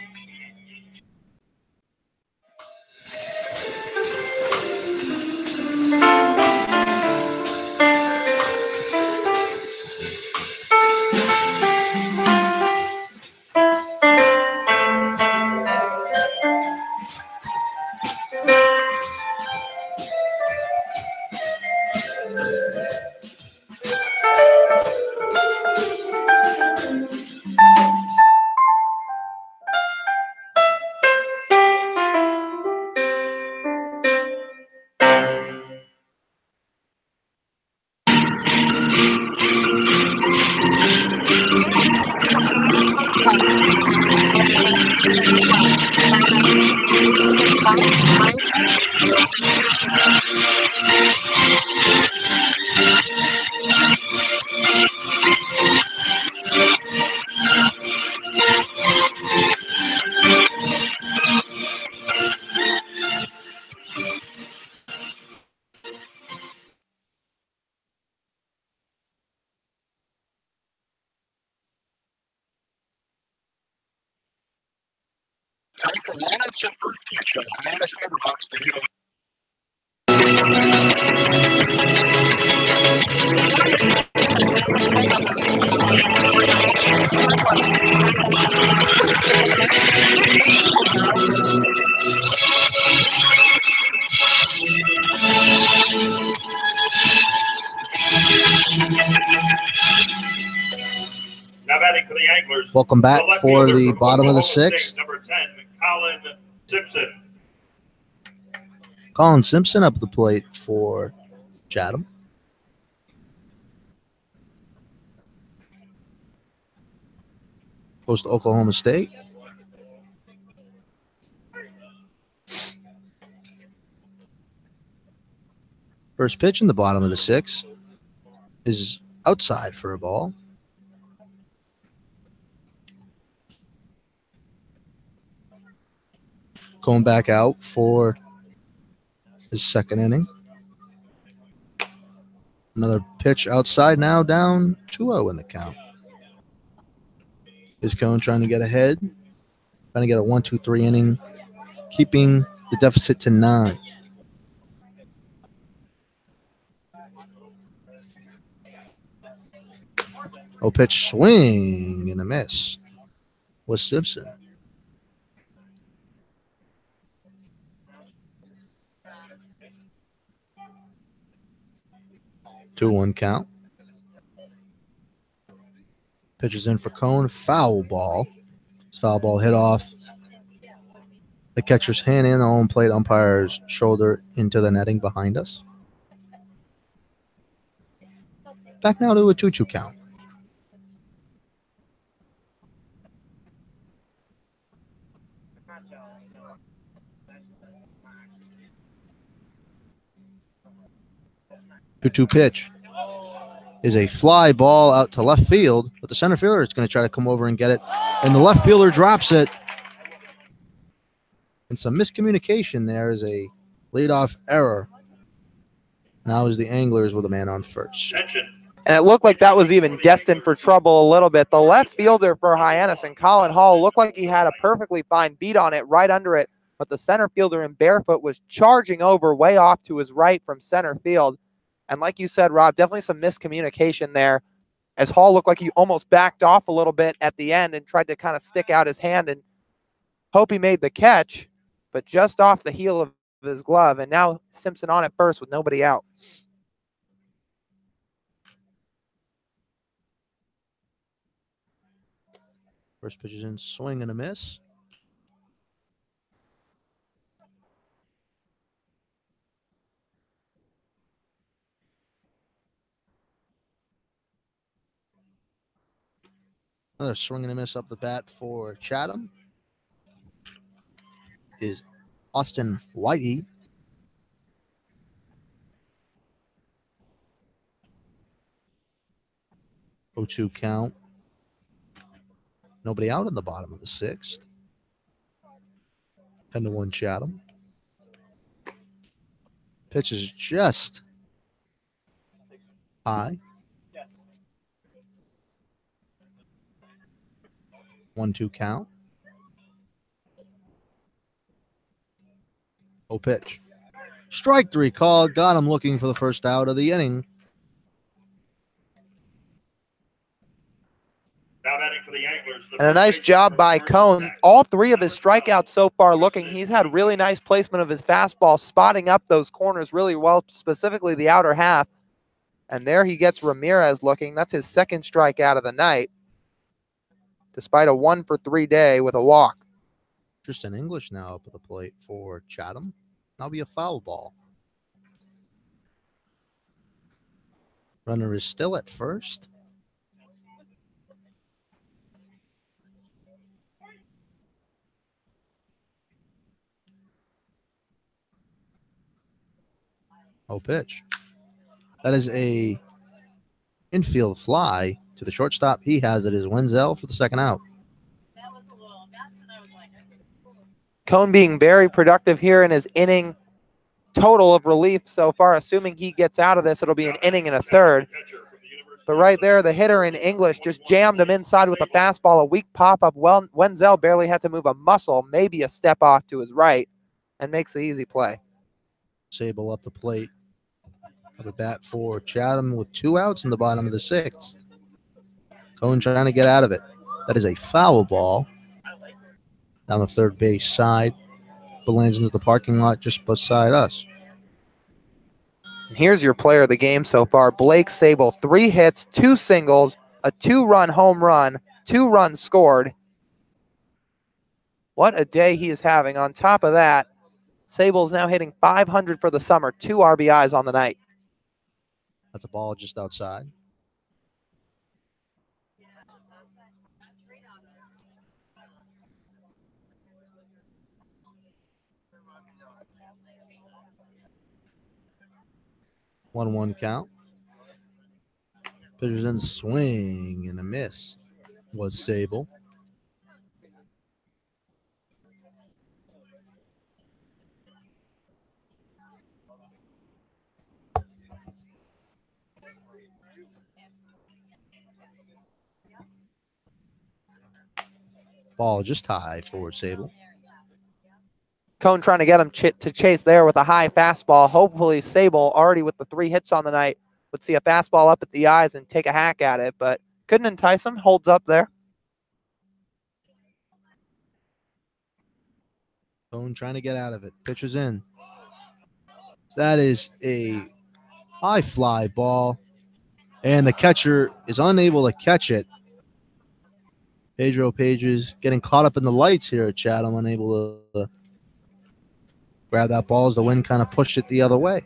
[SPEAKER 7] Now batting for the Anglers.
[SPEAKER 6] Welcome back
[SPEAKER 7] the left
[SPEAKER 6] for
[SPEAKER 7] fielder
[SPEAKER 6] the
[SPEAKER 7] from
[SPEAKER 6] bottom of the
[SPEAKER 7] Oklahoma State,
[SPEAKER 6] sixth.
[SPEAKER 7] number 10, Colin Simpson.
[SPEAKER 6] Colin Simpson up the plate for Chatham. Goes to Oklahoma State. First pitch in the bottom of the sixth is outside for a ball. Going back out for his second inning. Another pitch outside, now down 2-0 in the count. Is Cone trying to get ahead, trying to get a 1-2-3 inning, keeping the deficit to 9. Oh, pitch, swing and a miss was Simpson. Two 1 count. Pitches in for Cone. Foul ball. This foul ball hit off the catcher's hand and the home plate umpire's shoulder into the netting behind us. Back now to a 2-2 count. Two pitch is a fly ball out to left field, but the center fielder is going to try to come over and get it, and the left fielder drops it. And some miscommunication there is a leadoff error. Now is the Anglers with a man on first.
[SPEAKER 5] And it looked like that was even destined for trouble a little bit. The left fielder for Hyannis and Colin Hall looked like he had a perfectly fine beat on it right under it, but the center fielder in barefoot was charging over way off to his right from center field. And like you said, Rob, definitely some miscommunication there, as Hall looked like he almost backed off a little bit at the end and tried to kind of stick out his hand and hope he made the catch, but just off the heel of his glove. And now Simpson on at first with nobody out.
[SPEAKER 6] First pitch is in, swing and a miss. Another swing and a miss up the bat for Chatham is Austin Whitey. Oh, 2 count. Nobody out in the bottom of the sixth. 10-1 Chatham. Pitch is just high. 1-2 count. Oh, pitch. Strike 3 called. Got him looking for the first out of the inning.
[SPEAKER 7] Now batting for the Anglers.
[SPEAKER 5] And a nice job by Cone. All 3 of his strikeouts so far looking. He's had really nice placement of his fastball, spotting up those corners really well, specifically the outer half. And there he gets Ramirez looking. That's his second strikeout of the night, despite a 1-for-3 day with a walk.
[SPEAKER 6] Tristan English now up at the plate for Chatham. That'll be a foul ball. Runner is still at first. Oh, pitch. That is a infield fly to the shortstop. He has it as Wenzel for the second out.
[SPEAKER 5] Cone being very productive here in his inning total of relief so far. Assuming he gets out of this, it'll be an inning and a third. But right there, the hitter in English just jammed him inside with a fastball, a weak pop-up. Wenzel barely had to move a muscle, maybe a step off to his right, and makes the easy play.
[SPEAKER 6] Sable up the plate. Up a bat for Chatham with 2 outs in the bottom of the 6th. Cohen trying to get out of it. That is a foul ball down the third base side, but lands into the parking lot just beside us.
[SPEAKER 5] And here's your player of the game so far, Blake Sable. 3 hits, 2 singles, a 2-run home run, 2 runs scored. What a day he is having. On top of that, Sable's now hitting .500 for the summer, 2 RBIs on the night.
[SPEAKER 6] That's a ball just outside. One count. Pitcher's in swing and a miss was Sable. Ball just high for Sable.
[SPEAKER 5] Cone trying to get him to chase there with a high fastball. Hopefully Sable, already with the 3 hits on the night, would see a fastball up at the eyes and take a hack at it, but couldn't entice him. Holds up there.
[SPEAKER 6] Cone trying to get out of it. Pitcher's in. That is a high fly ball, and the catcher is unable to catch it. Pedro Pages getting caught up in the lights here at Chatham, unable to grab that ball as the wind kind of pushed it the other way.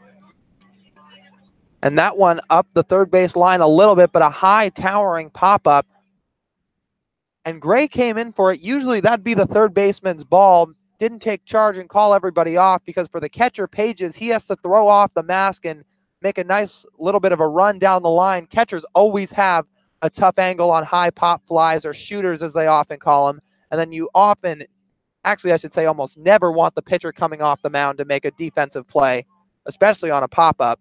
[SPEAKER 5] And that one up the third base line a little bit, but a high towering pop-up. And Gray came in for it. Usually that'd be the third baseman's ball. Didn't take charge and call everybody off, because for the catcher, Pages, he has to throw off the mask and make a nice little bit of a run down the line. Catchers always have a tough angle on high pop flies, or shooters as they often call them. And then you often, actually I should say almost never, want the pitcher coming off the mound to make a defensive play, especially on a pop-up.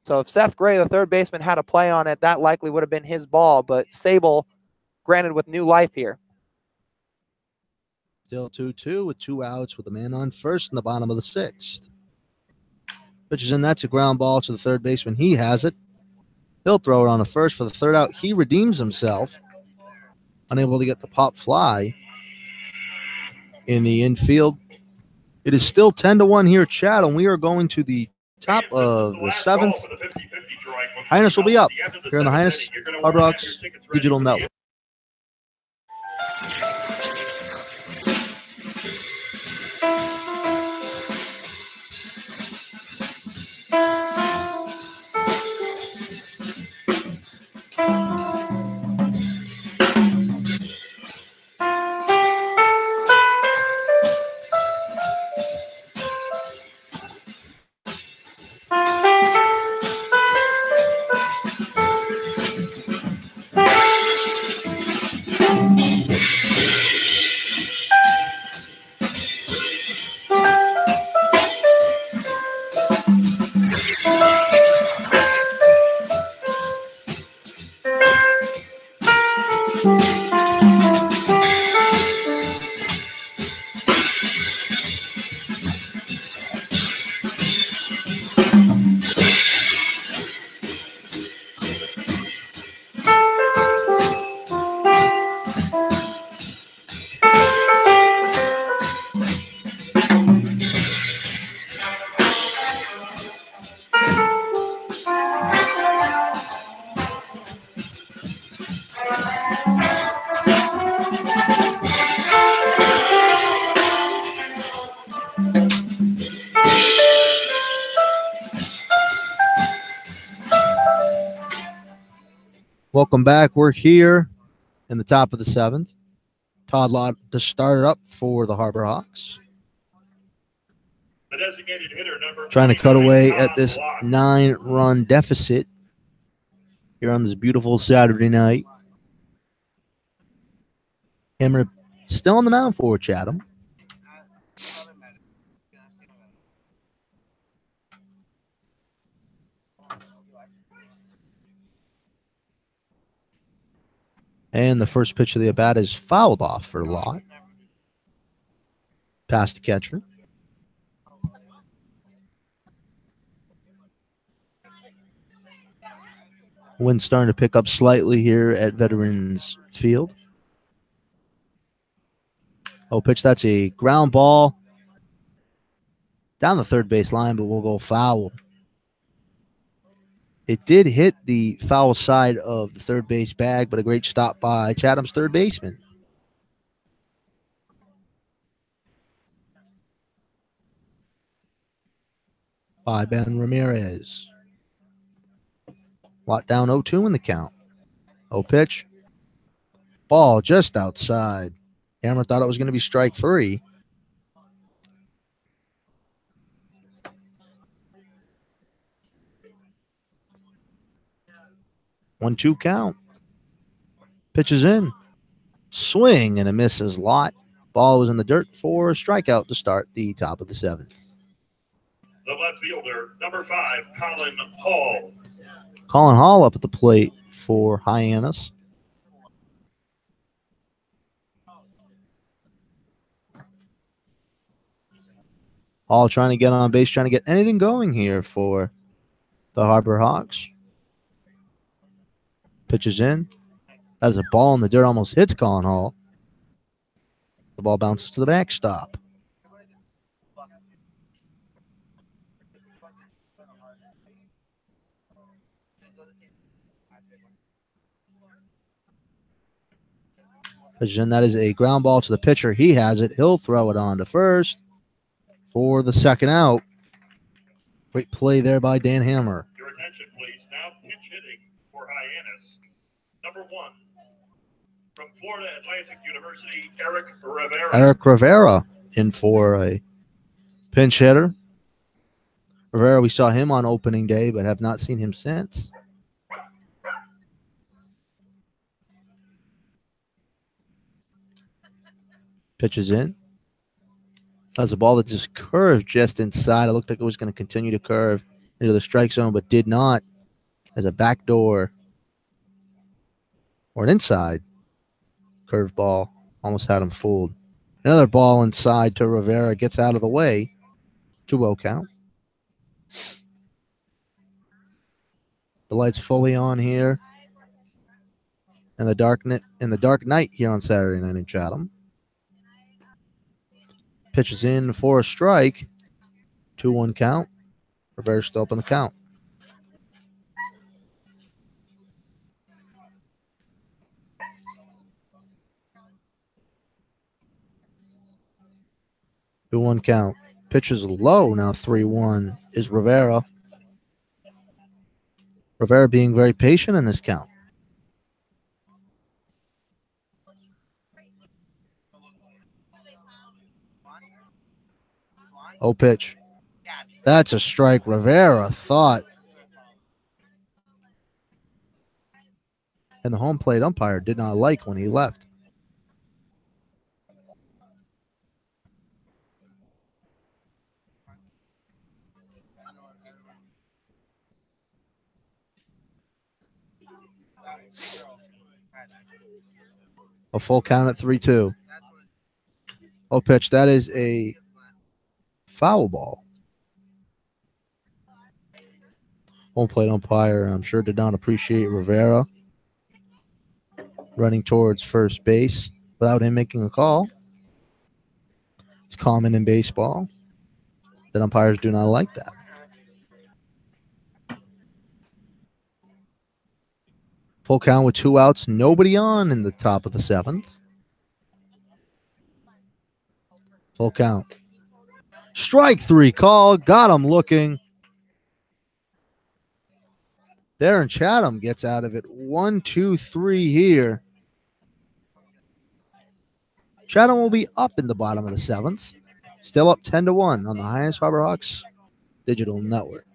[SPEAKER 5] So if Seth Gray, the third baseman, had a play on it, that likely would have been his ball, but Sable granted with new life here.
[SPEAKER 6] Still 2-2 with 2 outs with a man on first in the bottom of the 6th. Pitches in, that's a ground ball to the third baseman. He has it. He'll throw it on the first for the third out. He redeems himself. Unable to get the pop fly in the infield. It is still 10-1 here at Chatham. We are going to the top of the 7th. Hyannis will be up here on the Hyannis Harbor Hawks Digital Network. Welcome back. We're here in the top of the 7th. Todd Lott to start it up for the Harbor Hawks.
[SPEAKER 7] The designated hitter, number
[SPEAKER 6] Trying to cut
[SPEAKER 7] 29,
[SPEAKER 6] away
[SPEAKER 7] Todd
[SPEAKER 6] at this
[SPEAKER 7] Lott.
[SPEAKER 6] 9-run deficit here on this beautiful Saturday night. Hammer still on the mound for Chatham. And the first pitch of the at-bat is fouled off for Lott. Past the catcher. Wind starting to pick up slightly here at Veterans Field. Oh, pitch. That's a ground ball down the third base line, but we'll go foul. It did hit the foul side of the third base bag, but a great stop by Chatham's third baseman. By Ben Ramirez. Lott down 0-2 in the count. Oh, pitch. Ball just outside. Hammer thought it was going to be strike 3. One-two count. Pitches in. Swing and a miss as Lott. Ball was in the dirt for a strikeout to start the top of the 7th.
[SPEAKER 7] The left fielder, number 5, Colin Hall.
[SPEAKER 6] Colin Hall up at the plate for Hyannis. Hall trying to get on base, trying to get anything going here for the Harbor Hawks. Pitches in. That is a ball in the dirt, almost hits Colin Hall. The ball bounces to the backstop. Pitches in. That is a ground ball to the pitcher. He has it. He'll throw it on to first for the second out. Great play there by Dan Hammer.
[SPEAKER 7] Your attention, please. Now pitch hitting for Hyannis. Number 1, from Florida Atlantic University, Eric Rivera.
[SPEAKER 6] Eric Rivera in for a pinch hitter. Rivera, we saw him on opening day, but have not seen him since. Pitches in. That's a ball that just curved just inside. It looked like it was going to continue to curve into the strike zone, but did not. As a backdoor or an inside curveball, almost had him fooled. Another ball inside to Rivera, gets out of the way. 2-0 count. The lights fully on here in the dark night here on Saturday night in Chatham. Pitches in for a strike. 2-1 count. Rivera still up in the count. Two 1 count. Pitches low now. 3-1 is Rivera. Rivera being very patient in this count. Oh, pitch. That's a strike. Rivera thought. And the home plate umpire did not like when he left. A full count at 3-2. Oh, pitch. That is a foul ball. Home plate umpire, I'm sure, did not appreciate Rivera running towards first base without him making a call. It's common in baseball that umpires do not like that. Full count with 2 outs, nobody on in the top of the 7th. Full count. Strike 3 call. Got him looking. Darren Chatham gets out of it. 1-2-3 here. Chatham will be up in the bottom of the 7th. Still up 10-1 on the Hyannis Harbor Hawks digital network.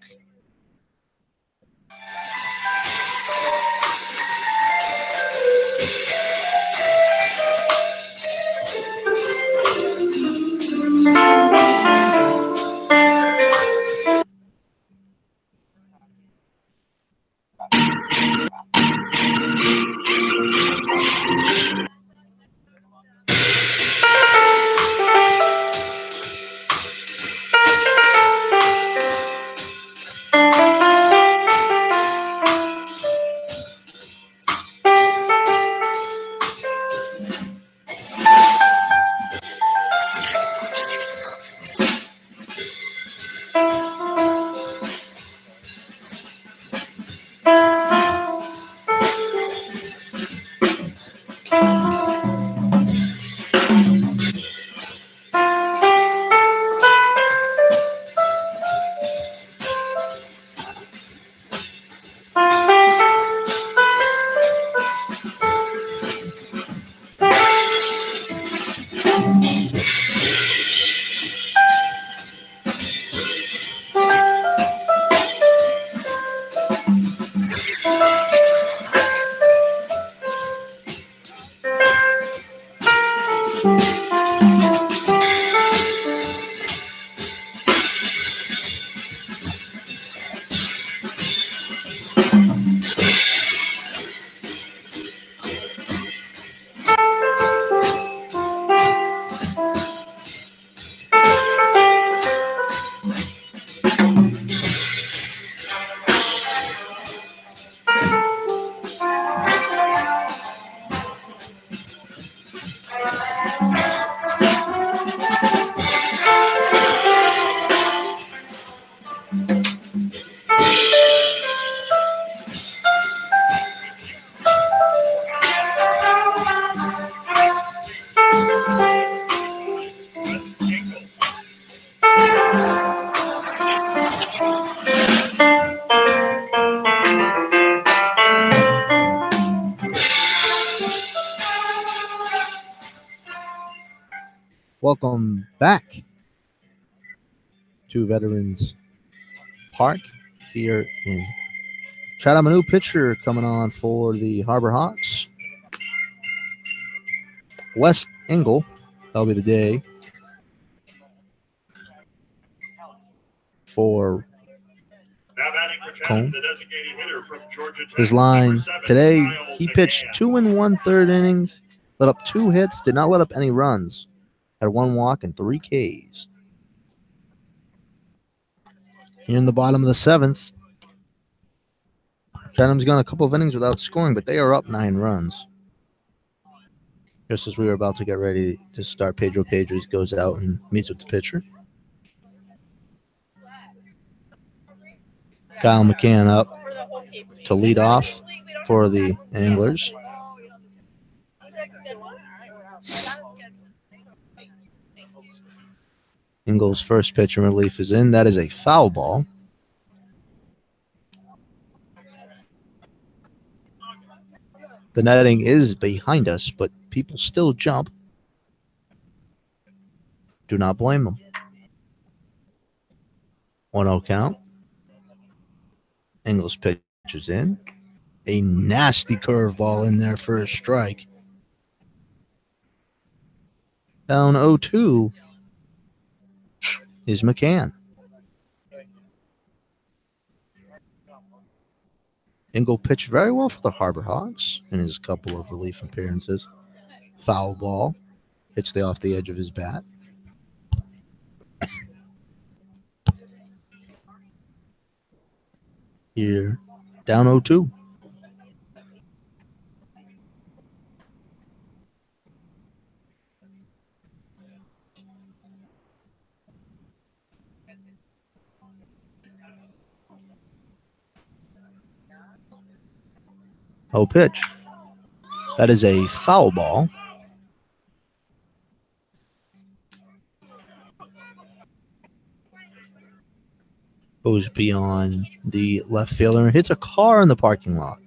[SPEAKER 6] Welcome back to Veterans Park here in Chatham. A new pitcher coming on for the Harbor Hawks. Wes Engel, that'll be the day for
[SPEAKER 7] Now batting for Chatham,
[SPEAKER 6] Cone.
[SPEAKER 7] the designated hitter from Georgia Tech,
[SPEAKER 6] His line
[SPEAKER 7] number 7,
[SPEAKER 6] today,
[SPEAKER 7] Kyle
[SPEAKER 6] he pitched
[SPEAKER 7] McCann.
[SPEAKER 6] 2 1/3 innings, let up 2 hits, did not let up any runs, had 1 walk and 3 Ks. Here in the bottom of the 7th, Chatham's gone a couple of innings without scoring, but they are up 9 runs. Just as we were about to get ready to start, Pedro Pedres goes out and meets with the pitcher. Kyle McCann up to lead off for the Anglers. Engel's first pitch in relief is in. That is a foul ball. The netting is behind us, but people still jump. Do not blame them. 1-0 count. Engel's pitch is in. A nasty curveball in there for a strike. Down 0-2 is McCann. Engel pitched very well for the Harbor Hawks in his couple of relief appearances. Foul ball. Hits the off the edge of his bat. Here, down 0-2. Oh, pitch. That is a foul ball. Goes beyond the left fielder and hits a car in the parking lot.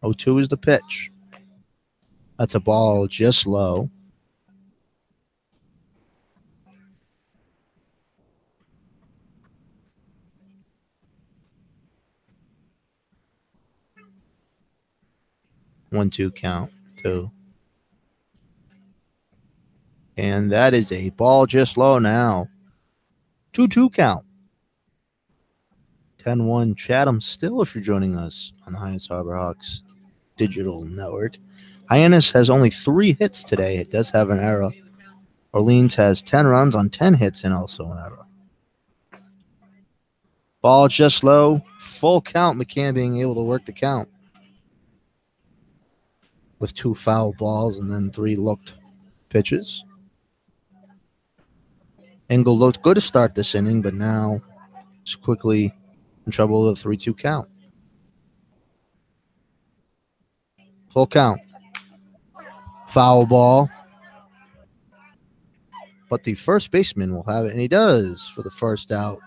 [SPEAKER 6] Oh, 2 is the pitch. That's a ball just low. One, 2 count. 2. And that is a ball just low now. 2-2 count. 10-1 Chatham still if you're joining us on the Hyannis Harbor Hawks digital network. Hyannis has only 3 hits today. It does have an error. Orleans has 10 runs on 10 hits and also an error. Ball just low. Full count. McCann being able to work the count with 2 foul balls and then 3 looked pitches. Engel looked good to start this inning, but now is quickly in trouble with a 3-2 count. Full count. Foul ball. but the first baseman will have it, and he does for the first out.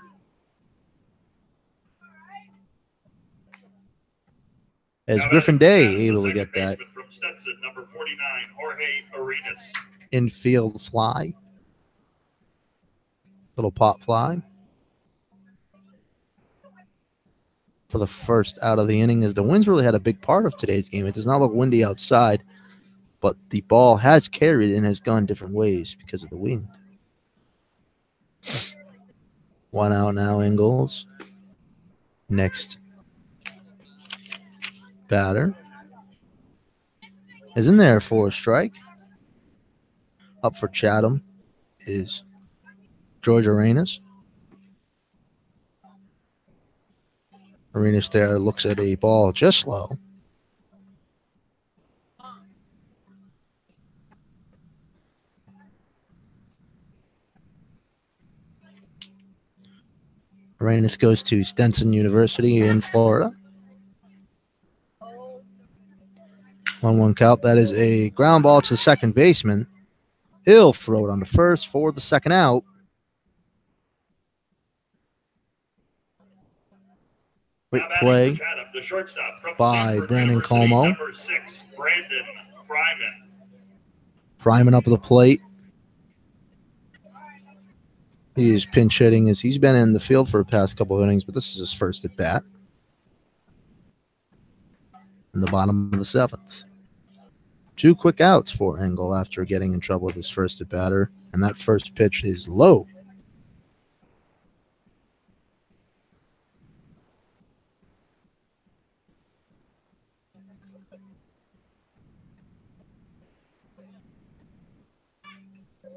[SPEAKER 6] As
[SPEAKER 7] Now
[SPEAKER 6] Griffin
[SPEAKER 7] batting
[SPEAKER 6] Day
[SPEAKER 7] is the
[SPEAKER 6] able to
[SPEAKER 7] second
[SPEAKER 6] get that
[SPEAKER 7] baseman from Stetson, number 49, Jorge Hyannis.
[SPEAKER 6] infield fly. Little pop fly. For the first out of the inning, as the winds really had a big part of today's game. It does not look windy outside, but the ball has carried and has gone different ways because of the wind. 1 out now, Ingles. Next batter is in there for a strike. Up for Chatham is George Hyannis. Hyannis there looks at a ball just low. Hyannis goes to Stenson University in Florida. 1-1 count. That is a ground ball to the second baseman. He'll throw it on the first for the second out. Great play by Brandon Como.
[SPEAKER 7] Number 6, Brandon Fryman.
[SPEAKER 6] Fryman up at the plate. He is pinch hitting as he's been in the field for the past couple of innings, but this is his first at bat. In the bottom of the 7th. 2 quick outs for Engel after getting in trouble with his first at batter, and that first pitch is low.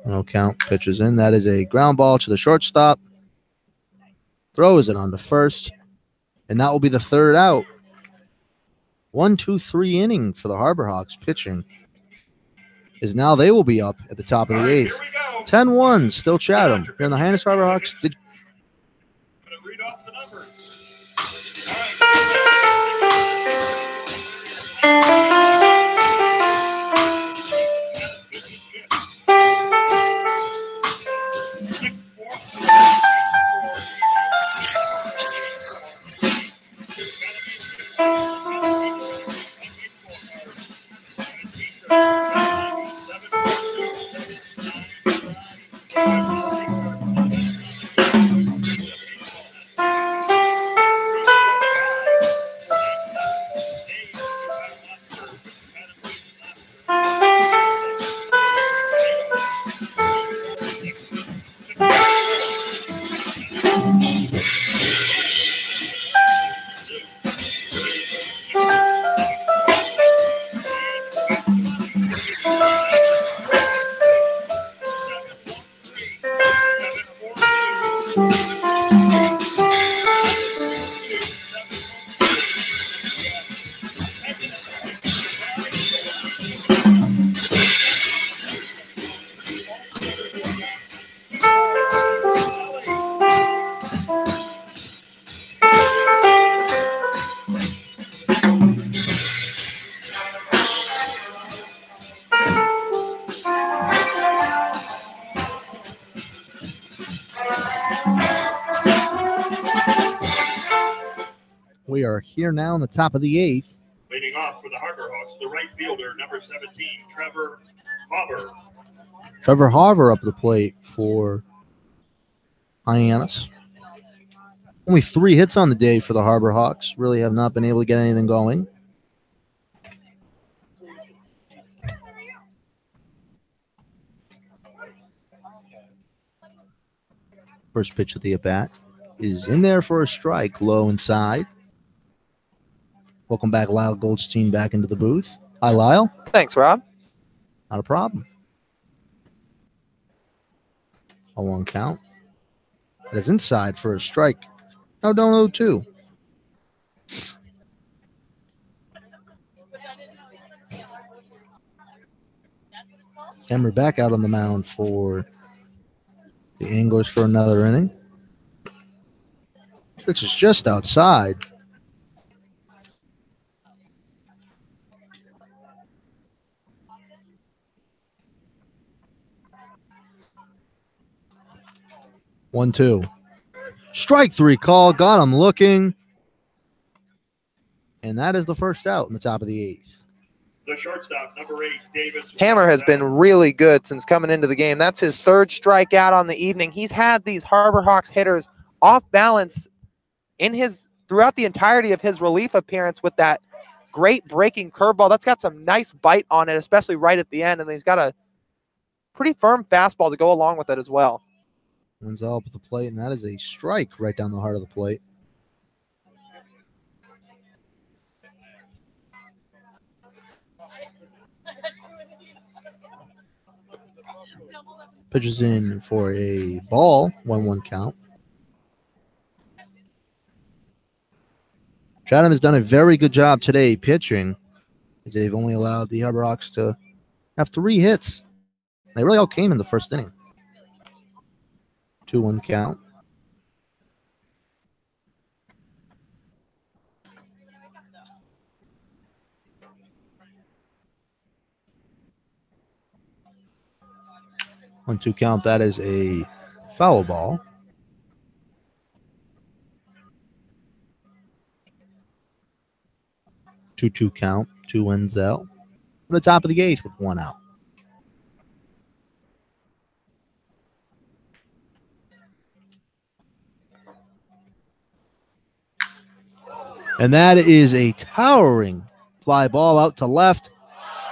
[SPEAKER 6] No count, pitches in. That is a ground ball to the shortstop. Throws it on to first, and that will be the third out. 1-2-3 inning for the Harbor Hawks pitching. Is now they will be up at the top of the 8th. 10-1, still Chatham. Here in the Hyannis Harbor Hawks.
[SPEAKER 7] I'm going to read off the numbers.
[SPEAKER 6] We are here now in the top of the 8th.
[SPEAKER 7] Leading off for the Harbor Hawks, the right fielder, number 17, Trevor Hauber.
[SPEAKER 6] Trevor Harver up the plate for Hyannis. Only 3 hits on the day for the Harbor Hawks. Really have not been able to get anything going. First pitch of the at-bat is in there for a strike, low inside. Welcome back, Lyle Goldstein, back into the booth. Hi, Lyle.
[SPEAKER 5] Thanks, Rob.
[SPEAKER 6] Not a problem. A 1 count. That is inside for a strike. No, don't 0-2. And we're back out on the mound for the Anglers for another inning. Which is just outside. 1-2. Strike three call. Got him looking. And that is the first out in the top of the 8th.
[SPEAKER 7] The shortstop, number 8, Davis.
[SPEAKER 5] Hammer has been really good since coming into the game. That's his 3rd strikeout on the evening. He's had these Harbor Hawks hitters off balance throughout the entirety of his relief appearance with that great breaking curveball. That's got some nice bite on it, especially right at the end. And then he's got a pretty firm fastball to go along with it as well.
[SPEAKER 6] Wenzel up at the plate, and that is a strike right down the heart of the plate. Pitches in for a ball, 1-1 count. Chatham has done a very good job today pitching, as they've only allowed the Harbor Hawks to have 3 hits. They really all came in the first inning. 2-1 count. One, 2 count. That is a foul ball. Two count to Wenzel. On the top of the 8th with 1 out. And that is a towering fly ball out to left.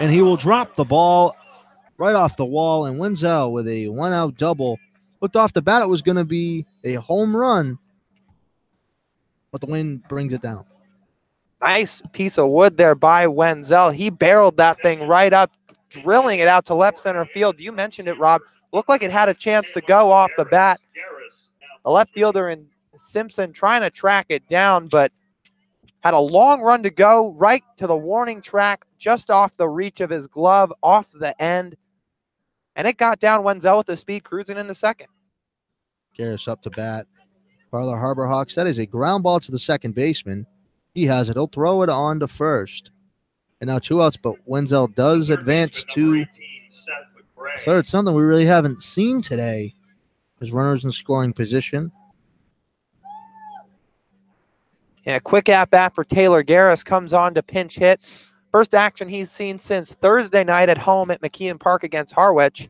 [SPEAKER 6] And he will drop the ball right off the wall. And Wenzel with a 1-out double. Looked off the bat, it was going to be a home run. But the wind brings it down.
[SPEAKER 5] Nice piece of wood there by Wenzel. He barreled that thing right up, drilling it out to left center field. You mentioned it, Rob. Looked like it had a chance to go off the bat. The left fielder and Simpson trying to track it down, but had a long run to go right to the warning track, just off the reach of his glove, off the end. And it got down Wenzel with the speed, cruising into second.
[SPEAKER 6] Garris up to bat. For the Harbor Hawks, that is a ground ball to the second baseman. He has it. He'll throw it on to first. And now 2 outs, but Wenzel does advance to third. Something we really haven't seen today. His runners in scoring position.
[SPEAKER 5] Yeah, quick at-bat for Taylor Garris comes on to pinch hit. First action he's seen since Thursday night at home at McKeon Park against Harwich.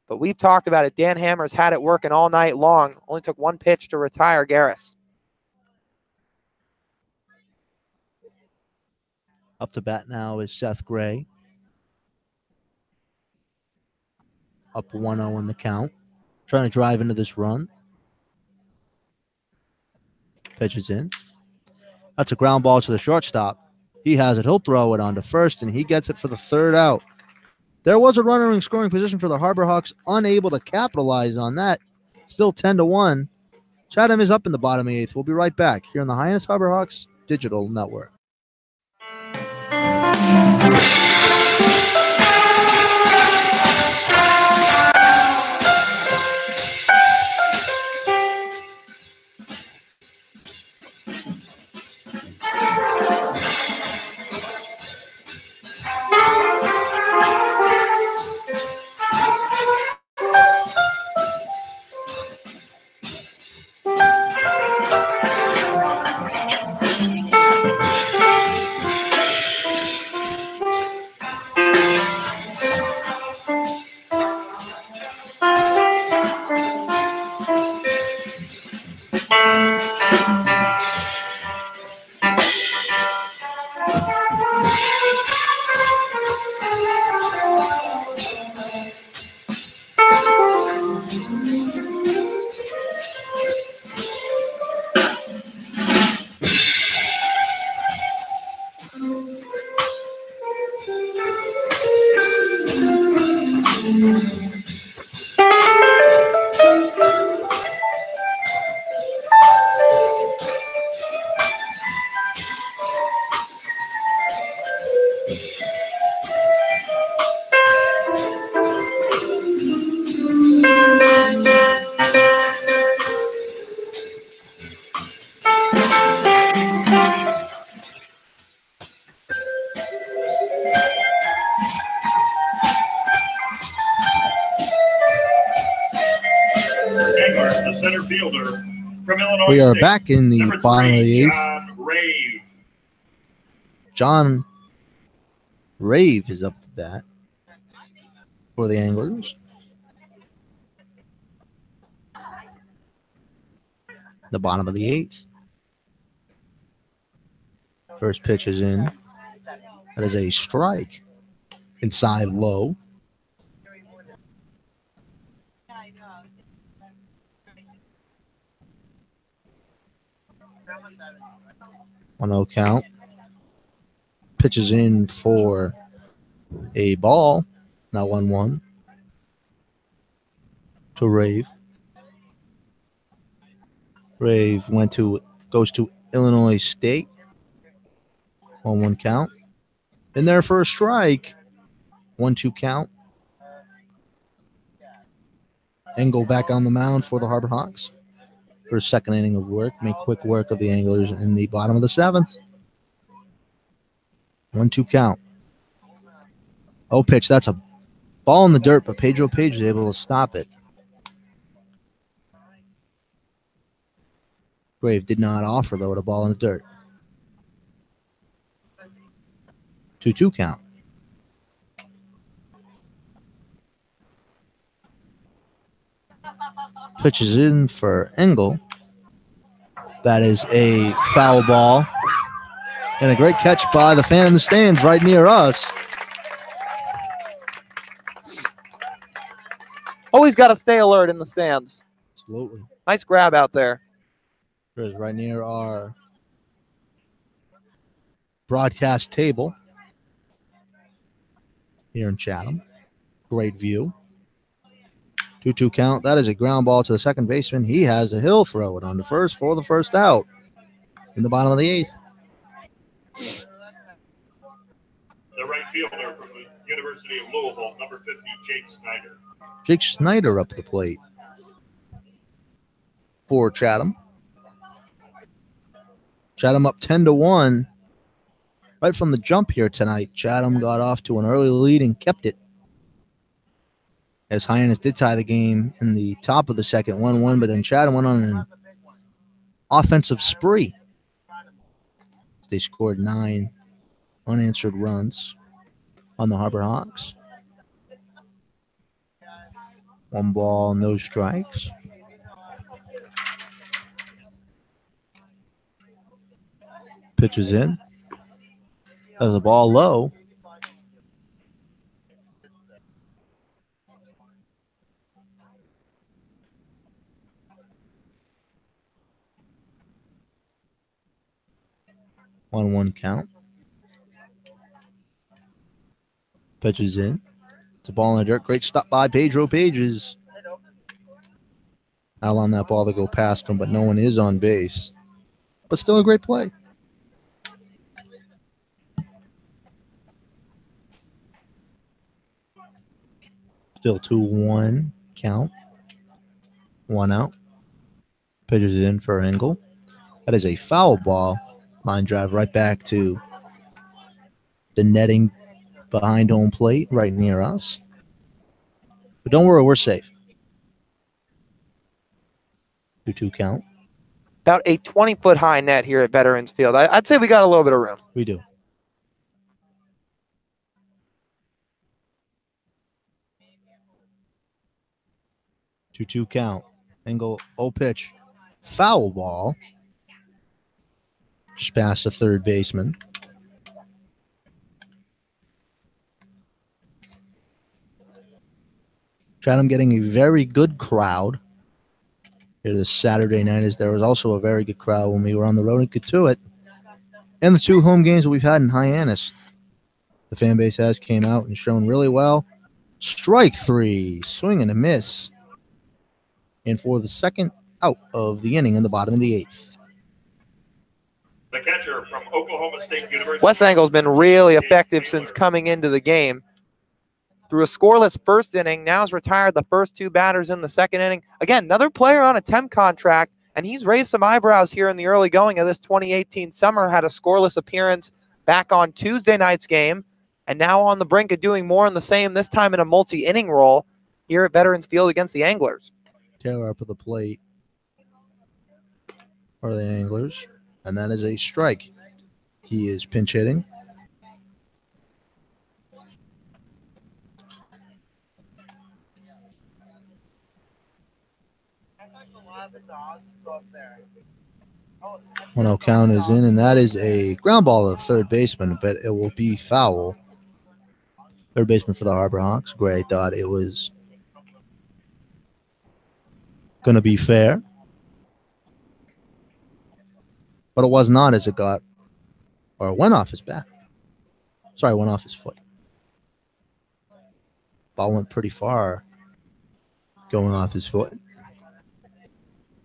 [SPEAKER 5] But we've talked about it. Dan Hammer's had it working all night long. Only took 1 pitch to retire Garris.
[SPEAKER 6] Up to bat now is Seth Gray. Up 1-0 in the count. Trying to drive into this run. Pitches in. That's a ground ball to the shortstop. He has it. He'll throw it on to first, and he gets it for the 3rd out. There was a runner in scoring position for the Harbor Hawks, unable to capitalize on that. Still 10-1. Chatham is up in the bottom of the 8th. We'll be right back here on the Hyannis Harbor Hawks Digital Network.
[SPEAKER 7] fielder from Illinois
[SPEAKER 6] We are
[SPEAKER 7] State,
[SPEAKER 6] back in the
[SPEAKER 7] number
[SPEAKER 6] bottom of
[SPEAKER 7] 3,
[SPEAKER 6] the 8th.
[SPEAKER 7] John Rave.
[SPEAKER 6] John Rave is up to bat for the Anglers. The bottom of the 8th. First pitch is in. That is a strike. Inside low. One 0 count. Pitches in for a ball. Now 1-1 to Rave. Rave goes to Illinois State. 1-1 count. In there for a strike. 1-2 count. Engel back on the mound for the Harbor Hawks for his second inning of work. Make quick work of the Anglers in the bottom of the 7th. 1-2 count. Oh, pitch. That's a ball in the dirt, but Pedro Page is able to stop it. Grave did not offer, though, at a ball in the dirt. 2-2 count. Pitches in for Engel. That is a foul ball. And a great catch by the fan in the stands right near us.
[SPEAKER 5] Always got to stay alert in the stands.
[SPEAKER 6] Absolutely.
[SPEAKER 5] Nice grab out there.
[SPEAKER 6] There's right near our broadcast table here in Chatham. Great view. 2-2 count. That is a ground ball to the second baseman. He has a hill throw it on the first for the first out in the bottom of the 8th.
[SPEAKER 7] The right fielder from the University of Louisville, number 50, Jake Snyder.
[SPEAKER 6] Jake Snyder up at the plate for Chatham. Chatham up 10-1. Right from the jump here tonight, Chatham got off to an early lead and kept it. As Hyannis did tie the game in the top of the second, 1-1, but then Chatham went on an offensive spree. They scored 9 unanswered runs on the Harbor Hawks. 1 ball, no strikes. Pitches in. That's a ball low. 1-1 count. Pitches in. It's a ball in the dirt. Great stop by Pedro Pages. Not allowing that ball to go past him, but no one is on base. But still a great play. Still 2-1 count. 1 out. Pitches it in for Engel. That is a foul ball. Line drive right back to the netting behind home plate right near us. But don't worry, we're safe. 2-2 count.
[SPEAKER 5] About a 20-foot high net here at Veterans Field. I'd say we got a little bit of room.
[SPEAKER 6] We do. Two count. Engel, pitch. Foul ball. Just past the third baseman. Chatham getting a very good crowd here this Saturday night, as there was also a very good crowd when we were on the road in Katuitt. And the 2 home games that we've had in Hyannis. The fan base has came out and shown really well. Strike 3, swing and a miss. And for the second out of the inning in the bottom of the 8th.
[SPEAKER 7] The catcher from Oklahoma State University.
[SPEAKER 5] Wes Engel's been really effective since coming into the game. Through a scoreless first inning, now has retired the first 2 batters in the second inning. Again, another player on a temp contract, and he's raised some eyebrows here in the early going of this 2018 summer. Had a scoreless appearance back on Tuesday night's game, and now on the brink of doing more in the same, this time in a multi-inning role here at Veterans Field against the Anglers.
[SPEAKER 6] Taylor up at the plate for the Anglers, and that is a strike. He is pinch hitting. One-out count is in, and that is a ground ball to the third baseman, but it will be foul. Third baseman for the Harbor Hawks. Gray thought it was going to be fair, but it was not, as it got, or it went off his bat. Sorry, went off his foot. Ball went pretty far going off his foot.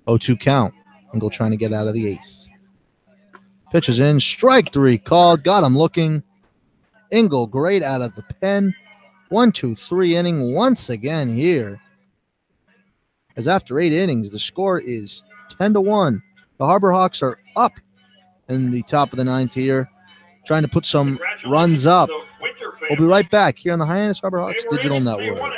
[SPEAKER 6] 0-2 count. Engel trying to get out of the eighth. Pitches in. Strike three called. Got him looking. Engel great out of the pen. 1-2-3 inning once again here. As after 8 innings, the score is 10-1. The Harbor Hawks are up in the top of the ninth here, trying to put some runs up. We'll be right back here on the Hyannis Harbor Hawks Digital Network.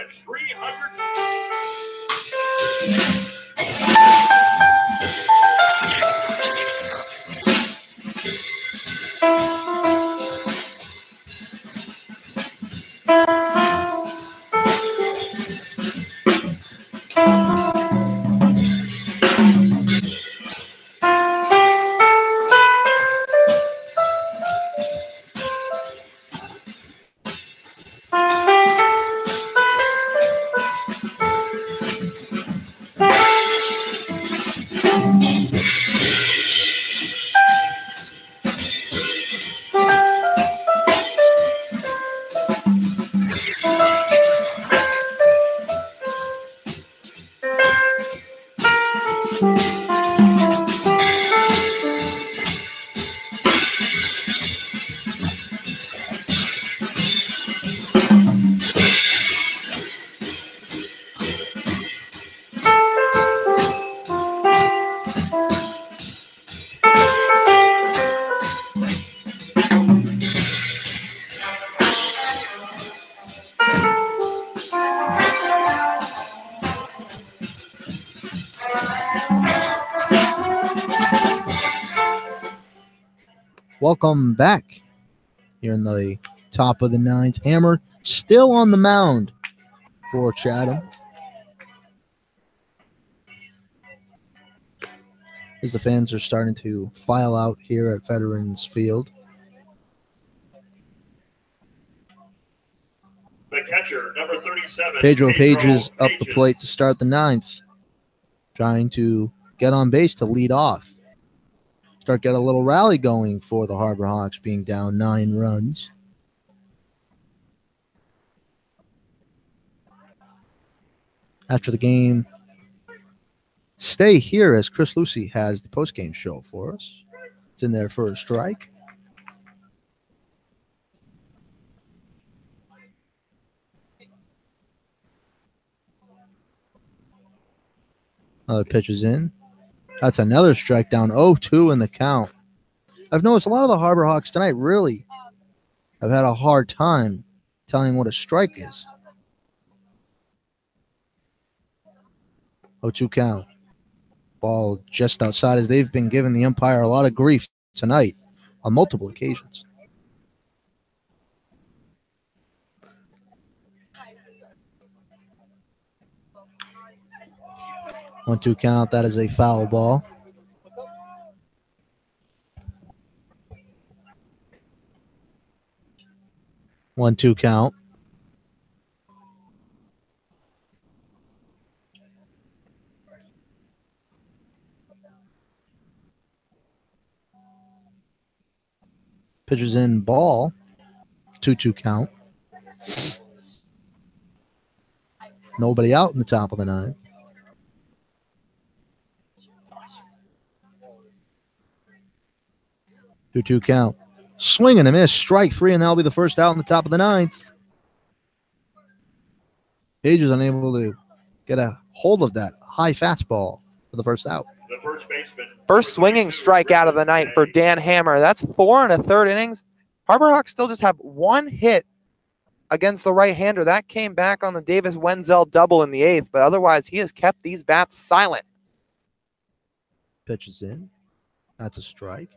[SPEAKER 6] Welcome back here in the top of the ninth. Hammer still on the mound for Chatham. As the fans are starting to file out here at Veterans Field.
[SPEAKER 7] The catcher, number 37.
[SPEAKER 6] Pedro Pages up the plate to start the ninth. Trying to get on base to lead off. Start get a little rally going for the Harbor Hawks, being down 9 runs. After the game, stay here as Chris Lucy has the postgame show for us. It's in there for a strike. Another pitch is in. That's another strike down. 0-2 in the count. I've noticed a lot of the Harbor Hawks tonight really have had a hard time telling what a strike is. 0-2 count. Ball just outside, as they've been giving the umpire a lot of grief tonight on multiple occasions. One-two count. That is a foul ball. One-two count. Pitcher's in, ball. 2-2 count. Nobody out in the top of the ninth. 2-2 count. Swing and a miss. Strike three, and that'll be the first out in the top of the ninth. Page is unable to get a hold of that high fastball for the first out.
[SPEAKER 7] The first baseman.
[SPEAKER 5] First swinging strikeout of the night for Dan Hammer. That's 4 1/3 innings. Harbor Hawks still just have 1 hit against the right-hander. That came back on the Davis Wenzel double in the 8th, but otherwise he has kept these bats silent.
[SPEAKER 6] Pitch is in. That's a strike.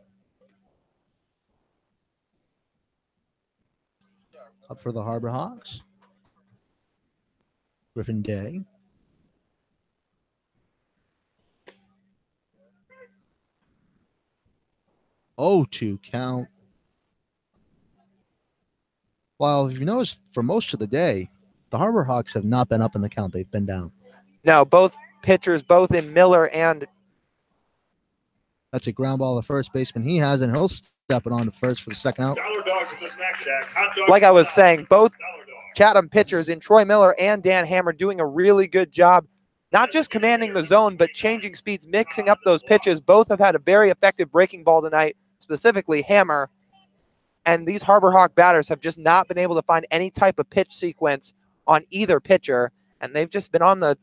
[SPEAKER 6] Up for the Harbor Hawks. Griffin Day. Oh, 2 count. Well, if you notice, for most of the day, the Harbor Hawks have not been up in the count. They've been down.
[SPEAKER 5] No, both pitchers, both in Miller and
[SPEAKER 6] That's a ground ball to first baseman. He has, and he'll step it on to first for the second out.
[SPEAKER 7] Dollar dogs at the snack shack. Hot dogs
[SPEAKER 5] like I was
[SPEAKER 7] at the
[SPEAKER 5] saying, both
[SPEAKER 7] Dollar Dog.
[SPEAKER 5] Chatham pitchers in Troy Miller and Dan Hammer doing a really good job, not just commanding the zone, but changing speeds, mixing up those pitches. Both have had a very effective breaking ball tonight, specifically Hammer. And these Harbor Hawk batters have just not been able to find any type of pitch sequence on either pitcher, and they've just been on the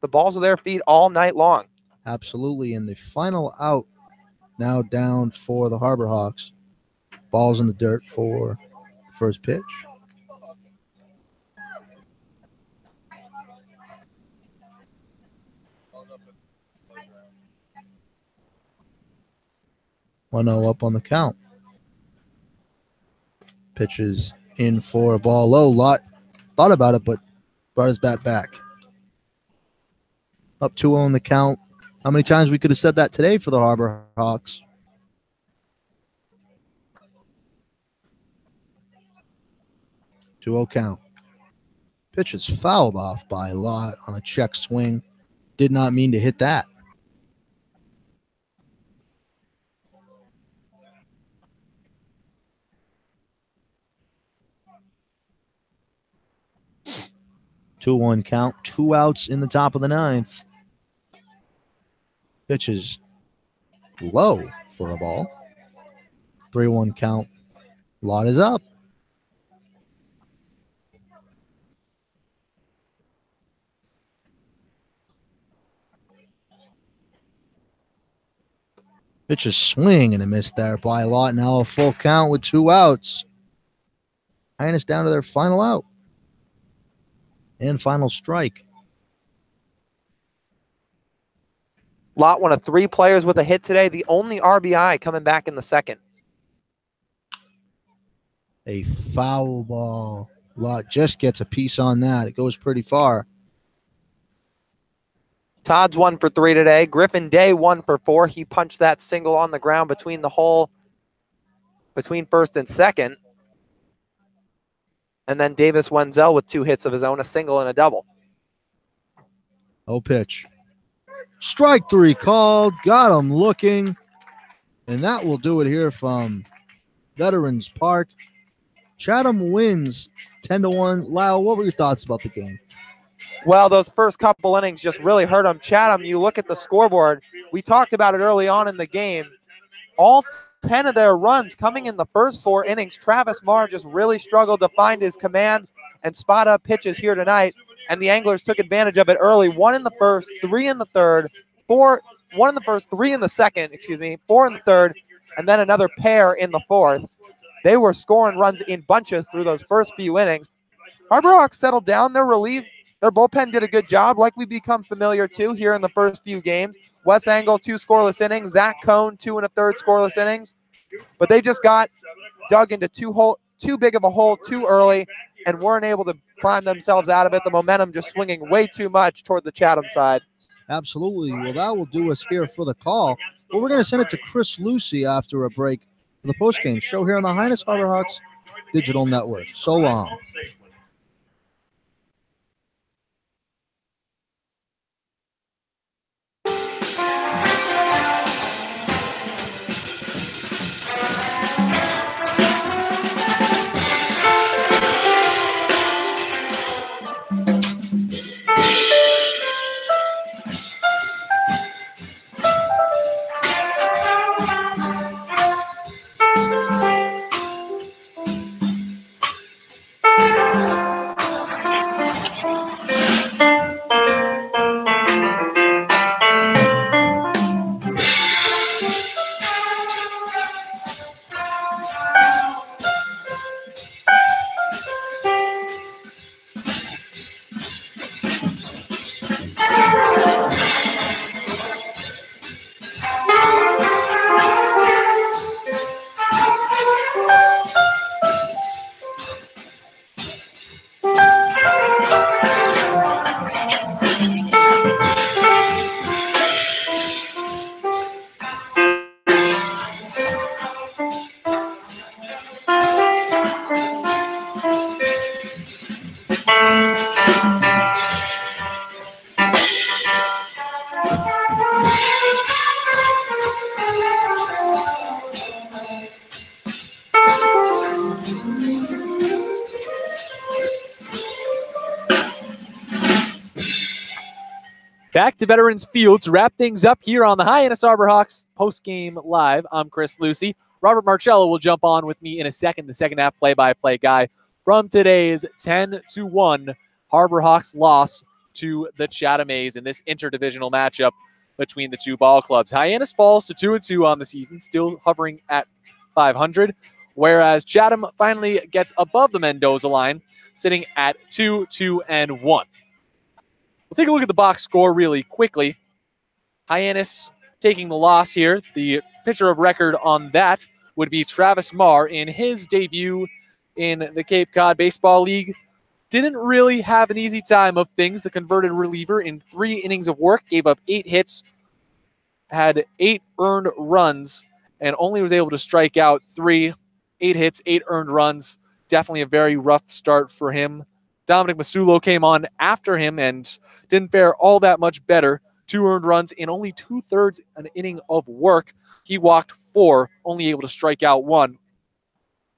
[SPEAKER 5] balls of their feet all night long.
[SPEAKER 6] Absolutely. And the final out now down for the Harbor Hawks. Ball's in the dirt for the first pitch. One 0 up on the count. Pitches in for a ball low. Lot thought about it, but brought his bat back. Up 2-0 in the count. How many times we could have said that today for the Harbor Hawks? Two-0 count. Pitch is fouled off by Lott on a check swing. Did not mean to hit that. Two one count. 2 outs in the top of the ninth. Pitch is low for a ball. 3-1 count. Lott is up. Pitch is swing and a miss there by Lott. Now a full count with 2 outs. Hyannis down to their final out. And final strike.
[SPEAKER 5] Lott, one of 3 players with a hit today, the only RBI coming back in the second.
[SPEAKER 6] A foul ball. Lott just gets a piece on that. It goes pretty far.
[SPEAKER 5] Todd's 1 for 3 today. Griffin Day 1 for 4. He punched that single on the ground between the hole, between first and second. And then Davis Wenzel with 2 hits of his own, a single and a double.
[SPEAKER 6] Oh, pitch. Strike 3 called. Got him looking. And that will do it here from Veterans Park. Chatham wins 10-1. Lyle, what were your thoughts about the game?
[SPEAKER 5] Well, those first couple innings just really hurt them. Chatham, you look at the scoreboard. We talked about it early on in the game. All 10 of their runs coming in the first 4 innings. Travis Marr just really struggled to find his command and spot up pitches here tonight, and the Anglers took advantage of it early. 1 in the first, 3 in the third, 1 in the first, 3 in the second, 4 in the third, and then another pair in the fourth. They were scoring runs in bunches through those first few innings. Harbor Hawks settled down. They're relieved. Their bullpen did a good job, like we've become familiar to here in the first few games. Wes Angle, 2 scoreless innings. Zach Cohn, 2 1/3 scoreless innings. But they just got dug into too big of a hole too early and weren't able to climb themselves out of it. The momentum just swinging way too much toward the Chatham side.
[SPEAKER 6] Absolutely. Well, that will do us here for the call. Well, we're going to send it to Chris Lucy after a break for the postgame show here on the Hyannis Harbor Hawks Digital Network. So long.
[SPEAKER 1] Back to Veterans Field to wrap things up here on the Hyannis Harbor Hawks post-game live. I'm Chris Lucy. Robert Marcello will jump on with me in a second, the second half play-by-play guy from today's 10-1 Harbor Hawks loss to the Chatham A's in this interdivisional matchup between the two ball clubs. Hyannis falls to 2-2 on the season, still hovering at 500, whereas Chatham finally gets above the Mendoza line, sitting at 2-2-1. We'll take a look at the box score really quickly. Hyannis taking the loss here. The pitcher of record on that would be Travis Marr in his debut in the Cape Cod Baseball League. Didn't really have an easy time of things. The converted reliever in 3 innings of work gave up 8 hits, had 8 earned runs, and only was able to strike out 3. 8 hits, 8 earned runs. Definitely a very rough start for him. Dominic Masulo came on after him and didn't fare all that much better. 2 earned runs in only 2/3 an inning of work. He walked 4, only able to strike out 1.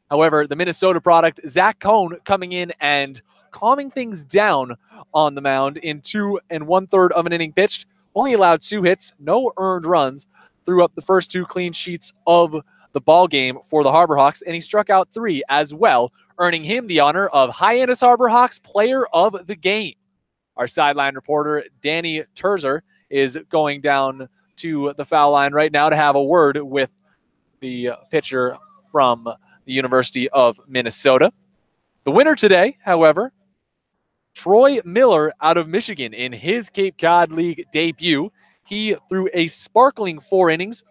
[SPEAKER 1] However, the Minnesota product, Zach Cohn, coming in and calming things down on the mound in 2 1/3 of an inning pitched. Only allowed 2 hits, no earned runs. Threw up the first 2 clean sheets of the ball game for the Harbor Hawks, and he struck out 3 as well, earning him the honor of Hyannis Harbor Hawks Player of the Game. Our sideline reporter, Danny Terzer, is going down to the foul line right now to have a word with the pitcher from the University of Minnesota. The winner today, however, Troy Miller out of Michigan in his Cape Cod League debut. He threw a sparkling 4 innings,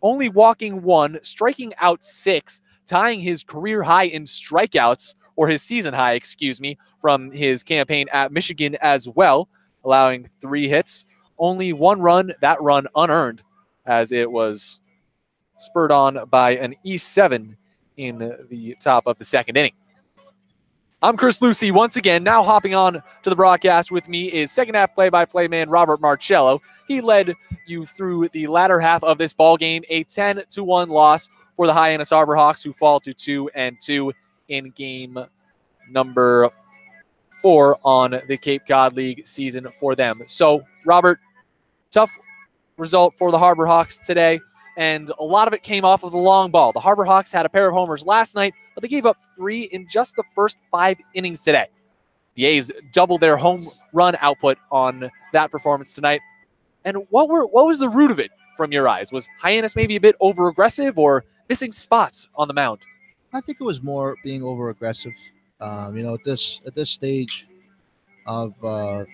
[SPEAKER 1] only walking 1, striking out 6, tying his career high in strikeouts, or his season high, excuse me, from his campaign at Michigan as well, allowing 3 hits, only 1 run, that run unearned, as it was spurred on by an E7 in the top of the 2nd inning. I'm Chris Lucy once again. Now hopping on to the broadcast with me is second half play-by-play man Robert Marcello. He led you through the latter half of this ball game, a 10-1 loss for the Hyannis Harbor Hawks, who fall to 2-2 in game number 4 on the Cape Cod League season for them. So, Robert, tough result for the Harbor Hawks today, and a lot of it came off of the long ball. The Harbor Hawks had a pair of homers last night, but they gave up 3 in just the first 5 innings today. The A's doubled their home run output on that performance tonight. And what was the root of it from your eyes? Was Hyannis maybe a bit over-aggressive or missing spots on the mound?
[SPEAKER 6] I think it was more being over-aggressive. At this stage of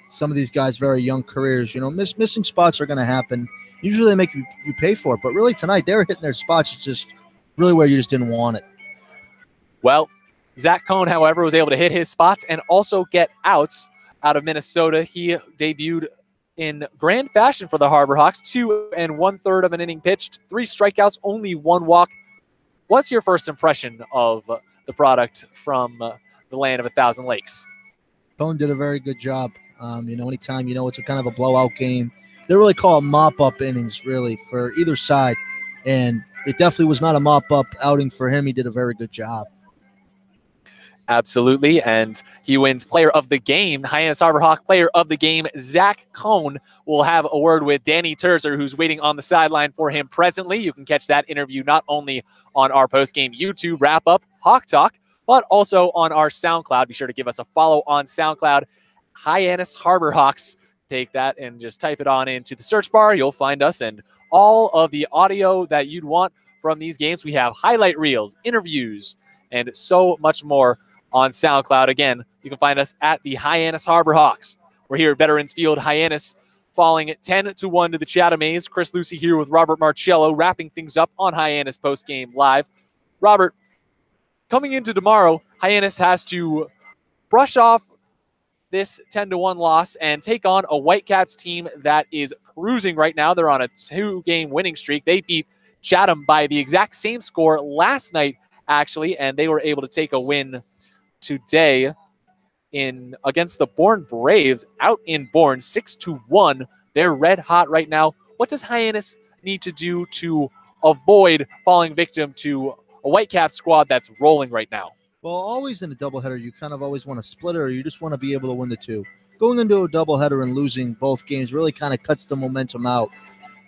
[SPEAKER 6] some of these guys' very young careers, missing spots are going to happen. Usually they make you pay for it, but really tonight they were hitting their spots. It's just really where you just didn't want it.
[SPEAKER 1] Well, Zach Cohn, however, was able to hit his spots and also get outs out of Minnesota. He debuted in grand fashion for the Harbor Hawks, 2 1/3 of an inning pitched, 3 strikeouts, only 1 walk. What's your first impression of the product from the land of 1,000 lakes?
[SPEAKER 6] Cohn did a very good job. Anytime, it's a kind of a blowout game. They really call it mop-up innings, really, for either side. And it definitely was not a mop-up outing for him. He did a very good job.
[SPEAKER 1] Absolutely, and he wins Player of the Game. Hyannis Harbor Hawk Player of the Game, Zach Cohn, will have a word with Danny Terzer, who's waiting on the sideline for him presently. You can catch that interview not only on our post-game YouTube wrap-up, Hawk Talk, but also on our SoundCloud. Be sure to give us a follow on SoundCloud, Hyannis Harbor Hawks. Take that and just type it on into the search bar. You'll find us and all of the audio that you'd want from these games. We have highlight reels, interviews, and so much more on SoundCloud. Again, you can find us at the Hyannis Harbor Hawks. We're here at Veterans Field. Hyannis falling at 10-1 to the Chatham A's. Chris Lucy here with Robert Marcello, wrapping things up on Hyannis Postgame Live. Robert, coming into tomorrow, Hyannis has to brush off this 10-1 loss and take on a Whitecaps team that is cruising right now. They're on a 2-game winning streak. They beat Chatham by the exact same score last night, actually, and they were able to take a win today against the Bourne Braves out in Bourne, 6-1. They're red hot right now. What does Hyannis need to do to avoid falling victim to a Whitecaps squad that's rolling right now?
[SPEAKER 6] Well, always in a doubleheader, you kind of always want to split it, or you just want to be able to win the 2. going into a doubleheader and losing both games really kind of cuts the momentum out.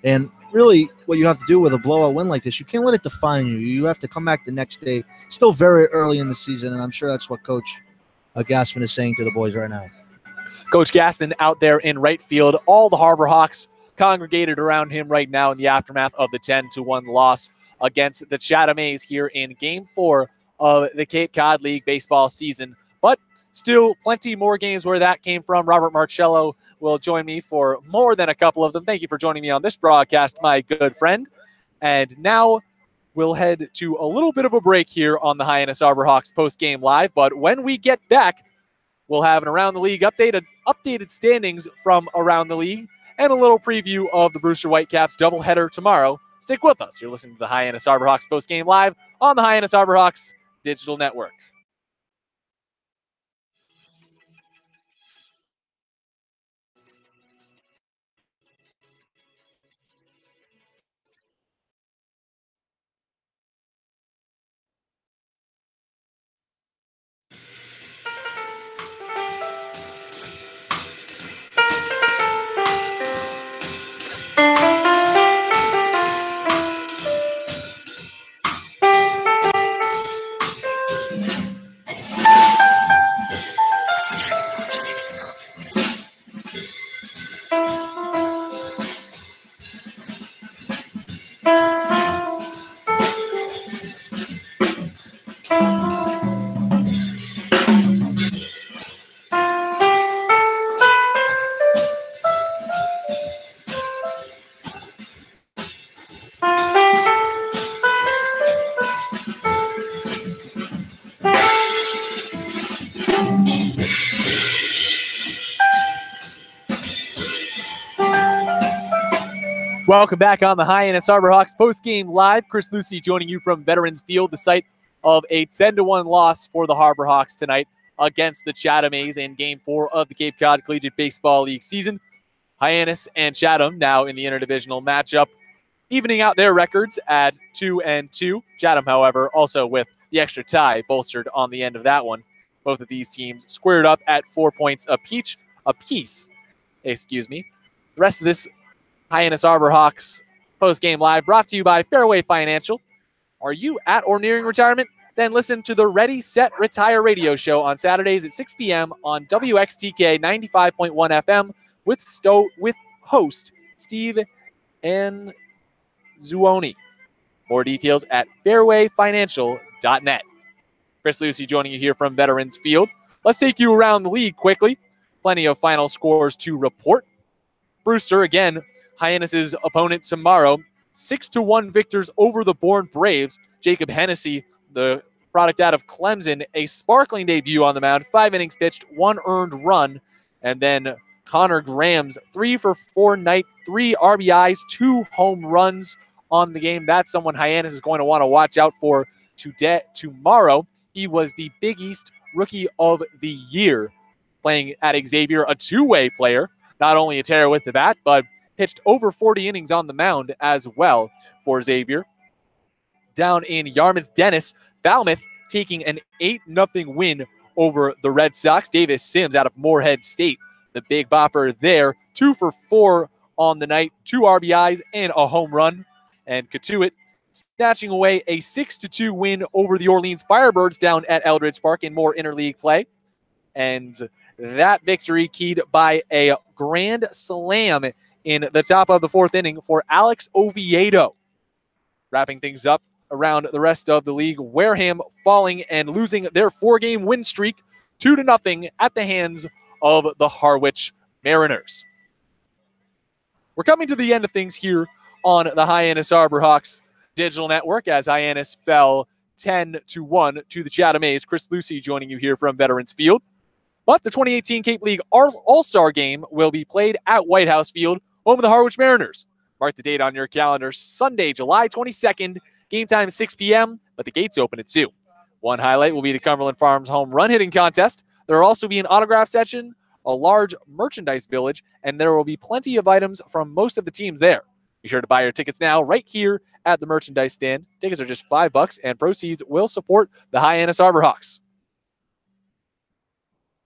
[SPEAKER 6] And really what you have to do with a blowout win like this, you can't let it define you. You have to come back the next day, still very early in the season, and I'm sure that's what Coach Gassman is saying to the boys right now.
[SPEAKER 1] Coach Gassman out there in right field. All the Harbor Hawks congregated around him right now in the aftermath of the 10-1 loss against the Chatham A's here in Game 4 of the Cape Cod League baseball season. But still plenty more games where that came from. Robert Marcello will join me for more than a couple of them. Thank you for joining me on this broadcast, my good friend. And now we'll head to a little bit of a break here on the Hyannis Harbor Hawks post-game live. But when we get back, we'll have an Around the League updated standings from around the league, and a little preview of the Brewster Whitecaps doubleheader tomorrow. Stick with us. You're listening to the Hyannis Harbor Hawks post-game live on the Hyannis Harbor Hawks digital network. Welcome back on the Hyannis Harbor Hawks post-game live. Chris Lucy joining you from Veterans Field, the site of a 10-1 loss for the Harbor Hawks tonight against the Chatham A's in Game 4 of the Cape Cod Collegiate Baseball League season. Hyannis and Chatham now in the interdivisional matchup, evening out their records at 2-2. Chatham, however, also with the extra tie bolstered on the end of that one. Both of these teams squared up at 4 points apiece. The rest of this Hyannis Harbor Hawks post-game live brought to you by Fairway Financial. Are you at or nearing retirement? Then listen to the Ready, Set, Retire radio show on Saturdays at 6 p.m. on WXTK 95.1 FM with host Steve Anzuoni. More details at fairwayfinancial.net. Chris Lucy joining you here from Veterans Field. Let's take you around the league quickly. Plenty of final scores to report. Brewster, again, Hyannis' opponent tomorrow, 6-1 victors over the Bourne Braves. Jacob Hennessy, the product out of Clemson, a sparkling debut on the mound, 5 innings pitched, 1 earned run. And then Connor Graham's 3-for-4 night, 3 RBIs, 2 home runs on the game. That's someone Hyannis is going to want to watch out for tomorrow. He was the Big East Rookie of the Year, playing at Xavier, a two-way player. Not only a terror with the bat, but pitched over 40 innings on the mound as well for Xavier. Down in Yarmouth, Dennis, Falmouth taking an 8-0 win over the Red Sox. Davis Sims out of Moorhead State, the big bopper there. 2-for-4 on the night, 2 RBIs and a home run. And Katuit snatching away a 6-2 win over the Orleans Firebirds down at Eldridge Park in more interleague play. And that victory keyed by a grand slam in the top of the 4th inning for Alex Oviedo. Wrapping things up around the rest of the league, Wareham falling and losing their 4-game win streak 2-0 at the hands of the Harwich Mariners. We're coming to the end of things here on the Hyannis Harbor Hawks digital network as Hyannis fell 10-1 to the Chatham A's. Chris Lucy joining you here from Veterans Field. But the 2018 Cape League All-Star Game will be played at White House Field, home of the Harwich Mariners. Mark the date on your calendar, Sunday, July 22nd. Game time is 6 p.m., but the gates open at 2. One highlight will be the Cumberland Farms home run hitting contest. There will also be an autograph section, a large merchandise village, and there will be plenty of items from most of the teams there. Be sure to buy your tickets now right here at the merchandise stand. Tickets are just $5, and proceeds will support the Hyannis Harbor Hawks.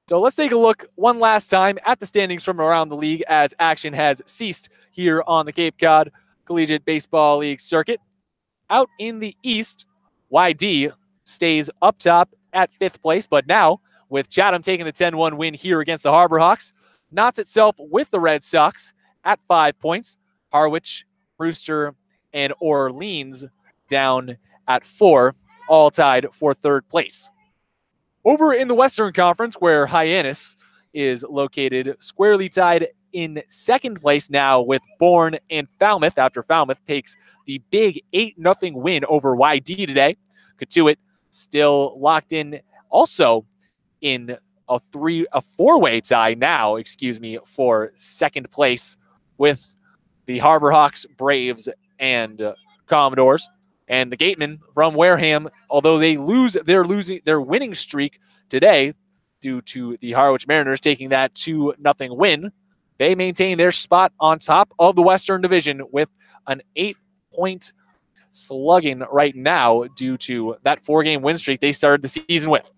[SPEAKER 1] So let's take a look one last time at the standings from around the league as action has ceased here on the Cape Cod Collegiate Baseball League circuit. Out in the East, YD stays up top at 5th place, but now with Chatham taking the 10-1 win here against the Harbor Hawks, knots itself with the Red Sox at 5 points. Harwich, Brewster, and Orleans down at 4, all tied for 3rd place. Over in the Western Conference, where Hyannis is located, squarely tied in 2nd place now with Bourne and Falmouth after Falmouth takes the big 8-0 win over YD today. Katuitt still locked in also in a 4-way tie now, for 2nd place with the Harbor Hawks, Braves, and Commodores. And the Gatemen from Wareham, although they lose their winning streak today due to the Harwich Mariners taking that 2-0 win, they maintain their spot on top of the Western Division with an 8-point slugging right now due to that 4-game win streak they started the season with.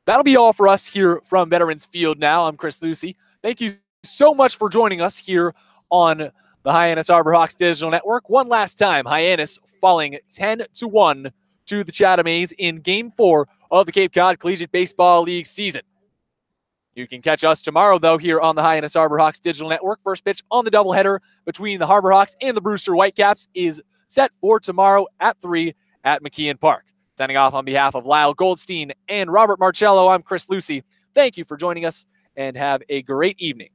[SPEAKER 1] That'll be all for us here from Veterans Field now. I'm Chris Lucy. Thank you so much for joining us here on the Hyannis Harbor Hawks Digital Network. One last time, Hyannis falling 10-1 to the Chatham A's in Game 4 of the Cape Cod Collegiate Baseball League season. You can catch us tomorrow, though, here on the Hyannis Harbor Hawks Digital Network. First pitch on the doubleheader between the Harbor Hawks and the Brewster Whitecaps is set for tomorrow at 3 at McKeon Park. Signing off on behalf of Lyle Goldstein and Robert Marcello, I'm Chris Lucy. Thank you for joining us, and have a great evening.